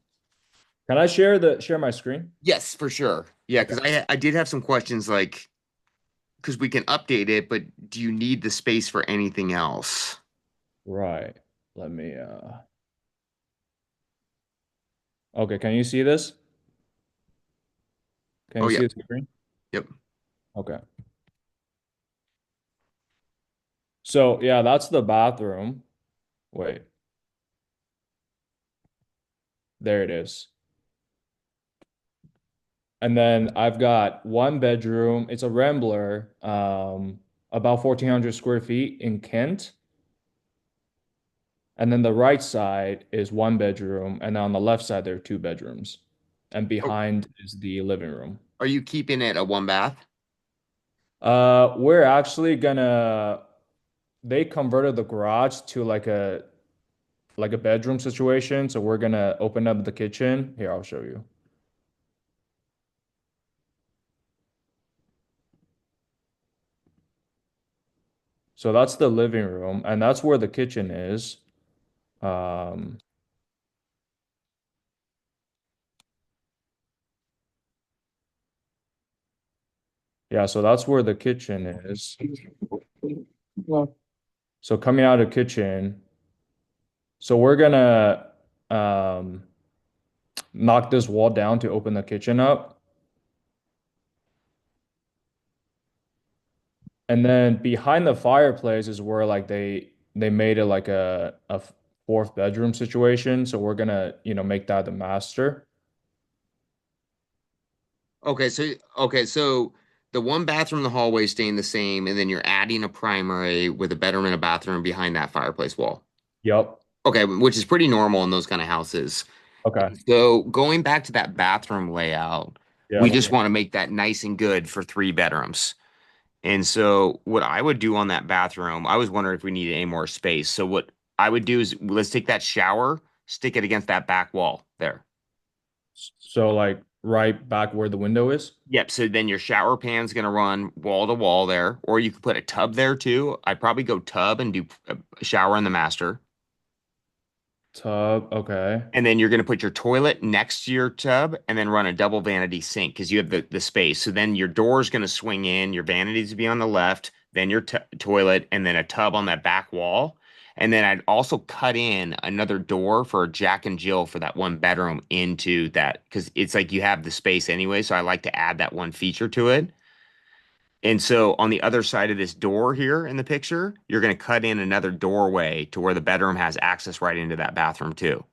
Can I share my screen? Yes, for sure. Yeah, Okay. because I did have some questions like because we can update it, but do you need the space for anything else? Right. Let me Okay, can you see this? Can Oh, you yeah. see the screen? Yep. Okay. So yeah, that's the bathroom. Wait, there it is. And then I've got one bedroom. It's a Rambler, about 1,400 square feet in Kent. And then the right side is one bedroom, and on the left side there are two bedrooms. And Oh, behind is the living room. are you keeping it a one bath? We're actually gonna they converted the garage to like a bedroom situation, so we're gonna open up the kitchen. Here, I'll show you. So that's the living room, and that's where the kitchen is. Um, yeah, so that's where the kitchen is. So coming out of kitchen, so we're gonna knock this wall down to open the kitchen up. And then behind the fireplace is where like they made it like fourth bedroom situation. So we're gonna, make that the master. Okay, so the one bathroom in the hallway staying the same, and then you're adding a primary with a bedroom and a bathroom behind that fireplace wall. Yep. Okay, which is pretty normal in those kind of houses. Okay. So going back to that bathroom layout, we Yep. just want to make that nice and good for three bedrooms. And so what I would do on that bathroom, I was wondering if we needed any more space. So what I would do is let's take that shower, stick it against that back wall there. So like right back where the window is. Yep. So then your shower pan's going to run wall to wall there, or you could put a tub there too. I'd probably go tub and do a shower in the master. Tub. Okay. And then you're going to put your toilet next to your tub and then run a double vanity sink because you have the space. So then your door is going to swing in, your vanities to be on the left, then your toilet, and then a tub on that back wall. And then I'd also cut in another door for Jack and Jill for that one bedroom into that because it's like you have the space anyway. So I like to add that one feature to it. And so on the other side of this door here in the picture, you're going to cut in another doorway to where the bedroom has access right into that bathroom too.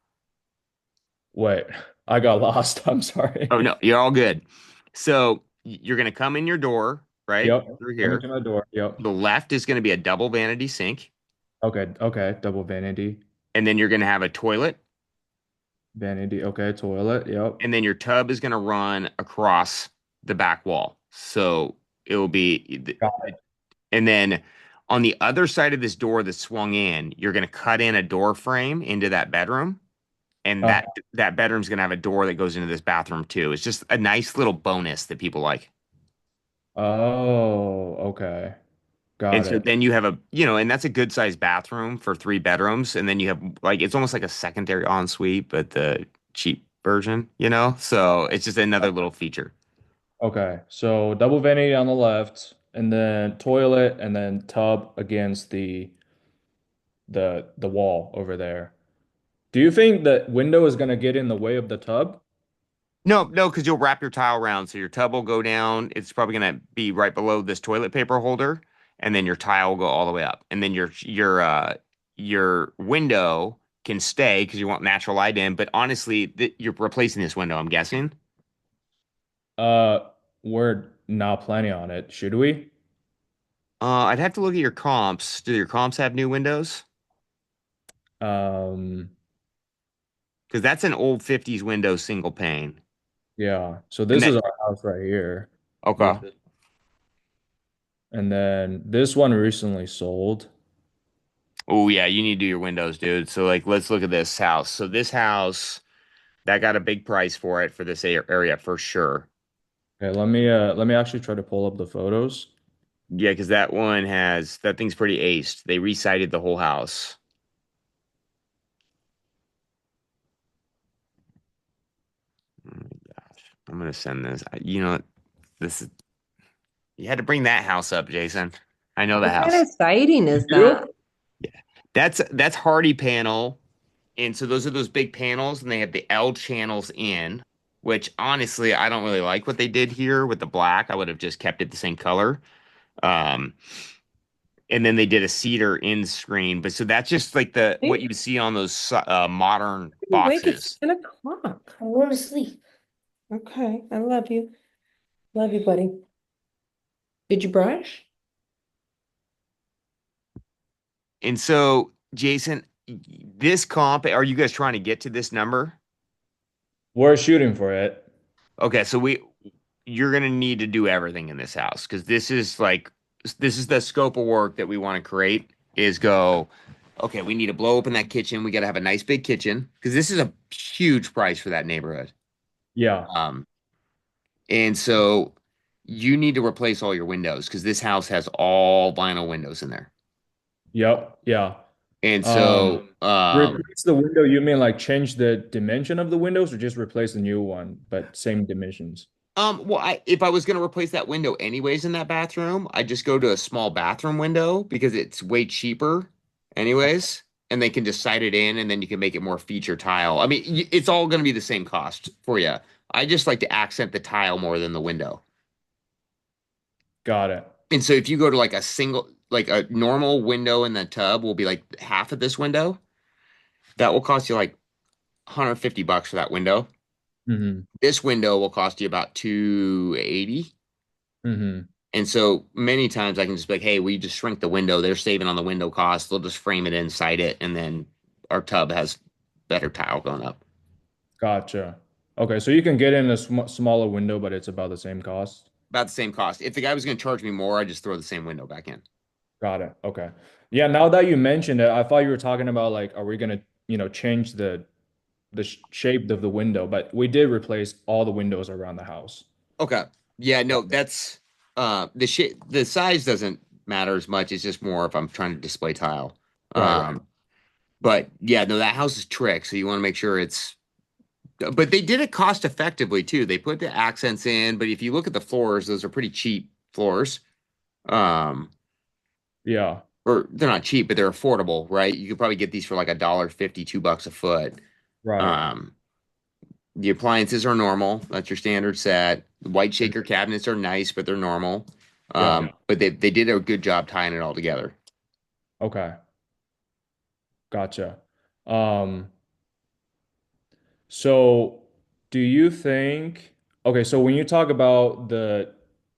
Wait, I got lost. I'm sorry. Oh no, you're all good. So you're going to come in your door, right? Yep. Through Coming here. to my door. Yep. The left is going to be a double vanity sink, Okay. Okay. Double vanity. and then you're going to have a toilet, Vanity. Okay. Toilet. Yep. and then your tub is going to run across the back wall. So it will be, Got it. and then on the other side of this door that swung in, you're going to cut in a door frame into that bedroom. And Uh, that bedroom's gonna have a door that goes into this bathroom too. It's just a nice little bonus that people like. oh, okay. And Got so it. then you have and that's a good sized bathroom for three bedrooms. And then you have like it's almost like a secondary ensuite, but the cheap version. So it's just another little feature. Okay. So double vanity on the left, and then toilet, and then tub against the wall over there. Do you think the window is gonna get in the way of the tub? No, no, because you'll wrap your tile around. So your tub will go down. It's probably gonna be right below this toilet paper holder, and then your tile will go all the way up. And then your window can stay because you want natural light in. But honestly, you're replacing this window, I'm guessing. Uh, we're not planning on it, should we? I'd have to look at your comps. Do your comps have new windows? Um, Because that's an old 50s window single pane. yeah. So And this is that our house right here. okay. This, and then this one recently sold. Oh yeah, you need to do your windows, dude. So like let's look at this house. So this house that got a big price for it for this area for sure. Okay, let me actually try to pull up the photos. Yeah, because that thing's pretty aced. They resited the whole house. Oh my gosh. I'm gonna send this. This is you had to bring that house up, Jason. I know the What kind house. of siding is You? that? Yeah. That's Hardy panel. And so those are those big panels, and they have the L channels in, which honestly, I don't really like what they did here with the black. I would have just kept it the same color. Um, and then they did a cedar in screen, but so that's just like what you see on those modern Wake, it's boxes. 10 o'clock. I'm going to sleep. Okay, I love you. Love you, buddy. Did you brush? And so, Jason, this comp, are you guys trying to get to this number? We're shooting for it. Okay, so you're gonna need to do everything in this house because this is the scope of work that we want to create is go, okay, we need to blow open that kitchen. We got to have a nice big kitchen because this is a huge price for that neighborhood. Yeah. And so you need to replace all your windows because this house has all vinyl windows in there. Yep. Yeah. And so, Replace the window, you mean like change the dimension of the windows or just replace the new one, but same dimensions? well, if I was going to replace that window anyways in that bathroom, I'd just go to a small bathroom window because it's way cheaper anyways, and they can just sight it in and then you can make it more feature tile. I mean, it's all going to be the same cost for you. I just like to accent the tile more than the window. Got it. And so if you go to like a normal window in the tub will be like half of this window. That will cost you like $150 for that window. Mm-hmm. This window will cost you about 280. Mm-hmm. And so many times I can just be like, hey, we just shrink the window. They're saving on the window cost. They'll just frame it inside it, and then our tub has better tile going up. Gotcha. Okay, so you can get in a smaller window, but it's about the same cost. About the same cost. If the guy was going to charge me more, I'd just throw the same window back in. Got it. Okay. Yeah, now that you mentioned it, I thought you were talking about like, are we gonna, change the shape of the window? But we did replace all the windows around the house. Okay. Yeah, no, that's the size doesn't matter as much. It's just more if I'm trying to display tile. Right, right. But yeah, no, that house is trick, so you want to make sure it's but they did it cost effectively too. They put the accents in, but if you look at the floors, those are pretty cheap floors. Um, Yeah. or they're not cheap, but they're affordable, right? You could probably get these for like $1.50, $2 a foot. Right. Um, the appliances are normal. That's your standard set. The white Mm. shaker cabinets are nice, but they're normal. Yeah. But they did a good job tying it all together. Okay. Gotcha. Um, so do you think, okay, so when you talk about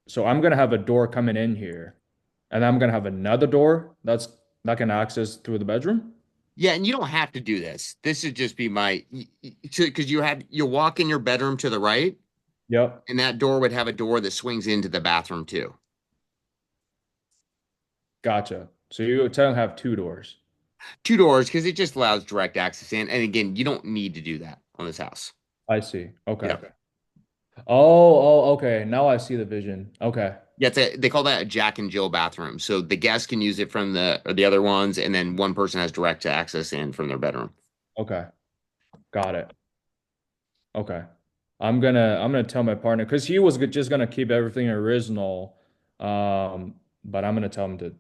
so I'm gonna have a door coming in here, and I'm gonna have another door that can access through the bedroom? Yeah, and you don't have to do this. This would just be my because you walk in your bedroom to the right, Yep. and that door would have a door that swings into the bathroom too. Gotcha. So you tell have two doors. Two doors because it just allows direct access in. And again, you don't need to do that on this house. I see. Okay. Yeah. Okay. Now I see the vision. Okay. Yeah, they call that a Jack and Jill bathroom. So the guests can use it from the other ones, and then one person has direct access in from their bedroom. Okay. Got it. Okay. I'm gonna tell my partner because he was just gonna keep everything original. But I'm gonna tell him to,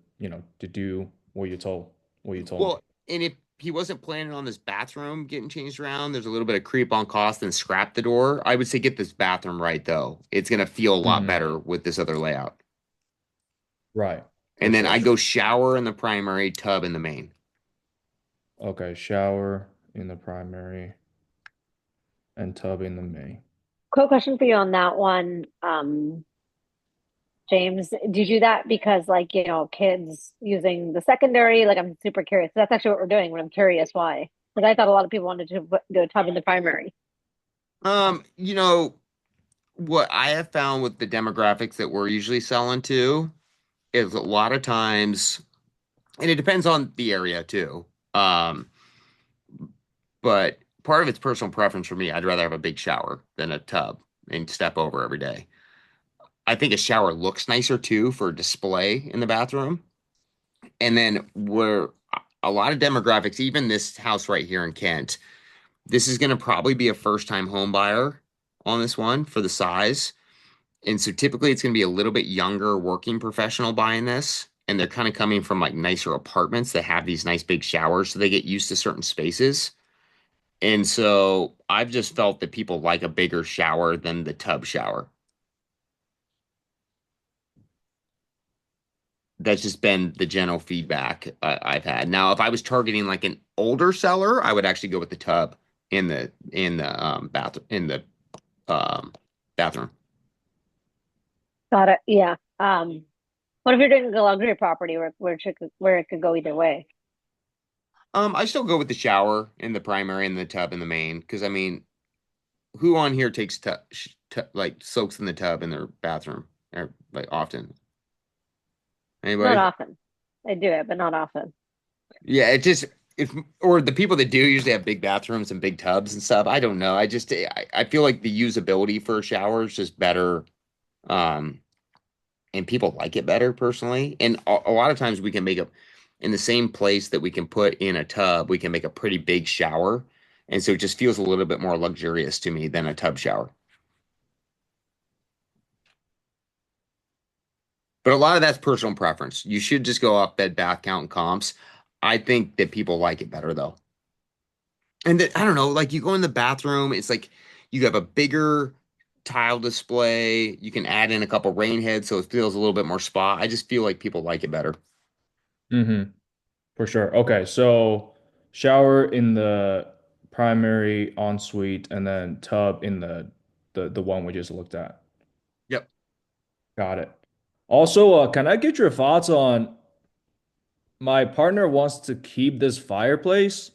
to do what you told me. Well, and if he wasn't planning on this bathroom getting changed around, there's a little bit of creep on cost and scrap the door. I would say get this bathroom right though. It's gonna feel a lot Mhm. better with this other layout. Right. And For then I sure. go shower in the primary, tub in the main. Okay, shower in the primary and tub in the main. Quick question for you on that one. James, did you do that because like, kids using the secondary? Like I'm super curious. That's actually what we're doing, but I'm curious why. Because I thought a lot of people wanted to do a tub in the primary. You know what I have found with the demographics that we're usually selling to is a lot of times, and it depends on the area too. Um, but part of it's personal preference for me. I'd rather have a big shower than a tub and step over every day. I think a shower looks nicer too for display in the bathroom. And then we're a lot of demographics, even this house right here in Kent, this is going to probably be a first time home buyer on this one for the size. And so typically it's going to be a little bit younger working professional buying this. And they're kind of coming from like nicer apartments that have these nice big showers. So they get used to certain spaces. And so I've just felt that people like a bigger shower than the tub shower. That's just been the general feedback I've had. Now, if I was targeting like an older seller, I would actually go with the tub in the bathroom bathroom. Got it. Yeah. What if you're doing a luxury property where it could go either way? I still go with the shower in the primary and the tub in the main because I mean, who on here takes like soaks in the tub in their bathroom or like often? Not Anybody? often. I do it, but not often. Yeah, it just if or the people that do usually have big bathrooms and big tubs and stuff. I don't know. I feel like the usability for a shower is just better. Um, and people like it better personally. And a lot of times we can make a in the same place that we can put in a tub, we can make a pretty big shower. And so it just feels a little bit more luxurious to me than a tub shower. But a lot of that's personal preference. You should just go off bed bath count and comps. I think that people like it better though. And that, I don't know, like you go in the bathroom, it's like you have a bigger tile display. You can add in a couple rain heads so it feels a little bit more spa. I just feel like people like it better. Mm-hmm. For sure. Okay, so shower in the primary ensuite, and then tub in the one we just looked at. Yep. Got it. Also, can I get your thoughts on my partner wants to keep this fireplace,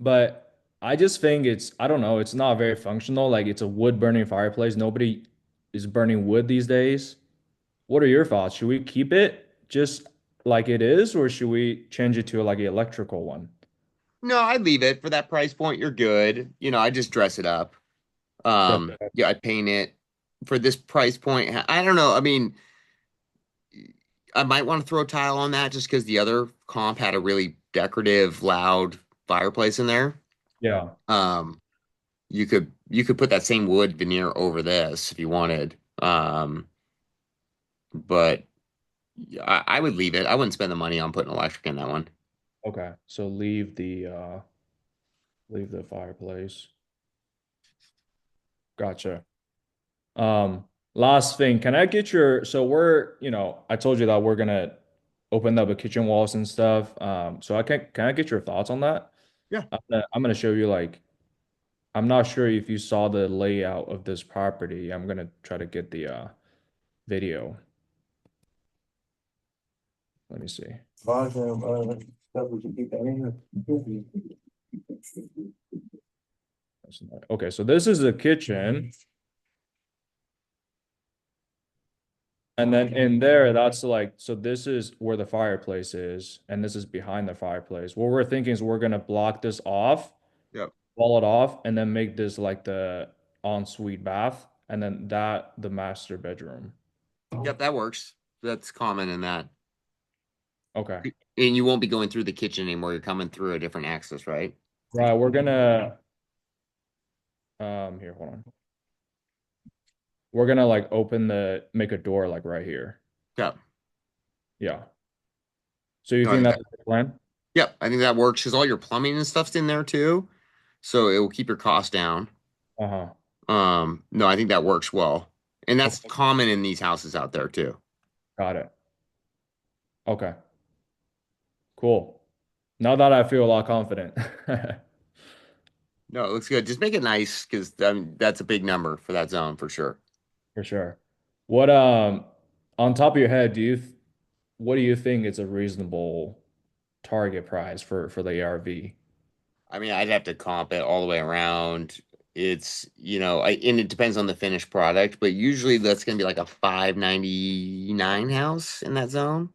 but I just think I don't know, it's not very functional. Like it's a wood burning fireplace. Nobody is burning wood these days. What are your thoughts? Should we keep it just like it is, or should we change it to like an electrical one? No, I'd leave it for that price point. You're good. I just dress it up. Dress it up. Yeah, I paint it for this price point. I don't know. I mean, I might want to throw a tile on that just because the other comp had a really decorative, loud fireplace in there. Yeah. Um, you could put that same wood veneer over this if you wanted. But yeah, I would leave it. I wouldn't spend the money on putting electric in that one. Okay. So leave the fireplace. Gotcha. Um, Last thing, can I get so I told you that we're gonna open up the kitchen walls and stuff. So can I get your thoughts on that? Yeah. I'm gonna show you like I'm not sure if you saw the layout of this property. I'm gonna try to get the video. Let me see. Okay, so this is the kitchen. And then in there, that's like, so this is where the fireplace is, and this is behind the fireplace. What we're thinking is we're gonna block this off, Yep. wall it off, and then make this like the ensuite bath, and then that the master bedroom. Yep, that works. That's common in that. Okay. And you won't be going through the kitchen anymore. You're coming through a different access, right? Right, we're gonna here, hold on. We're gonna like make a door like right here. Yep. Yeah. So you No, I think think that's that, the plan? yep, I think that works because all your plumbing and stuff's in there too. So it will keep your costs down. Uh-huh. No, I think that works well. And that's Okay. common in these houses out there too. Got it. Okay. Cool. Now that I feel a lot confident. No, it looks good. Just make it nice because that's a big number for that zone for sure. For sure. What on top of your head, what do you think is a reasonable target price for the ARV? I mean, I'd have to comp it all the way around. And it depends on the finished product, but usually that's gonna be like a 599 house in that zone.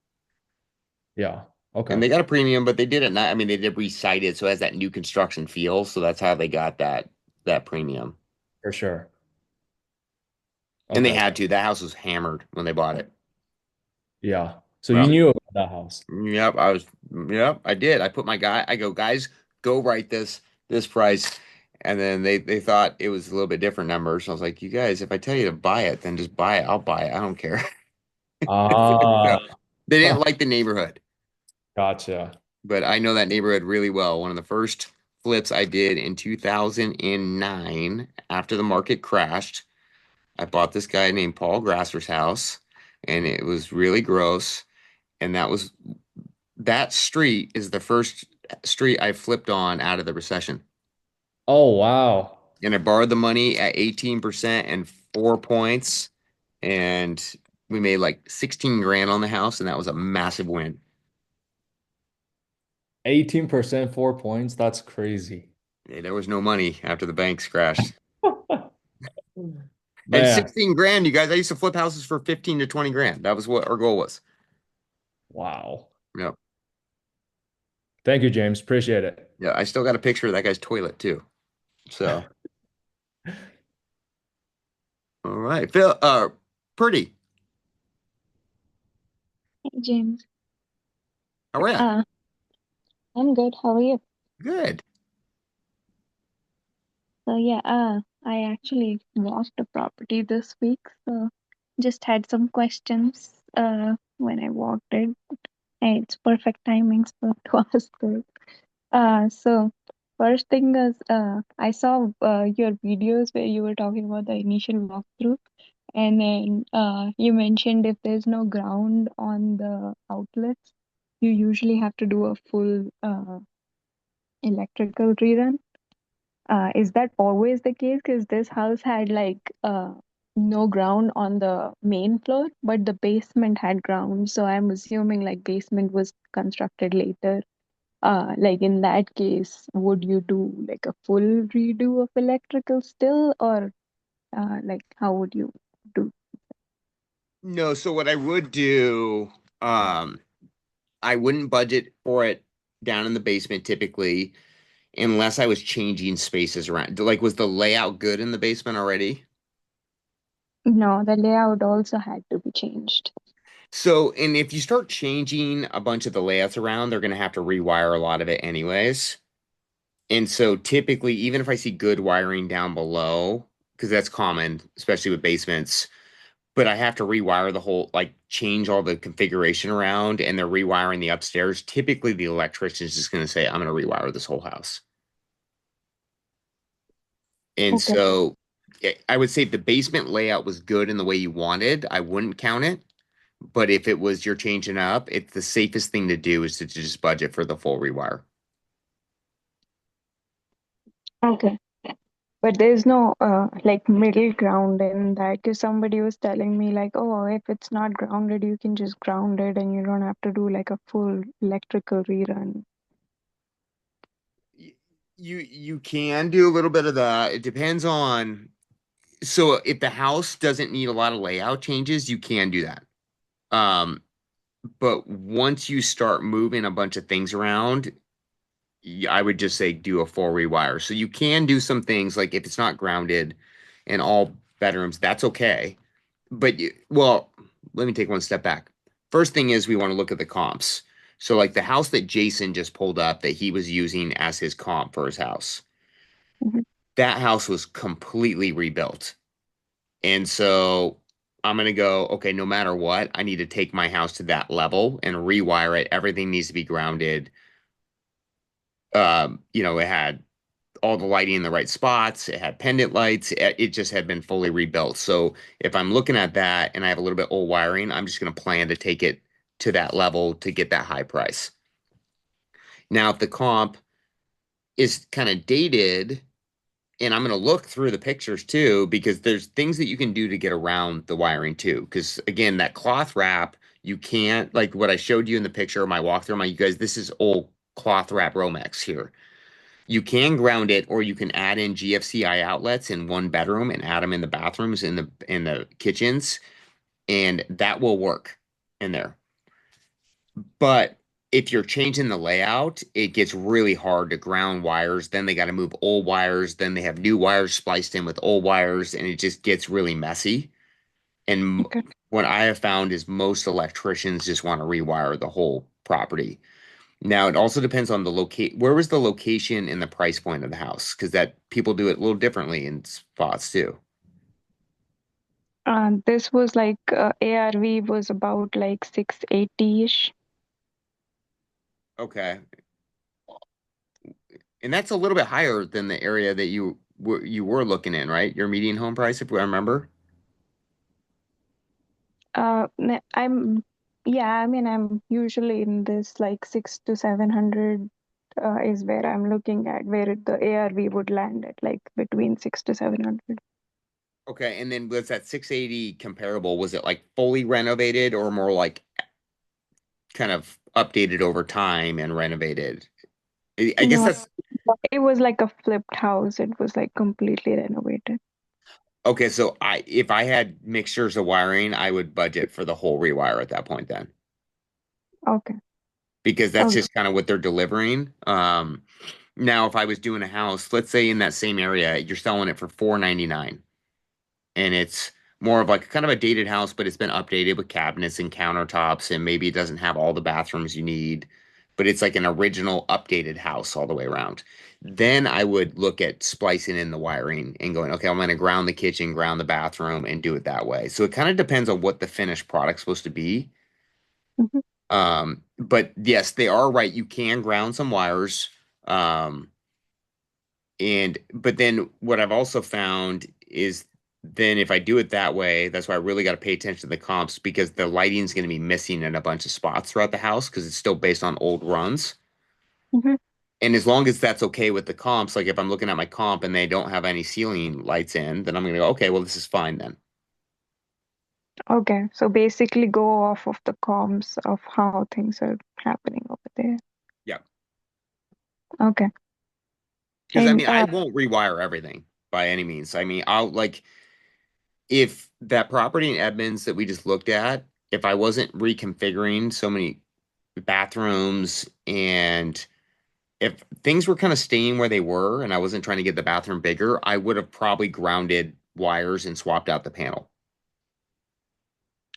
Yeah. And Okay. they got a premium, but they did it not. I mean, they did recite it, so it has that new construction feel. So that's how they got that premium. For sure. And they Okay. had to. That house was hammered when they bought it. Yeah. So you Well, knew about that house. yep, I did. I put my guy, I go, guys, go write this price. And then they thought it was a little bit different numbers. I was like, you guys, if I tell you to buy it, then just buy it. I'll buy it. I don't care. Ah, So, they didn't like the neighborhood, gotcha. but I know that neighborhood really well. One of the first flips I did in 2009 after the market crashed, I bought this guy named Paul Grasser's house, and it was really gross. And that street is the first street I flipped on out of the recession. Oh, wow. And I borrowed the money at 18% and 4 points. And we made like 16 grand on the house, and that was a massive win. 18%, 4 points. That's crazy. Yeah, there was no money after the banks crashed. And Man, 16 grand, you guys, I used to flip houses for 15 to 20 grand. That was what our goal was. wow. Yep. Thank you, James. Appreciate it. Yeah, I still got a picture of that guy's toilet too. So, all right. Phil, Pretty. Hey, James. How are you? I'm good. How are you? Good. So yeah, I actually walked the property this week, so just had some questions when I walked it. And it's perfect timing so to ask it. So first thing is, I saw your videos where you were talking about the initial walkthrough, and then you mentioned if there's no ground on the outlets, you usually have to do a full electrical rerun. Is that always the case? Because this house had no ground on the main floor, but the basement had ground. So I'm assuming like basement was constructed later. Like in that case, would you do like a full redo of electrical still, or like how would you do? No, so what I would do, I wouldn't budget for it down in the basement typically, unless I was changing spaces around. Like, was the layout good in the basement already? No, the layout also had to be changed. So, and if you start changing a bunch of the layouts around, they're going to have to rewire a lot of it anyways. And so typically, even if I see good wiring down below, because that's common, especially with basements, but I have to rewire the whole, like change all the configuration around and they're rewiring the upstairs. Typically, the electrician is just going to say, I'm going to rewire this whole house. And Okay. so I would say if the basement layout was good in the way you wanted, I wouldn't count it. But if it was you're changing up, it's the safest thing to do is to just budget for the full rewire. Okay. But there's no like middle ground in that, because somebody was telling me like, oh, if it's not grounded, you can just ground it and you don't have to do like a full electrical rerun. You can do a little bit of that. It depends on. So if the house doesn't need a lot of layout changes, you can do that. Um, but once you start moving a bunch of things around, I would just say do a full rewire. So you can do some things like if it's not grounded in all bedrooms, that's okay. But well, let me take one step back. First thing is we want to look at the comps. So like the house that Jason just pulled up that he was using as his comp for his house, Mhm. that house was completely rebuilt. And so I'm going to go, okay, no matter what, I need to take my house to that level and rewire it. Everything needs to be grounded. It had all the lighting in the right spots. It had pendant lights. It just had been fully rebuilt. So if I'm looking at that and I have a little bit old wiring, I'm just going to plan to take it to that level to get that high price. Now, if the comp is kind of dated, and I'm going to look through the pictures too, because there's things that you can do to get around the wiring too. Because again, that cloth wrap, you can't, like what I showed you in the picture of my walkthrough, you guys, this is old cloth wrap Romex here. You can ground it, or you can add in GFCI outlets in one bedroom and add them in the bathrooms in the kitchens, and that will work in there. But if you're changing the layout, it gets really hard to ground wires. Then they got to move old wires. Then they have new wires spliced in with old wires, and it just gets really messy. And Okay. what I have found is most electricians just want to rewire the whole property. Now, it also depends on the locate. Where was the location and the price point of the house? Because that people do it a little differently in spots too. This was like ARV was about like 680-ish. Okay, and that's a little bit higher than the area that you were looking in, right? Your median home price, if I remember. I'm yeah, I mean I'm usually in this like 6 to 700 is where I'm looking at where the ARV would land at like between 6 to 700. Okay, and then was that 680 comparable? Was it like fully renovated or more like kind of updated over time and renovated? I guess No, that's it was like a flipped house. It was like completely renovated. okay. So if I had mixtures of wiring, I would budget for the whole rewire at that point then, Okay. because that's Okay. just kind of what they're delivering. Now if I was doing a house, let's say in that same area, you're selling it for 499, and it's more of like kind of a dated house, but it's been updated with cabinets and countertops, and maybe it doesn't have all the bathrooms you need, but it's like an original updated house all the way around. Then I would look at splicing in the wiring and going, okay, I'm going to ground the kitchen, ground the bathroom, and do it that way. So it kind of depends on what the finished product's supposed to be. Mhm. But yes, they are right. You can ground some wires. Um, but then what I've also found is then if I do it that way, that's why I really got to pay attention to the comps because the lighting's going to be missing in a bunch of spots throughout the house because it's still based on old runs. Mhm. And as long as that's okay with the comps, like if I'm looking at my comp and they don't have any ceiling lights in, then I'm gonna go, okay, well, this is fine then. Okay, so basically go off of the comms of how things are happening over there. Yeah. Okay. Because I And mean, I won't rewire everything by any means. I mean, I'll like if that property in Edmonds that we just looked at, if I wasn't reconfiguring so many bathrooms and if things were kind of staying where they were and I wasn't trying to get the bathroom bigger, I would have probably grounded wires and swapped out the panel.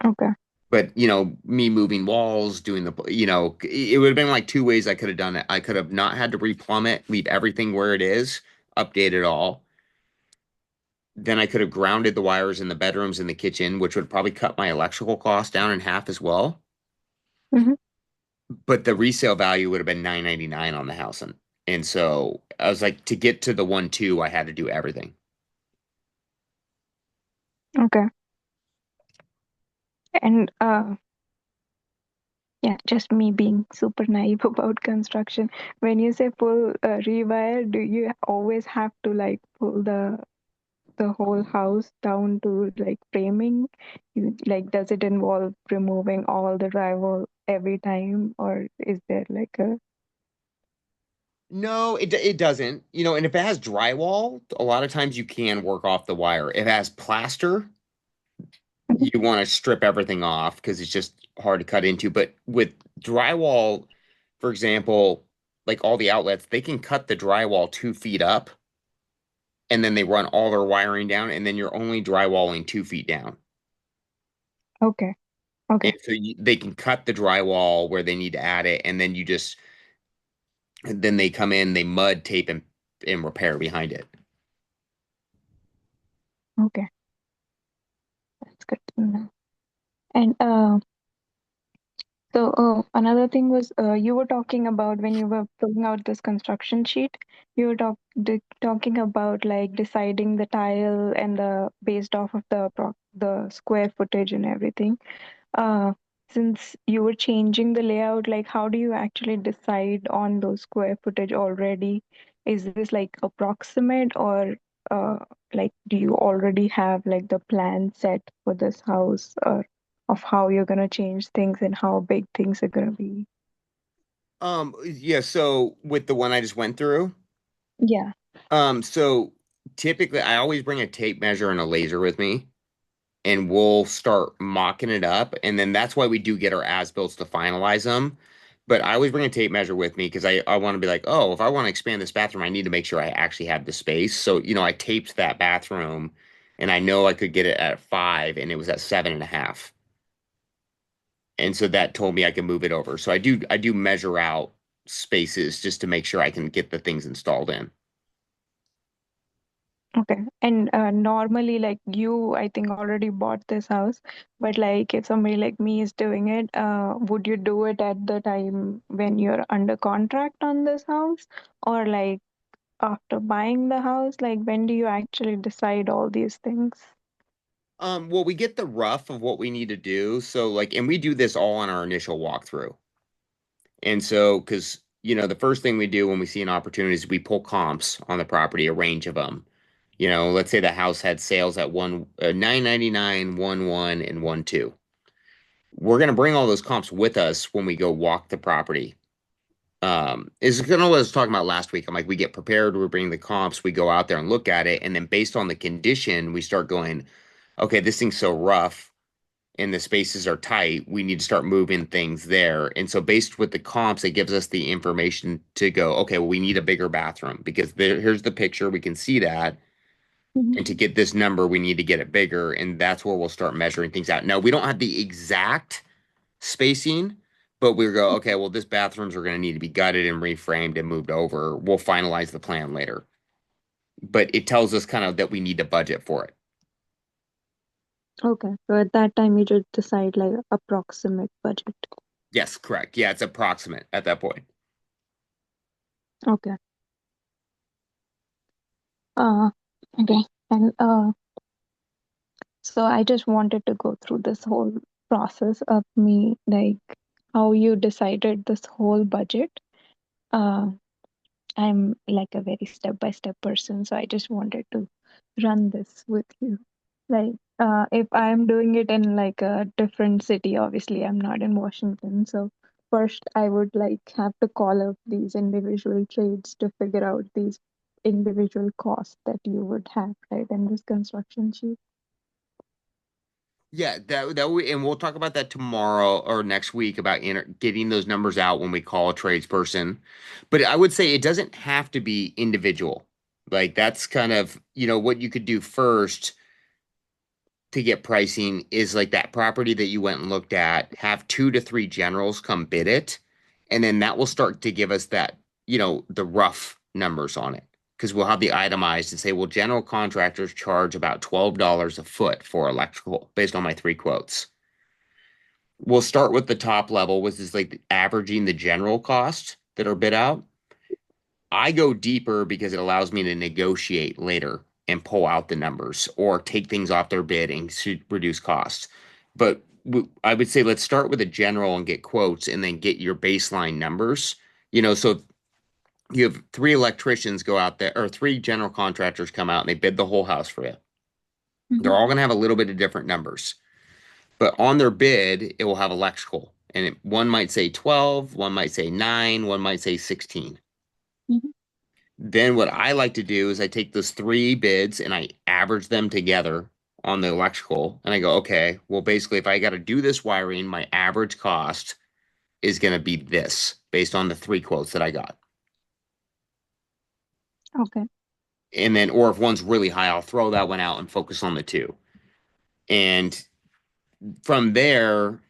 okay. But, me moving walls, doing it would have been like two ways I could have done it. I could have not had to replumb it, leave everything where it is, update it all. Then I could have grounded the wires in the bedrooms and the kitchen, which would probably cut my electrical cost down in half as well. Mm-hmm. But the resale value would have been $999 on the house. And so I was like, to get to the 1.2, I had to do everything. Okay. And yeah, just me being super naive about construction. When you say pull rewire, do you always have to like pull the whole house down to like framing? Like, does it involve removing all the drywall every time, or is there like a No, it doesn't. And if it has drywall, a lot of times you can work off the wire. If it has plaster, you want to strip everything off because it's just hard to cut into. But with drywall, for example, like all the outlets, they can cut the drywall 2 feet up and then they run all their wiring down, and then you're only drywalling 2 feet down. okay? And Okay. so they can cut the drywall where they need to add it, and then they come in, they mud tape and repair behind it. Okay. That's good to know. And so another thing was you were talking about when you were filling out this construction sheet, you were talking about like deciding the tile and the based off of the square footage and everything. Uh, since you were changing the layout, like how do you actually decide on those square footage already? Is this like approximate or uh, like do you already have like the plan set for this house or of how you're gonna change things and how big things are gonna be? Yeah, so with the one I just went through, Yeah. so typically I always bring a tape measure and a laser with me, and we'll start mocking it up, and then that's why we do get our as-bills to finalize them. But I always bring a tape measure with me because I want to be like, oh, if I want to expand this bathroom, I need to make sure I actually have the space. So, I taped that bathroom and I know I could get it at 5 and it was at 7.5. And so that told me I can move it over. So I do measure out spaces just to make sure I can get the things installed in. Okay. And normally, like you, I think already bought this house, but like if somebody like me is doing it, would you do it at the time when you're under contract on this house, or like after buying the house? Like when do you actually decide all these things? Well, we get the rough of what we need to do. So like, and we do this all on our initial walkthrough. And so, because the first thing we do when we see an opportunity is we pull comps on the property, a range of them. Let's say the house had sales at 999, 1.1, and 1.2. We're gonna bring all those comps with us when we go walk the property. Is kind of what I was talking about last week. I'm like, we get prepared, we bring the comps, we go out there and look at it, and then based on the condition, we start going, okay, this thing's so rough and the spaces are tight, we need to start moving things there. And so, based with the comps, it gives us the information to go, okay, well, we need a bigger bathroom because here's the picture, we can see that. Mhm. And to get this number, we need to get it bigger. And that's where we'll start measuring things out. Now, we don't have the exact spacing, but we go, okay, well, this bathrooms are going to need to be gutted and reframed and moved over. We'll finalize the plan later. But it tells us kind of that we need to budget for it. Okay. So at that time, you just decide like approximate budget. Yes, correct. Yeah, it's approximate at that point. Okay. Uh, okay. And so I just wanted to go through this whole process of me, like how you decided this whole budget. Uh, I'm like a very step-by-step person, so I just wanted to run this with you. Like, if I'm doing it in like a different city, obviously I'm not in Washington, so first I would like have to call out these individual trades to figure out these individual costs that you would have, right, in this construction sheet. Yeah, and we'll talk about that tomorrow or next week about getting those numbers out when we call a tradesperson. But I would say it doesn't have to be individual. Like that's kind of, what you could do first to get pricing is like that property that you went and looked at, have 2 to 3 generals come bid it, and then that will start to give us that, the rough numbers on it. Because we'll have the itemized and say, well, general contractors charge about $12 a foot for electrical based on my 3 quotes. We'll start with the top level, which is like averaging the general cost that are bid out. I go deeper because it allows me to negotiate later and pull out the numbers or take things off their bid and reduce costs. But I would say let's start with a general and get quotes and then get your baseline numbers. So you have 3 electricians go out there or 3 general contractors come out and they bid the whole house for you. They're all going to have a little bit of different numbers, but on their bid, it will have electrical. And one might say 12, one might say 9, one might say 16. Mhm. Then what I like to do is I take those 3 bids and I average them together on the electrical. And I go, okay, well, basically, if I got to do this wiring, my average cost is going to be this based on the 3 quotes that I got. Okay. And then, or if one's really high, I'll throw that one out and focus on the 2. And from there,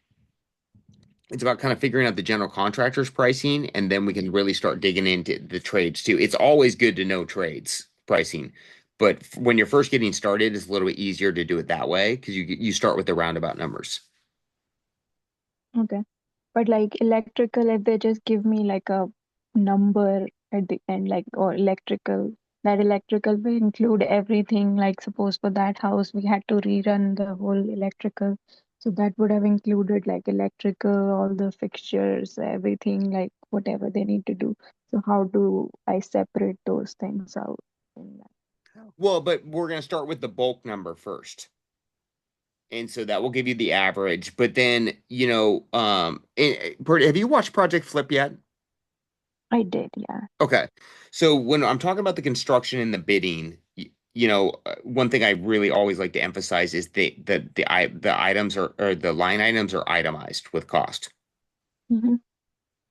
it's about kind of figuring out the general contractor's pricing, and then we can really start digging into the trades too. It's always good to know trades pricing, but when you're first getting started, it's a little bit easier to do it that way because you start with the roundabout numbers. Okay. But like electrical, if they just give me like a number at the end, like, or electrical, that electrical will include everything. Like, suppose for that house, we had to rerun the whole electrical. So that would have included like electrical, all the fixtures, everything, like whatever they need to do. So how do I separate those things out in that? Well, but we're going to start with the bulk number first. And so that will give you the average. But then, have you watched Project Flip yet? I did, yeah. Okay. So when I'm talking about the construction and the bidding, one thing I really always like to emphasize is the items or the line items are itemized with cost. Hmm.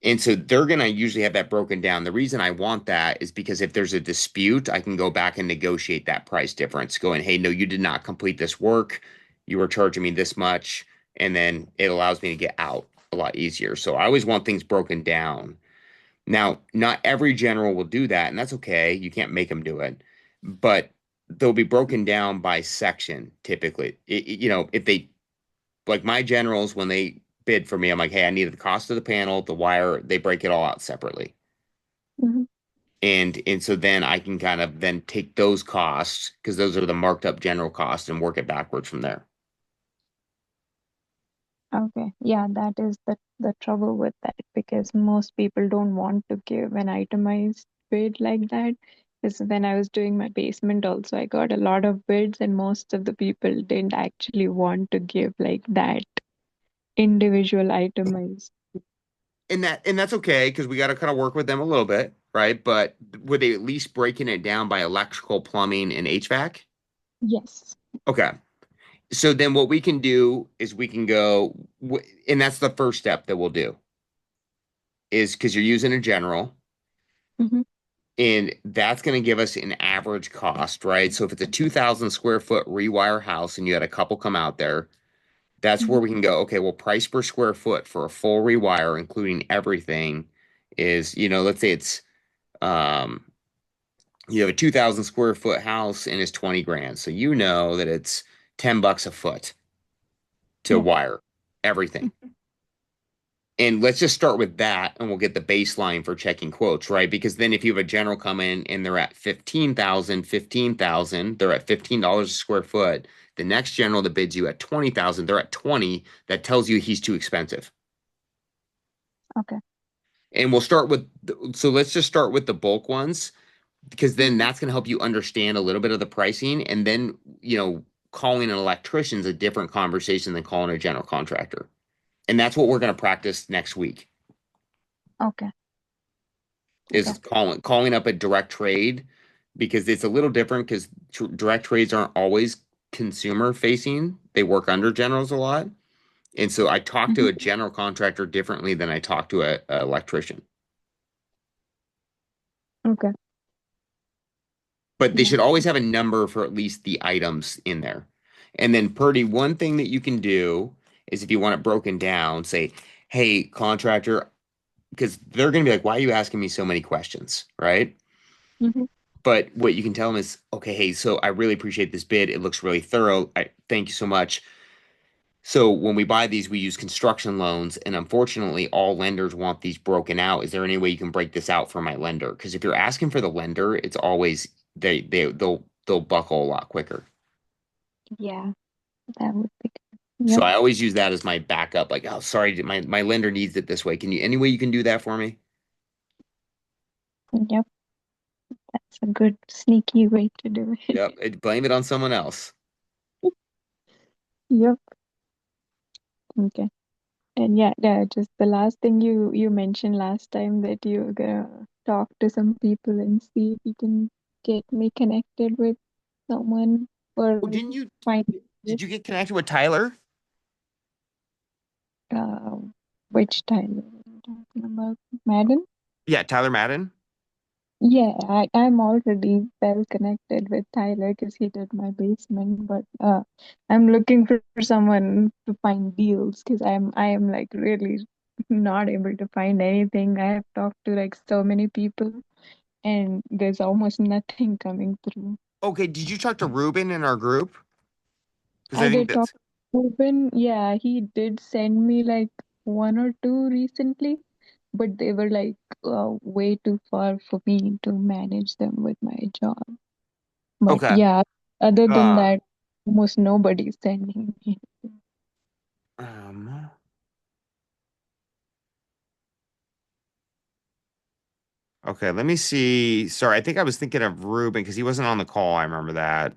And so they're going to usually have that broken down. The reason I want that is because if there's a dispute, I can go back and negotiate that price difference, going, hey, no, you did not complete this work. You were charging me this much. And then it allows me to get out a lot easier. So I always want things broken down. Now, not every general will do that, and that's okay. You can't make them do it, but they'll be broken down by section typically. If they like my generals, when they bid for me, I'm like, hey, I need the cost of the panel, the wire. They break it all out separately, Hmm. and so then I can kind of then take those costs because those are the marked up general costs and work it backwards from there. Okay. Yeah, that is the trouble with that because most people don't want to give an itemized bid like that. Because when I was doing my basement also, I got a lot of bids and most of the people didn't actually want to give like that individual itemized. And that's okay because we got to kind of work with them a little bit, right? But were they at least breaking it down by electrical, plumbing, and HVAC? Yes. Okay. So then what we can do is we can go, and that's the first step that we'll do is because you're using a general, Hmm. and that's going to give us an average cost, right? So if it's a 2,000 square foot rewire house and you had a couple come out there, that's where we can go, okay, well, price per square foot for a full rewire, including everything, is, let's say it's, um, you have a 2,000 square foot house and it's 20 grand. So you know that it's $10 a foot to Yeah. wire everything. And let's just start with that and we'll get the baseline for checking quotes, right? Because then if you have a general come in and they're at 15,000, they're at $15 a square foot. The next general that bids you at 20,000, they're at 20. That tells you he's too expensive. Okay. And we'll start with, so let's just start with the bulk ones, because then Mhm. that's going to help you understand a little bit of the pricing. And then, calling an electrician is a different conversation than calling a general contractor. And that's what we're going to practice next week Okay. Okay. is calling up a direct trade, because it's a little different because direct trades aren't always consumer facing. They work under generals a lot. And so I talk to Mhm. a general contractor differently than I talk to a electrician. Okay. But they Yeah. should always have a number for at least the items in there. And then, Purdy, one thing that you can do is if you want it broken down, say, hey, contractor, because they're going to be like, why are you asking me so many questions? Right. Mhm. But what you can tell them is, okay, hey, so I really appreciate this bid. It looks really thorough. I thank you so much. So when we buy these, we use construction loans, and unfortunately, all lenders want these broken out. Is there any way you can break this out for my lender? Because if you're asking for the lender, it's always they'll buckle a lot quicker. Yeah, that would be good. So Yep. I always use that as my backup. Like, oh, sorry, my lender needs it this way. Can you any way you can do that for me? Yep. That's a good sneaky way to do it. Yep. Blame it on someone else. Yep. Okay. And yeah, just the last thing you mentioned last time that you're gonna talk to some people and see if you can get me connected with someone or Well, didn't you? find Did this. you get connected with Tyler? Uh, which time are you talking about? Madden? Yeah, Tyler Madden. Yeah, I'm already well connected with Tyler because he did my basement, but I'm looking for someone to find deals because I am like really not able to find anything. I have talked to like so many people and there's almost nothing coming through. Okay, did you talk to Ruben in our group? Because I I think did talk that's to Ruben, yeah, he did send me like one or two recently, but they were like way too far for me to manage them with my job. But okay. yeah, other than Um, that, almost nobody's sending me. um, okay, let me see. Sorry, I think I was thinking of Ruben because he wasn't on the call. I remember that.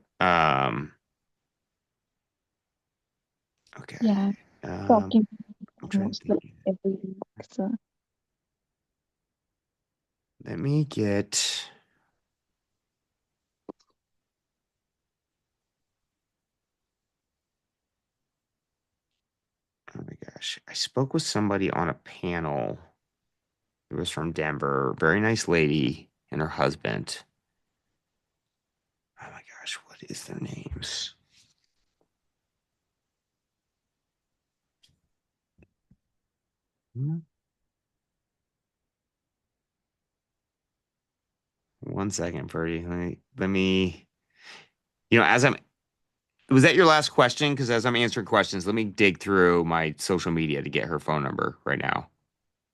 Okay. Yeah, Um, talking I'm trying to almost like think. every week. So Let me get. Oh my gosh. I spoke with somebody on a panel. It was from Denver. Very nice lady and her husband. Oh my gosh, what is their names? Hmm, one second, Purdy. As I'm was that your last question? Because as I'm answering questions, let me dig through my social media to get her phone number right now.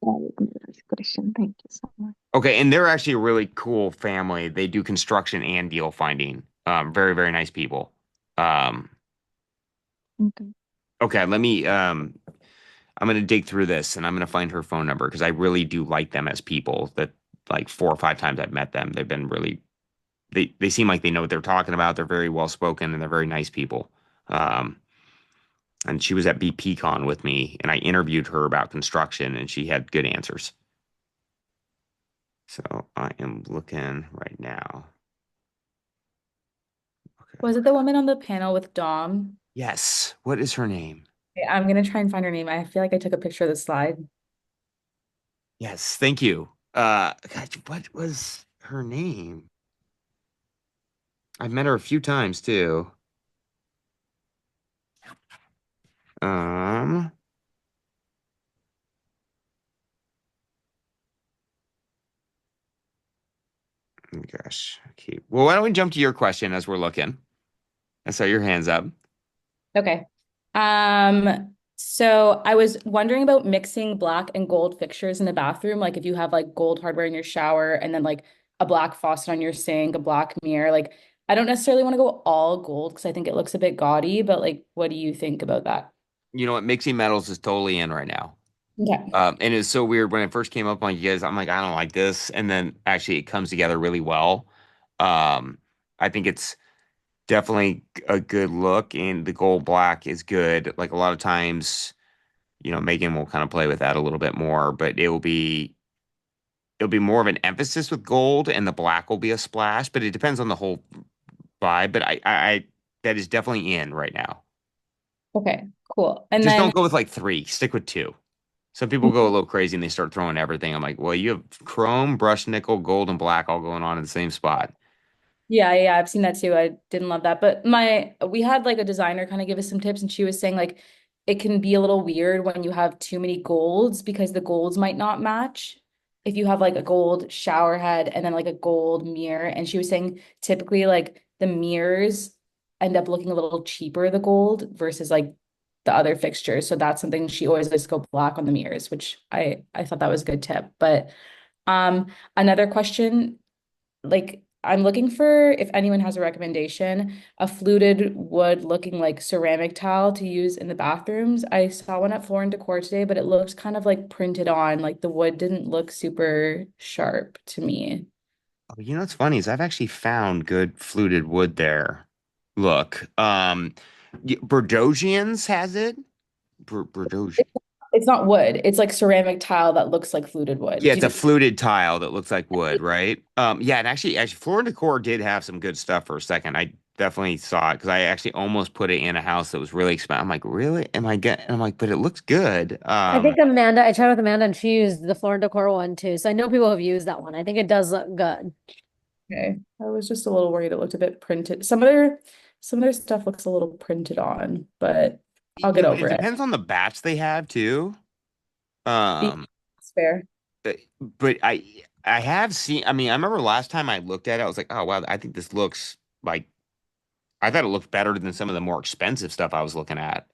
that was my last question. Thank you so much. Okay, and they're actually a really cool family. They do construction and deal finding. Very, very nice people. Um, Okay. okay, I'm gonna dig through this and I'm gonna find her phone number because I really do like them as people. That like 4 or 5 times I've met them, they've been really they seem like they know what they're talking about. They're very well spoken and they're very nice people. Um, and she was at BPCon with me, and I interviewed her about construction, and she had good answers. So I am looking right now. Okay. Was it the woman on the panel with Dom? Yes. What is her name? Okay, I'm gonna try and find her name. I feel like I took a picture of the slide. Yes. Thank you. God, what was her name? I've met her a few times too. Um. Oh gosh. Okay. Well, why don't we jump to your question as we're looking? I saw your hands up. Okay. So I was wondering about mixing black and gold fixtures in the bathroom. Like if you have like gold hardware in your shower and then like a black faucet on your sink, a black mirror, like I don't necessarily want to go all gold because I think it looks a bit gaudy, but like what do you think about that? You know what? Mixing metals is totally in right now. Okay. And it's so weird when it first came up on you guys, I'm like, I don't like this. And then actually it comes together really well. I think it's definitely a good look, and the gold black is good. Like a lot of times, Megan will kind of play with that a little bit more, but it'll be more of an emphasis with gold, and the black will be a splash. But it depends on the whole vibe. But I that is definitely in right now. Okay, cool. And Just then don't go with like three. Stick with two. Some people go a little crazy and they start throwing everything. I'm like, well, you have chrome, brushed nickel, gold, and black all going on in the same spot. yeah, I've seen that too. I didn't love that. But we had like a designer kind of give us some tips, and she was saying like it can be a little weird when you have too many golds because the golds might not match. If you have like a gold shower head and then like a gold mirror, and she was saying typically like the mirrors end up looking a little cheaper, the gold versus like the other fixtures. So that's something she always likes to go black on the mirrors, which I thought that was a good tip. But another question, like I'm looking for, if anyone has a recommendation, a fluted wood looking like ceramic tile to use in the bathrooms. I saw one at Floor and Decor today, but it looks kind of like printed on, like the wood didn't look super sharp to me. Oh, what's funny is I've actually found good fluted wood there. Look, Berdosians has it. Berdosian. It's, it's not wood, it's like ceramic tile that looks like fluted wood. Yeah, Do it's a you fluted tile that looks like wood, right? Yeah, and actually, Floor and Decor did have some good stuff for a second. I definitely saw it because I actually almost put it in a house that was really expensive. I'm like, really? Am I getting? I'm like, but it looks good. I think I tried with Amanda and she used the Floor and Decor one too. So I know people have used that one. I think it does look good. Okay. I was just a little worried it looked a bit printed. Some of their stuff looks a little printed on, but I'll get It over it. depends on the batch they have too. Yeah, Um, it's fair. but, but I have seen. I mean, I remember last time I looked at it, I was like, oh wow, I think this looks like I thought it looked better than some of the more expensive stuff I was looking at.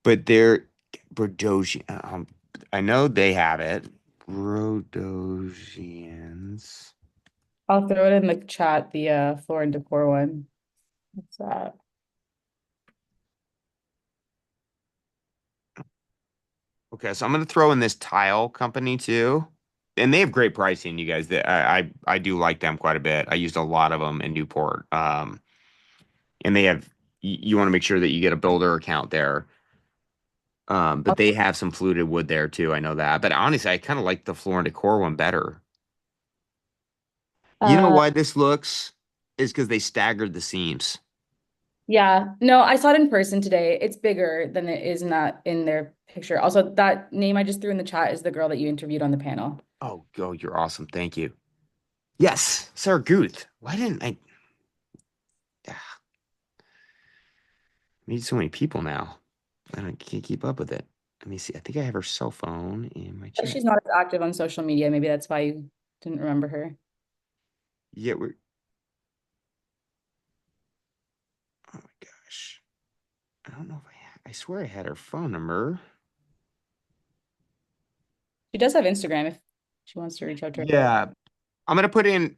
But they're Brodosian. I know they have it. Brodosians. I'll throw it in the chat, the Floor and Decor one. What's that? Okay, so I'm gonna throw in this tile company too, and they have great pricing. You guys, I do like them quite a bit. I used a lot of them in Newport. And they have you want to make sure that you get a builder account there. But they have some fluted wood there too. I know that. But honestly, I kind of like the Floor and Decor one better. You know Uh, why this looks is because they staggered the seams. Yeah, no, I saw it in person today. It's bigger than it is in their picture. Also, that name I just threw in the chat is the girl that you interviewed on the panel. Oh, you're awesome. Thank you. Yes, Sarah Guth. Why didn't I ah, meet so many people now? I can't keep up with it. Let me see. I think I have her cell phone in my chat. She's not as active on social media. Maybe that's why you didn't remember her. Yeah, we're. Oh my gosh. I don't know if I swear I had her phone number. She does have Instagram if she wants to reach out to her. Yeah. I'm gonna put in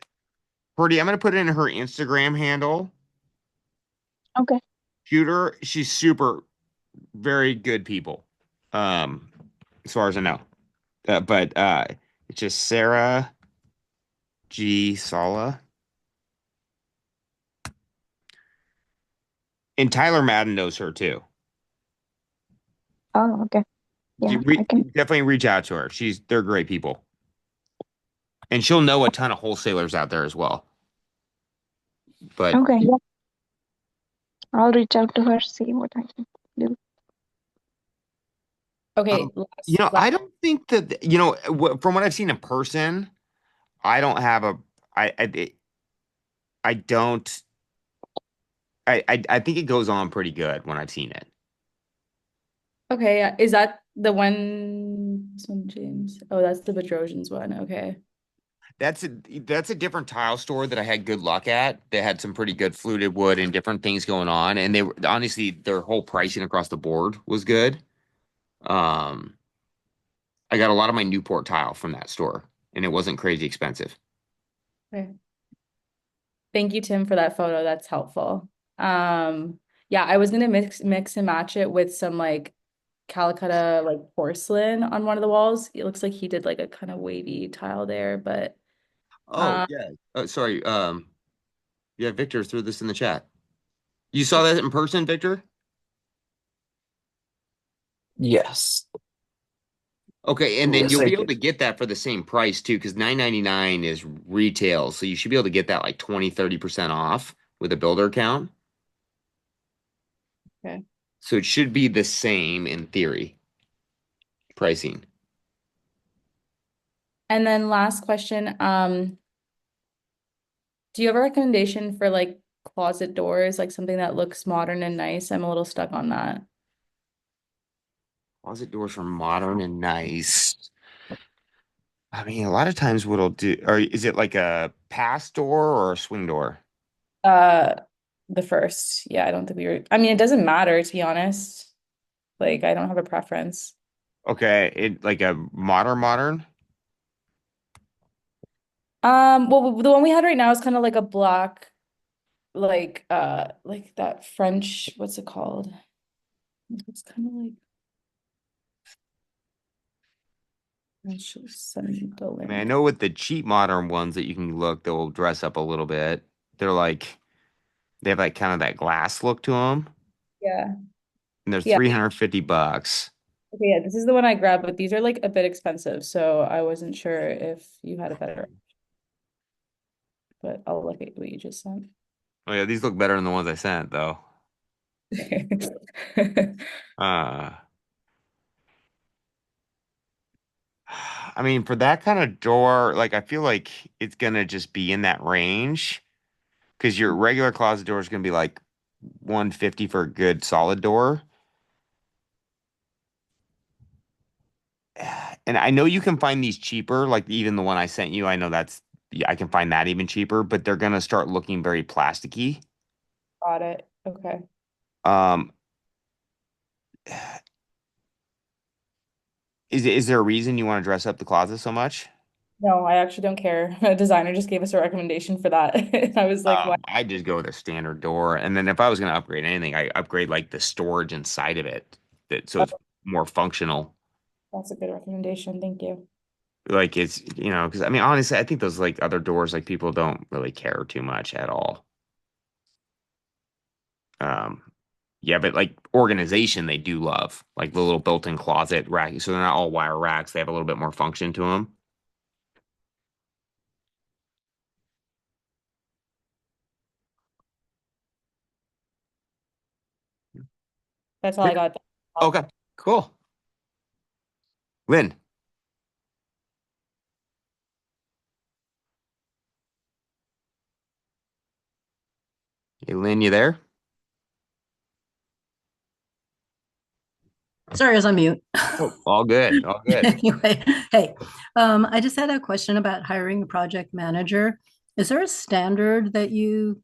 I'm gonna put in her Instagram handle. Okay. Shooter. She's super, very good people. Um, as far as I know. But it's just Sarah G. Sala. And Tyler Madden knows her too. Oh, okay. Yeah, I can. Definitely reach out to her. They're great people. And she'll know a ton of wholesalers out there as well. But Okay, yeah. I'll reach out to her, see what I can do. Okay, I don't think that from what I've seen in person, I don't have a I don't I think it goes on pretty good when I've seen it. okay, yeah. Is that the one? This one, James. Oh, that's the Bedrosians one. Okay. That's a different tile store that I had good luck at. They had some pretty good fluted wood and different things going on, and they were honestly their whole pricing across the board was good. Um, I got a lot of my Newport tile from that store, and it wasn't crazy expensive. Okay. Thank you, Tim, for that photo. That's helpful. Yeah, I was gonna mix and match it with some like Calacatta like porcelain on one of the walls. It looks like he did like a kind of wavy tile there, but Oh um yeah. Sorry. Yeah, Victor threw this in the chat. You saw that in person, Victor? Yes. Okay, and then Yes, you'll I be able did. to get that for the same price too, because 9.99 is retail. So you should be able to get that like 20-30% off with a builder account. okay. So it should be the same in theory pricing. And then last question, do you have a recommendation for like closet doors, like something that looks modern and nice? I'm a little stuck on that. Closet doors are modern and nice. I mean, a lot of times what I'll do, or is it like a pass door or a swing door? Uh, the first. Yeah, I don't think we were, I mean, it doesn't matter to be honest. Like, I don't have a preference. Okay, it like a modern. Well, the one we had right now is kind of like a black, like that French, what's it called? It's kind of like I should send you the I mean, I link. know with the cheap modern ones that you can look, they'll dress up a little bit. They're like they have like kind of that glass look to them, Yeah. and they're Yeah. $350. Okay, yeah, this is the one I grabbed, but these are like a bit expensive, so I wasn't sure if you had a better, but I'll look at what you just sent. Oh yeah, these look better than the ones I sent though. Uh, I mean, for that kind of door, like I feel like it's gonna just be in that range because your regular closet door is gonna be like 150 for a good solid door. And I know you can find these cheaper, like even the one I sent you. I know that's yeah, I can find that even cheaper, but they're gonna start looking very plasticky. Got it. Okay. Um, is there a reason you want to dress up the closet so much? No, I actually don't care. A designer just gave us a recommendation for that. I was like, what? I just go with a standard door, and then if I was gonna upgrade anything, I upgrade like the storage inside of it, that so Oh, it's more functional. that's a good recommendation. Thank you. Like it's because I mean honestly, I think those like other doors like people don't really care too much at all. Um, yeah, but like organization they do love like the little built-in closet rack, so they're not all wire racks. They have a little bit more function to them. That's all I got. Okay, cool. Lynn, hey Lynn, you there? Sorry, I was on mute. Oh, all good, all good. Anyway, hey, I just had a question about hiring a project manager. Is there a standard that you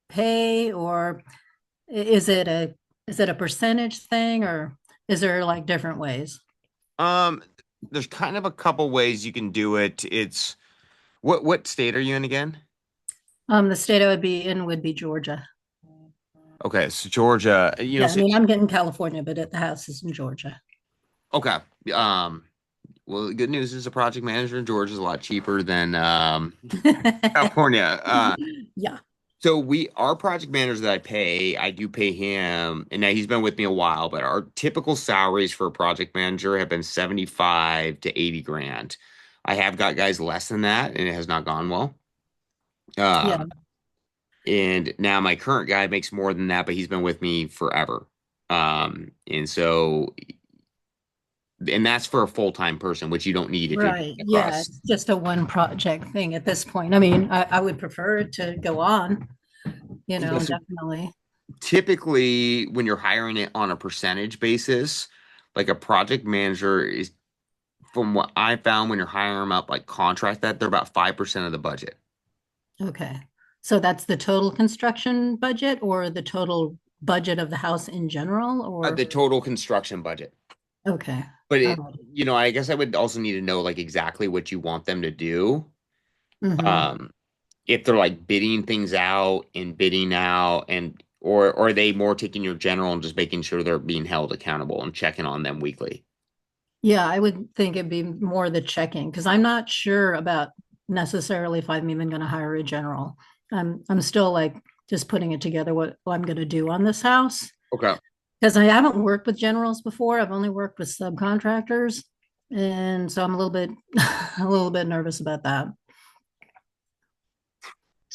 pay, or is it a percentage thing, or is there like different ways? Um, there's kind of a couple ways you can do it. It's what state are you in again? The state I would be in would be Georgia. Okay, so Georgia, Yeah, I mean, I'm getting California, but the house is in Georgia. okay. Um, well, the good news is a project manager in Georgia is a lot cheaper than California. Yeah. So our project manager that I do pay him, and now he's been with me a while, but our typical salaries for a project manager have been 75 to 80 grand. I have got guys less than that, and it has not gone well. Yeah. And now my current guy makes more than that, but he's been with me forever. And so, and that's for a full-time person, which you don't need if you're Right. Yeah. across. It's just a one project thing at this point. I mean, I would prefer it to go on, Yeah, so definitely. typically when you're hiring it on a percentage basis, like a project manager is, from what I found when you're hiring them up, like contract that, they're about 5% of the budget. Okay. So that's the total construction budget or the total budget of the house in general, or The total construction budget. okay. But All it, right. I guess I would also need to know like exactly what you want them to do. Mhm. If they're like bidding things out and bidding out and or are they more taking your general and just making sure they're being held accountable and checking on them weekly? Yeah, I would think it'd be more the checking because I'm not sure about necessarily if I'm even going to hire a general. I'm still like just putting it together what I'm going to do on this house Okay. because I haven't worked with generals before. I've only worked with subcontractors, and so I'm a little bit a little bit nervous about that.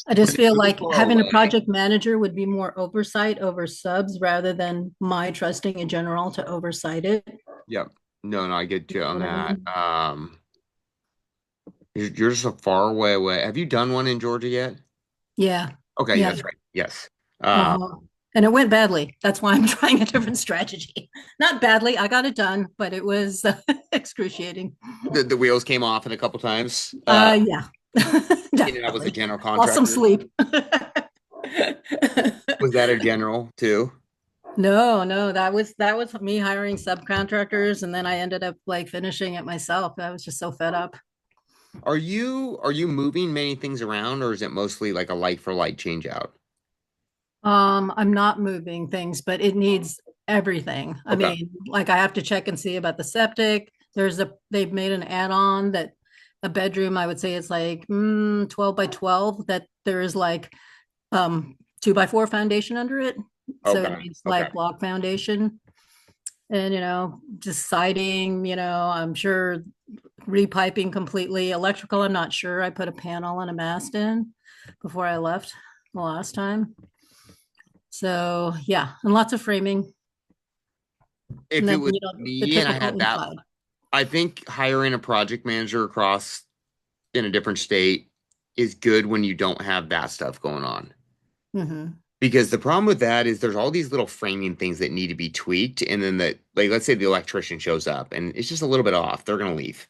I just feel like having a project manager would be more oversight over subs rather than my trusting a general to oversight it. Yep. No, I get you on What I that. mean? You're just a far way away. Have you done one in Georgia yet? Yeah. Okay, Yeah. that's right. Yes. And it went badly. That's why I'm trying a different strategy. Not badly, I got it done, but it was excruciating. The wheels came off in a couple times. Yeah. And that was a Definitely. general Lost some contractor. sleep. Was that a general too? No, that was me hiring subcontractors, and then I ended up like finishing it myself. I was just so fed up. Are you moving many things around, or is it mostly like a like for like change out? I'm not moving things, but it needs everything. I Okay. mean, like I have to check and see about the septic. They've made an add-on that a bedroom, I would say it's like 12 by 12, that there is like 2 by 4 foundation under it. So it Okay. needs Okay. like block foundation. And just siding, I'm sure repiping completely. Electrical, I'm not sure. I put a panel and a mast in before I left the last time. So yeah, and lots of framing. If And it then, was the me and I typical had that, inside. I think hiring a project manager across in a different state is good when you don't have that stuff going on. Mm-hmm. Because the problem with that is there's all these little framing things that need to be tweaked, and then like let's say the electrician shows up and it's just a little bit off, they're gonna leave.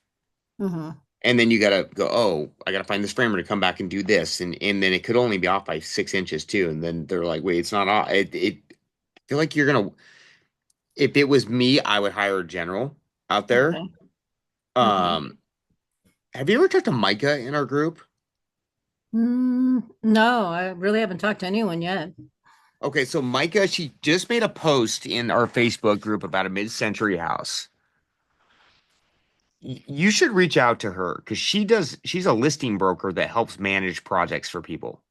Mm-hmm. And then you gotta go, oh, I gotta find this framer to come back and do this, and then it could only be off by 6 inches too. And then they're like, wait, it's not off. I feel like you're gonna. If it was me, I would hire a general out there. Okay. Um, have you ever talked to Micah in our group? No, I really haven't talked to anyone yet. Okay, so Micah, she just made a post in our Facebook group about a mid-century house. You should reach out to her because she's a listing broker that helps manage projects for people.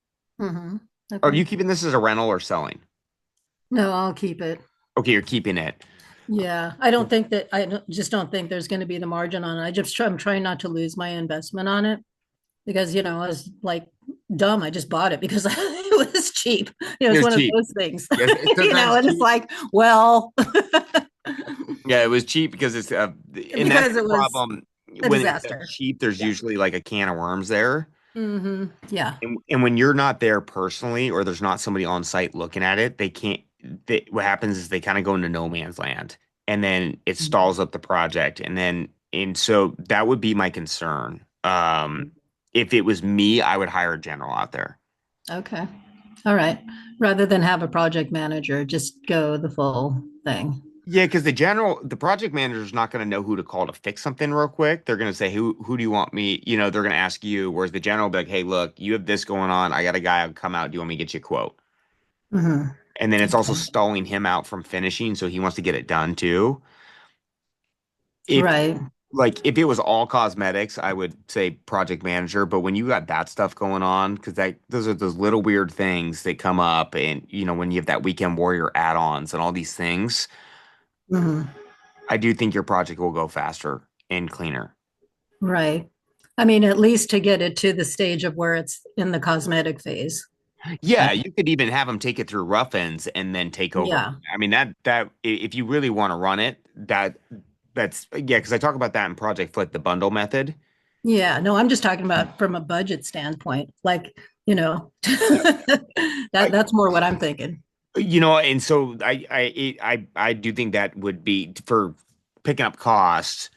Mm-hmm. Are Okay. you keeping this as a rental or selling? No, I'll keep it. Okay, you're keeping it. Yeah, just don't think there's going to be the margin on it. I'm trying not to lose my investment on it because, I was like dumb. I just bought it because it was cheap. It It's was one of cheap. those things, Yes, sometimes and it's cheap. like, well, Yeah, it was cheap because it's and that's because the it was problem. a When it's disaster. cheap, there's Yeah. usually like a can of worms there. Mm-hmm. Yeah. And when you're not there personally, or there's not somebody on site looking at it, what happens is they kind of go into no man's land, and then it stalls up the project. And so that would be my concern. If it was me, I would hire a general out there. Okay. All right. Rather than have a project manager, just go the full thing. Yeah, because the project manager is not going to know who to call to fix something real quick. They're going to say, who do you want me? They're going to ask you. Whereas the general will be like, hey, look, you have this going on. I got a guy. I'll come out. Do you want me to get you a quote? Mm-hmm. And then it's also stalling him out from finishing, so he wants to get it done too. Right. If it was all cosmetics, I would say project manager. But when you got that stuff going on, because those are those little weird things that come up, and when you have that weekend warrior add-ons and all these things, Mm-hmm. I do think your project will go faster and cleaner. Right. I mean, at least to get it to the stage of where it's in the cosmetic phase. Yeah, you could even have them take it through rough ends and then take over. Yeah. I mean, that if you really want to run it, that's yeah, because I talk about that in Project Flip, the bundle method. Yeah. No, I'm just talking about from a budget standpoint. Like, that's more what I'm thinking. And so I do think that would be for picking up costs,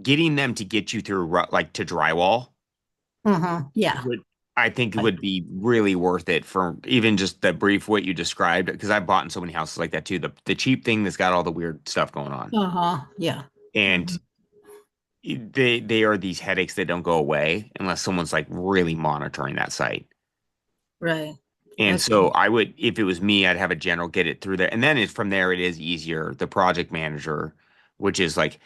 getting them to get you through like to drywall. Mm-hmm. Yeah. I think it would be really worth it for even just the brief what you described, because I've bought in so many houses like that too. The cheap thing that's got all the weird stuff going on. Uh-huh. Yeah. And they are these headaches that don't go away unless someone's like really monitoring that site. Right. And so Okay. I would, if it was me, I'd have a general get it through there. And then from there, it is easier. The project manager, which is like,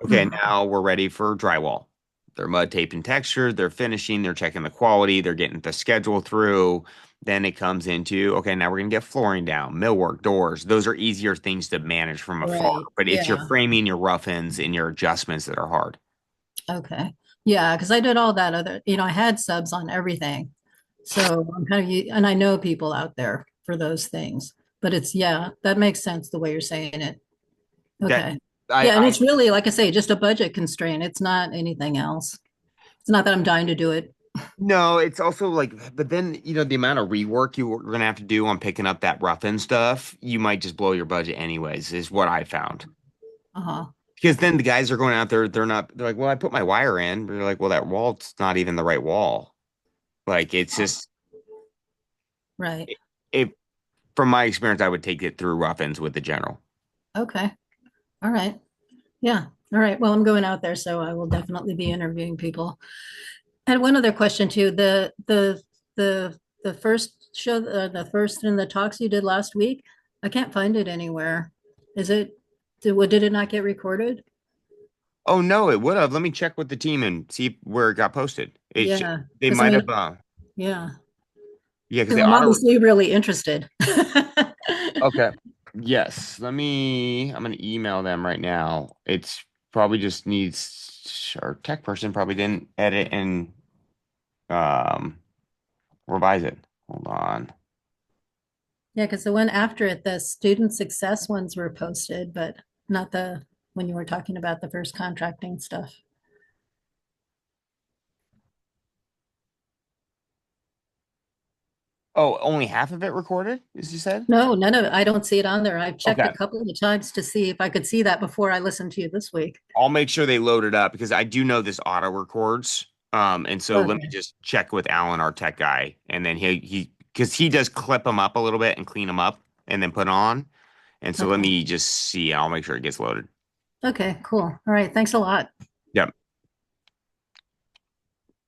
okay, Mhm. now we're ready for drywall. They're mud taped and textured, they're finishing, they're checking the quality, they're getting the schedule through. Then it comes into, okay, now we're gonna get flooring down, millwork, doors. Those are easier things to manage from afar. Right. But it's your Yeah. framing, your rough ends, and your adjustments that are hard. Okay. Yeah, because I did all that other, I had subs on everything. So I'm kind of, and I know people out there for those things. But yeah, that makes sense the way you're saying it. That Okay. I Yeah, and I it's really, like I say, just a budget constraint. It's not anything else. It's not that I'm dying to do it. no, it's also like, but then the amount of rework you're gonna have to do on picking up that rough end stuff, you might just blow your budget anyways, is what I found. Uh-huh. Because then the guys are going out there, they're like, well, I put my wire in. But you're like, well, that wall's not even the right wall. Like, it's just, Right. it, from my experience, I would take it through rough ends with the general. Okay. All right. Yeah. All right. Well, I'm going out there, so I will definitely be interviewing people. And one other question too, the first show, the first in the talks you did last week, I can't find it anywhere. Is it, did it not get recorded? Oh, no, it would have. Let me check with the team and see where it got posted. Yeah, They because I might mean, have, yeah, yeah, because because they I'm auto. obviously really interested. Okay. Yes. I'm going to email them right now. It's probably just needs, our tech person probably didn't edit and um revise it. Hold on. Yeah, because the one after it, the student success ones were posted, but not when you were talking about the first contracting stuff. Oh, only half of it recorded, as you said? No, none of it. I don't see it on there. I've checked a Okay. couple of times to see if I could see that before I listened to you this week. I'll make sure they load it up because I do know this auto records. And so let me Okay. just check with Alan, our tech guy, and then because he does clip them up a little bit and clean them up and then put on. And so let Okay. me just see. I'll make sure it gets loaded. Okay, cool. All right. Thanks a lot. Yep.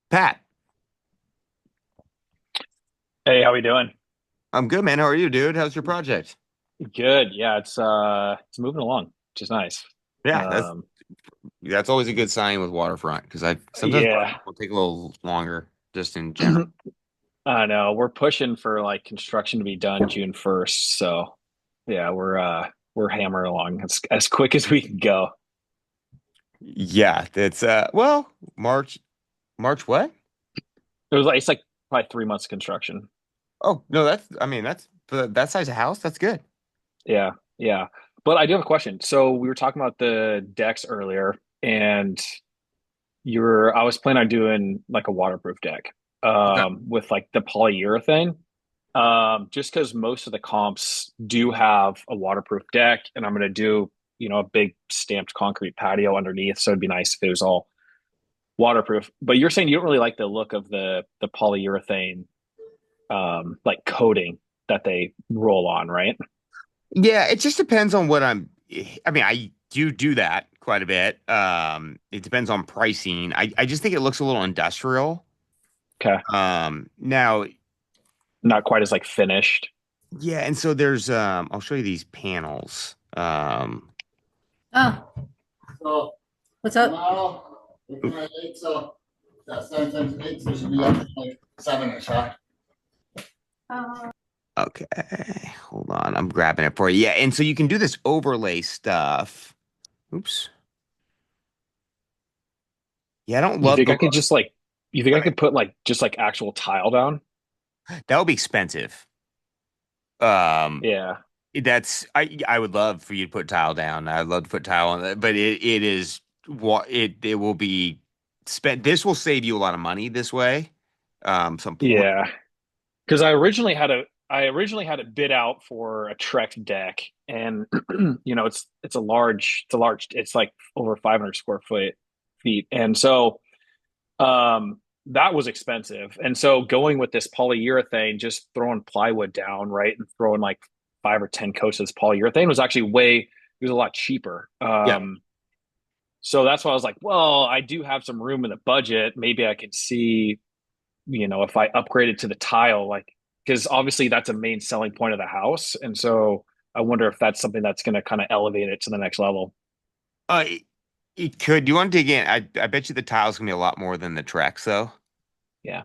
Pat, Hey, how we doing? I'm good, man. How are you, dude? How's your project? Good. Yeah, it's moving along, which is nice. Yeah, that's Um, that's always a good sign with waterfront because I sometimes yeah, waterfront will take a little longer just in general. I know we're pushing for like construction to be done June 1st. So yeah, we're hammering along as quick as we can go. Yeah, that's well, March what? It's like probably 3 months of construction. Oh, no, that's I mean, that's for that size of house, that's good. Yeah, yeah. But I do have a question. So we were talking about the decks earlier, and I was planning on doing like a waterproof deck Okay. with like the polyurethane. Just because most of the comps do have a waterproof deck, and I'm going to do, a big stamped concrete patio underneath. So it'd be nice if it was all waterproof. But you're saying you don't really like the look of the polyurethane, like coating that they roll on, right? Yeah, it just depends on what I mean, I do that quite a bit. It depends on pricing. I just think it looks a little industrial. Okay, Now, not quite as like finished. yeah, and so there's I'll show you these panels. Oh, So what's up? tomorrow, we're doing 8, so that's 9 times 8, so it should be up to like 7-ish, huh? Okay, hold on. I'm grabbing it for you. Yeah, and so you can do this overlay stuff. Oops. Yeah, I don't You love think the I could look. just like, you think Go I ahead. could put like just like actual tile down? That would be expensive. Um, Yeah. that's I would love for you to put tile down. I'd love to put tile on that, but it is what it will be spent. This will save you a lot of money this way. Some point. Yeah. Because I originally had it bid out for a Trek deck, and it's like over 500 square feet, and so that was expensive. And so going with this polyurethane, just throwing plywood down, right, and throwing like 5 or 10 coats of this polyurethane was actually it was a lot cheaper. Yeah. So that's why I was like, well, I do have some room in the budget. Maybe I can see, if I upgrade it to the tile, like, because obviously that's a main selling point of the house, and so I wonder if that's something that's going to kind of elevate it to the next level. It, it could. Do you want to dig in? I bet you the tile's gonna be a lot more than the Trex, though. Yeah.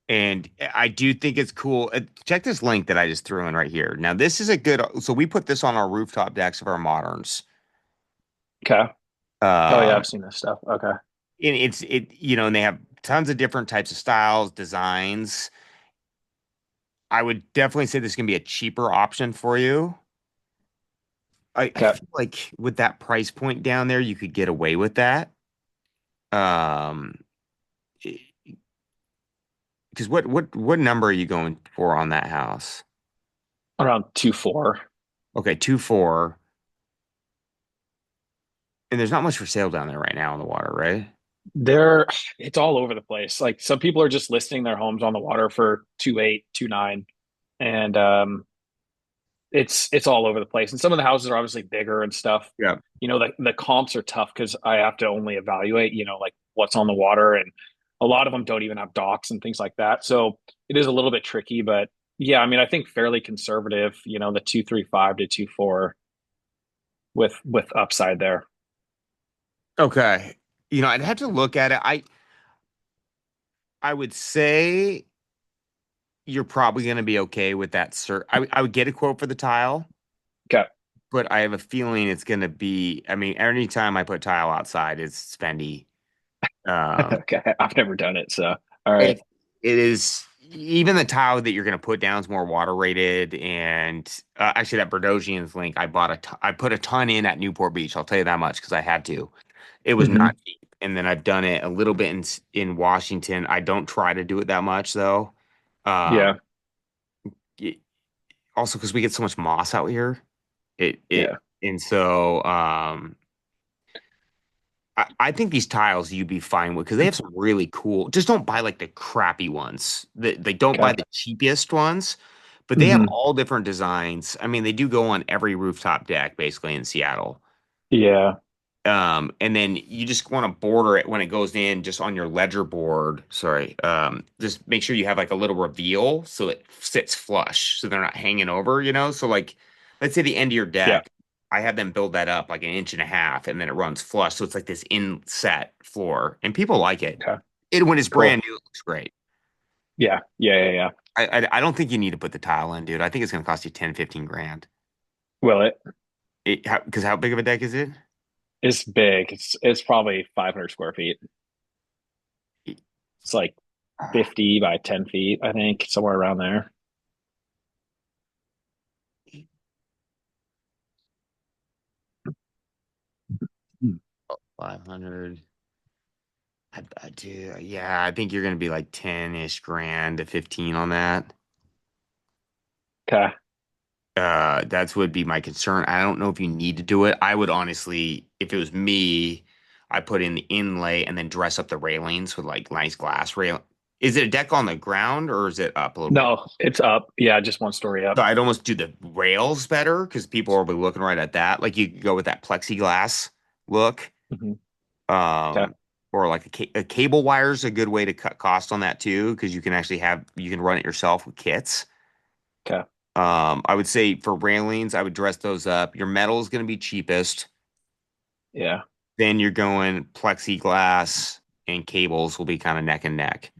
And I do think it's cool. Check this link that I just threw in right here. Now, this is a good. So we put this on our rooftop decks of our moderns. Okay. Oh yeah, Um, I've seen this stuff. Okay. and and they have tons of different types of styles, designs. I would definitely say this is gonna be a cheaper option for you. I Okay. feel like with that price point down there, you could get away with that. Um, because what number are you going for on that house? Around 2.4. Okay, 2.4. And there's not much for sale down there right now on the water, right? There, it's all over the place. Like some people are just listing their homes on the water for 2.8, 2.9, and it's all over the place. And some of the houses are obviously bigger and stuff. Yeah. The comps are tough because I have to only evaluate, like what's on the water, and a lot of them don't even have docks and things like that. So it is a little bit tricky, but yeah, I mean, I think fairly conservative, the 2.35 to 2.4 with upside there. Okay. I'd have to look at it. I would say you're probably going to be okay with that, sir. I would get a quote for the tile, Okay. but I have a feeling it's going to be, I mean, anytime I put tile outside, it's spendy. Okay. I've never done it, so all right. It is even the tile that you're going to put down is more water rated. And actually, that Berdosian's link, I put a ton in at Newport Beach. I'll tell you that much because I had to. It was Mhm. not cheap. And then I've done it a little bit in Washington. I don't try to do it that much though. Yeah. Y- Also because we get so much moss out here. Yeah. And so I think these tiles you'd be fine with because they have some really cool. Just don't buy like the crappy ones. They don't buy Okay. the cheapest ones, but they have Mhm. all different designs. I mean, they do go on every rooftop deck basically in Seattle. Yeah. And then you just want to border it when it goes in just on your ledger board. Sorry. Just make sure you have like a little reveal so it sits flush so they're not hanging over. So like let's say the end of your Yeah. deck, I had them build that up like an inch and a half and then it runs flush. So it's like this inset floor and people like it. Okay. When it's Cool. brand new, it looks great. Yeah. Yeah. I don't think you need to put the tile in, dude. I think it's going to cost you 10, 15 grand. Will it? Because how big of a deck is it? It's big. It's probably 500 square feet. It's like 50 by 10 feet, I think, somewhere around there. 500. I do. Yeah, I think you're going to be like 10-ish grand to 15 on that. Okay. That's would be my concern. I don't know if you need to do it. I would honestly, if it was me, I put in the inlay and then dress up the railings with like nice glass rail. Is it a deck on the ground or is it up a little bit? No, it's up. Yeah, just one story up. So I'd almost do the rails better because people will be looking right at that. Like you could go with that plexiglass look. Mhm. Okay. Um, or like a cable wire is a good way to cut cost on that too, because you can run it yourself with kits. Okay. I would say for railings, I would dress those up. Your metal is going to be cheapest. Yeah. Then you're going plexiglass and cables will be kind of neck and neck.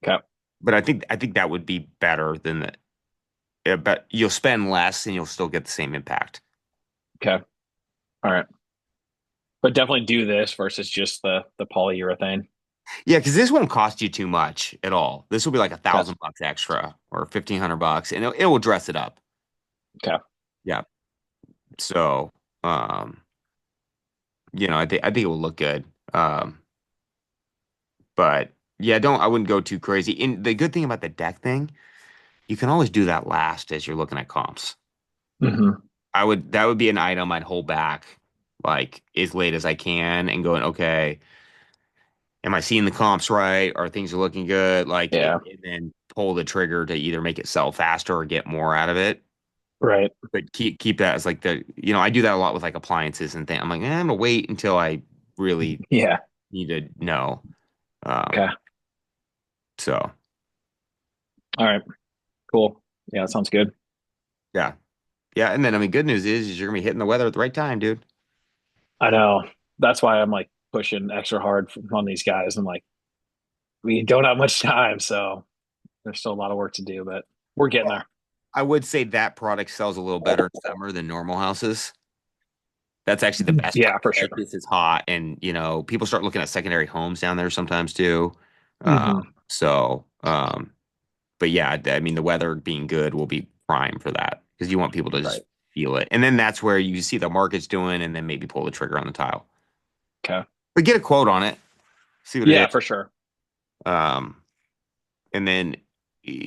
Okay. But I think that would be better than the. But you'll spend less and you'll still get the same impact. Okay. All right. But definitely do this versus just the polyurethane. Yeah, because this won't cost you too much at all. This will be like Okay. $1,000 extra or $1,500, and it will dress it up. Okay. Yeah. So, I think it will look good. But yeah, I wouldn't go too crazy. And the good thing about the deck thing, you can always do that last as you're looking at comps. Hmm. That would be an item I'd hold back like as late as I can and going, okay, am I seeing the comps right? Are things looking good? Like, Yeah. and then pull the trigger to either make it sell faster or get more out of it. Right. But keep that as like I do that a lot with like appliances and things. I'm like, I'm gonna wait until I really Yeah. need to know. Okay. So All right. Cool. Yeah, that sounds good. Yeah. Yeah. And then, I mean, good news is you're going to be hitting the weather at the right time, dude. I know. That's why I'm like pushing extra hard on these guys. I'm like, we don't have much time, so there's still a lot of work to do, but we're getting there. I would say that product sells a little better in summer than normal houses. That's actually the best Yeah, part. for sure. This is hot, and people start looking at secondary homes down there sometimes too. hmm So, but yeah, I mean, the weather being good will be prime for that because you want people to just Right. feel it, and then that's where you see the market's doing, and then maybe pull the trigger on the tile. Okay. But get a quote on it, see what it Yeah, is. for sure. Um, and then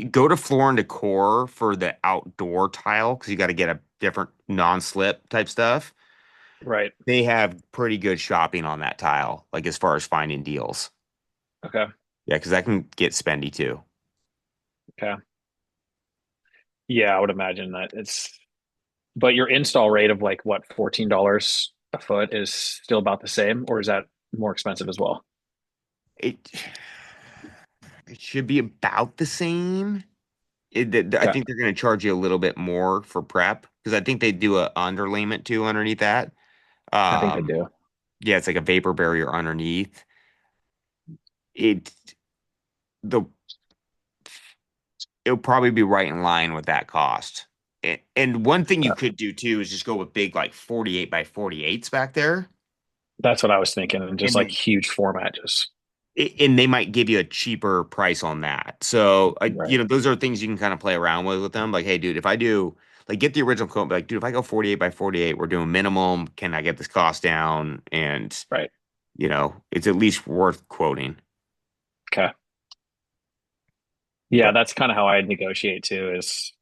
go to Floor and Decor for the outdoor tile because you got to get a different non-slip type stuff. Right. They have pretty good shopping on that tile, like as far as finding deals. Okay. Yeah, because that can get spendy too. Okay. Yeah, I would imagine that but your install rate of like what, $14 a foot is still about the same, or is that more expensive as well? It it should be about the same. I Okay. think they're going to charge you a little bit more for prep because I think they do a underlayment too underneath that. I think they Um, do. yeah, it's like a vapor barrier underneath. It the It'll probably be right in line with that cost. And one thing you Okay. could do too is just go with big like 48 by 48s back there. That's what I was thinking, and just And like then huge format, just and they might give you a cheaper price on that. So, right. those are things you can kind of play around with them. Like, hey, dude, if I do like get the original quote, be like, dude, if I go 48 by 48, we're doing minimum. Can I get this cost down? And Right. it's at least worth quoting. Okay. Yeah, But that's kind of how I negotiate too, is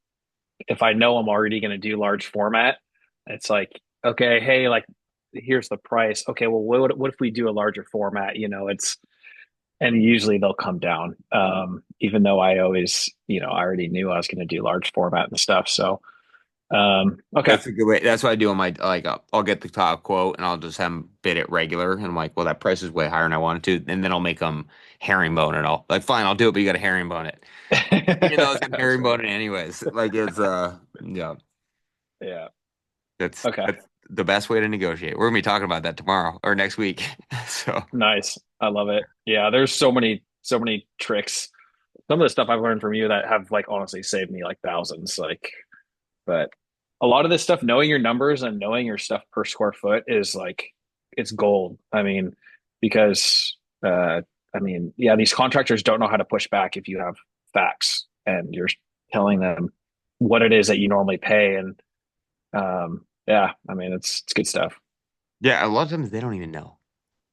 if I know I'm already going to do large format, it's like, okay, hey, like here's the price. Okay, well, what if we do a larger format? And usually they'll come down. Even though I always, I already knew I was going to do large format and stuff. So, okay. that's a good way. That's what I do on my like. I'll get the top quote and I'll just have them bid it regular. And I'm like, well, that price is way higher than I wanted to. And then I'll make them herringbone it all. Like, fine, I'll do it, but you got to herringbone it. Even though I was gonna That's funny. herringbone it anyways. Like it's yeah, Yeah. that's Okay. that's the best way to negotiate. We're gonna be talking about that tomorrow or next week. So Nice. I love it. Yeah. There's so many tricks. Some of the stuff I've learned from you that have like honestly saved me like thousands. But a lot of this stuff, knowing your numbers and knowing your stuff per square foot is like, it's gold. I mean, because, yeah, these contractors don't know how to push back if you have facts and you're telling them what it is that you normally pay. And, yeah, I mean, it's good stuff. yeah, a lot of times they don't even know.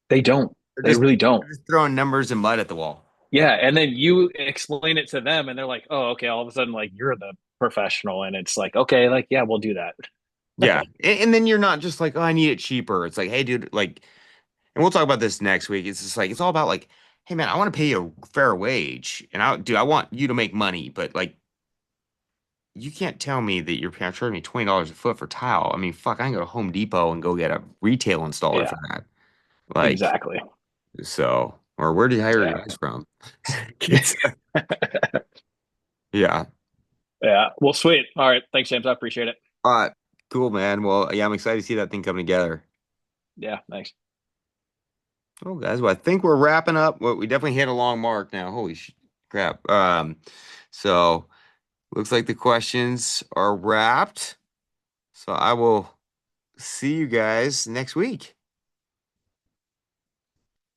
They don't, They're they just really don't. they're just throwing numbers and mud at the wall. Yeah. And then you explain it to them and they're like, oh, okay. All of a sudden, like, you're the professional. And it's like, okay, like, yeah, we'll do that. Yeah, and then you're not just like, oh, I need it cheaper. It's like, hey, dude, like, and we'll talk about this next week. It's just like it's all about like, hey, man, I want to pay you a fair wage, and I want you to make money, but like, you can't tell me that you're charging me $20 a foot for tile. I mean, fuck, I can go to Home Depot and go get a retail installer Yeah, for that. Like, exactly. so, or where do you hire your Yeah. guys from? It's, yeah. Yeah. Well, sweet. All right. Thanks, James. I appreciate it. Cool, man. Well, yeah, I'm excited to see that thing come together. Yeah. Thanks. Oh, guys, well, I think we're wrapping up. Well, we definitely hit a long mark now. Holy crap. So looks like the questions are wrapped. So I will see you guys next week.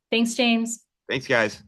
Thanks, James. Thanks, guys.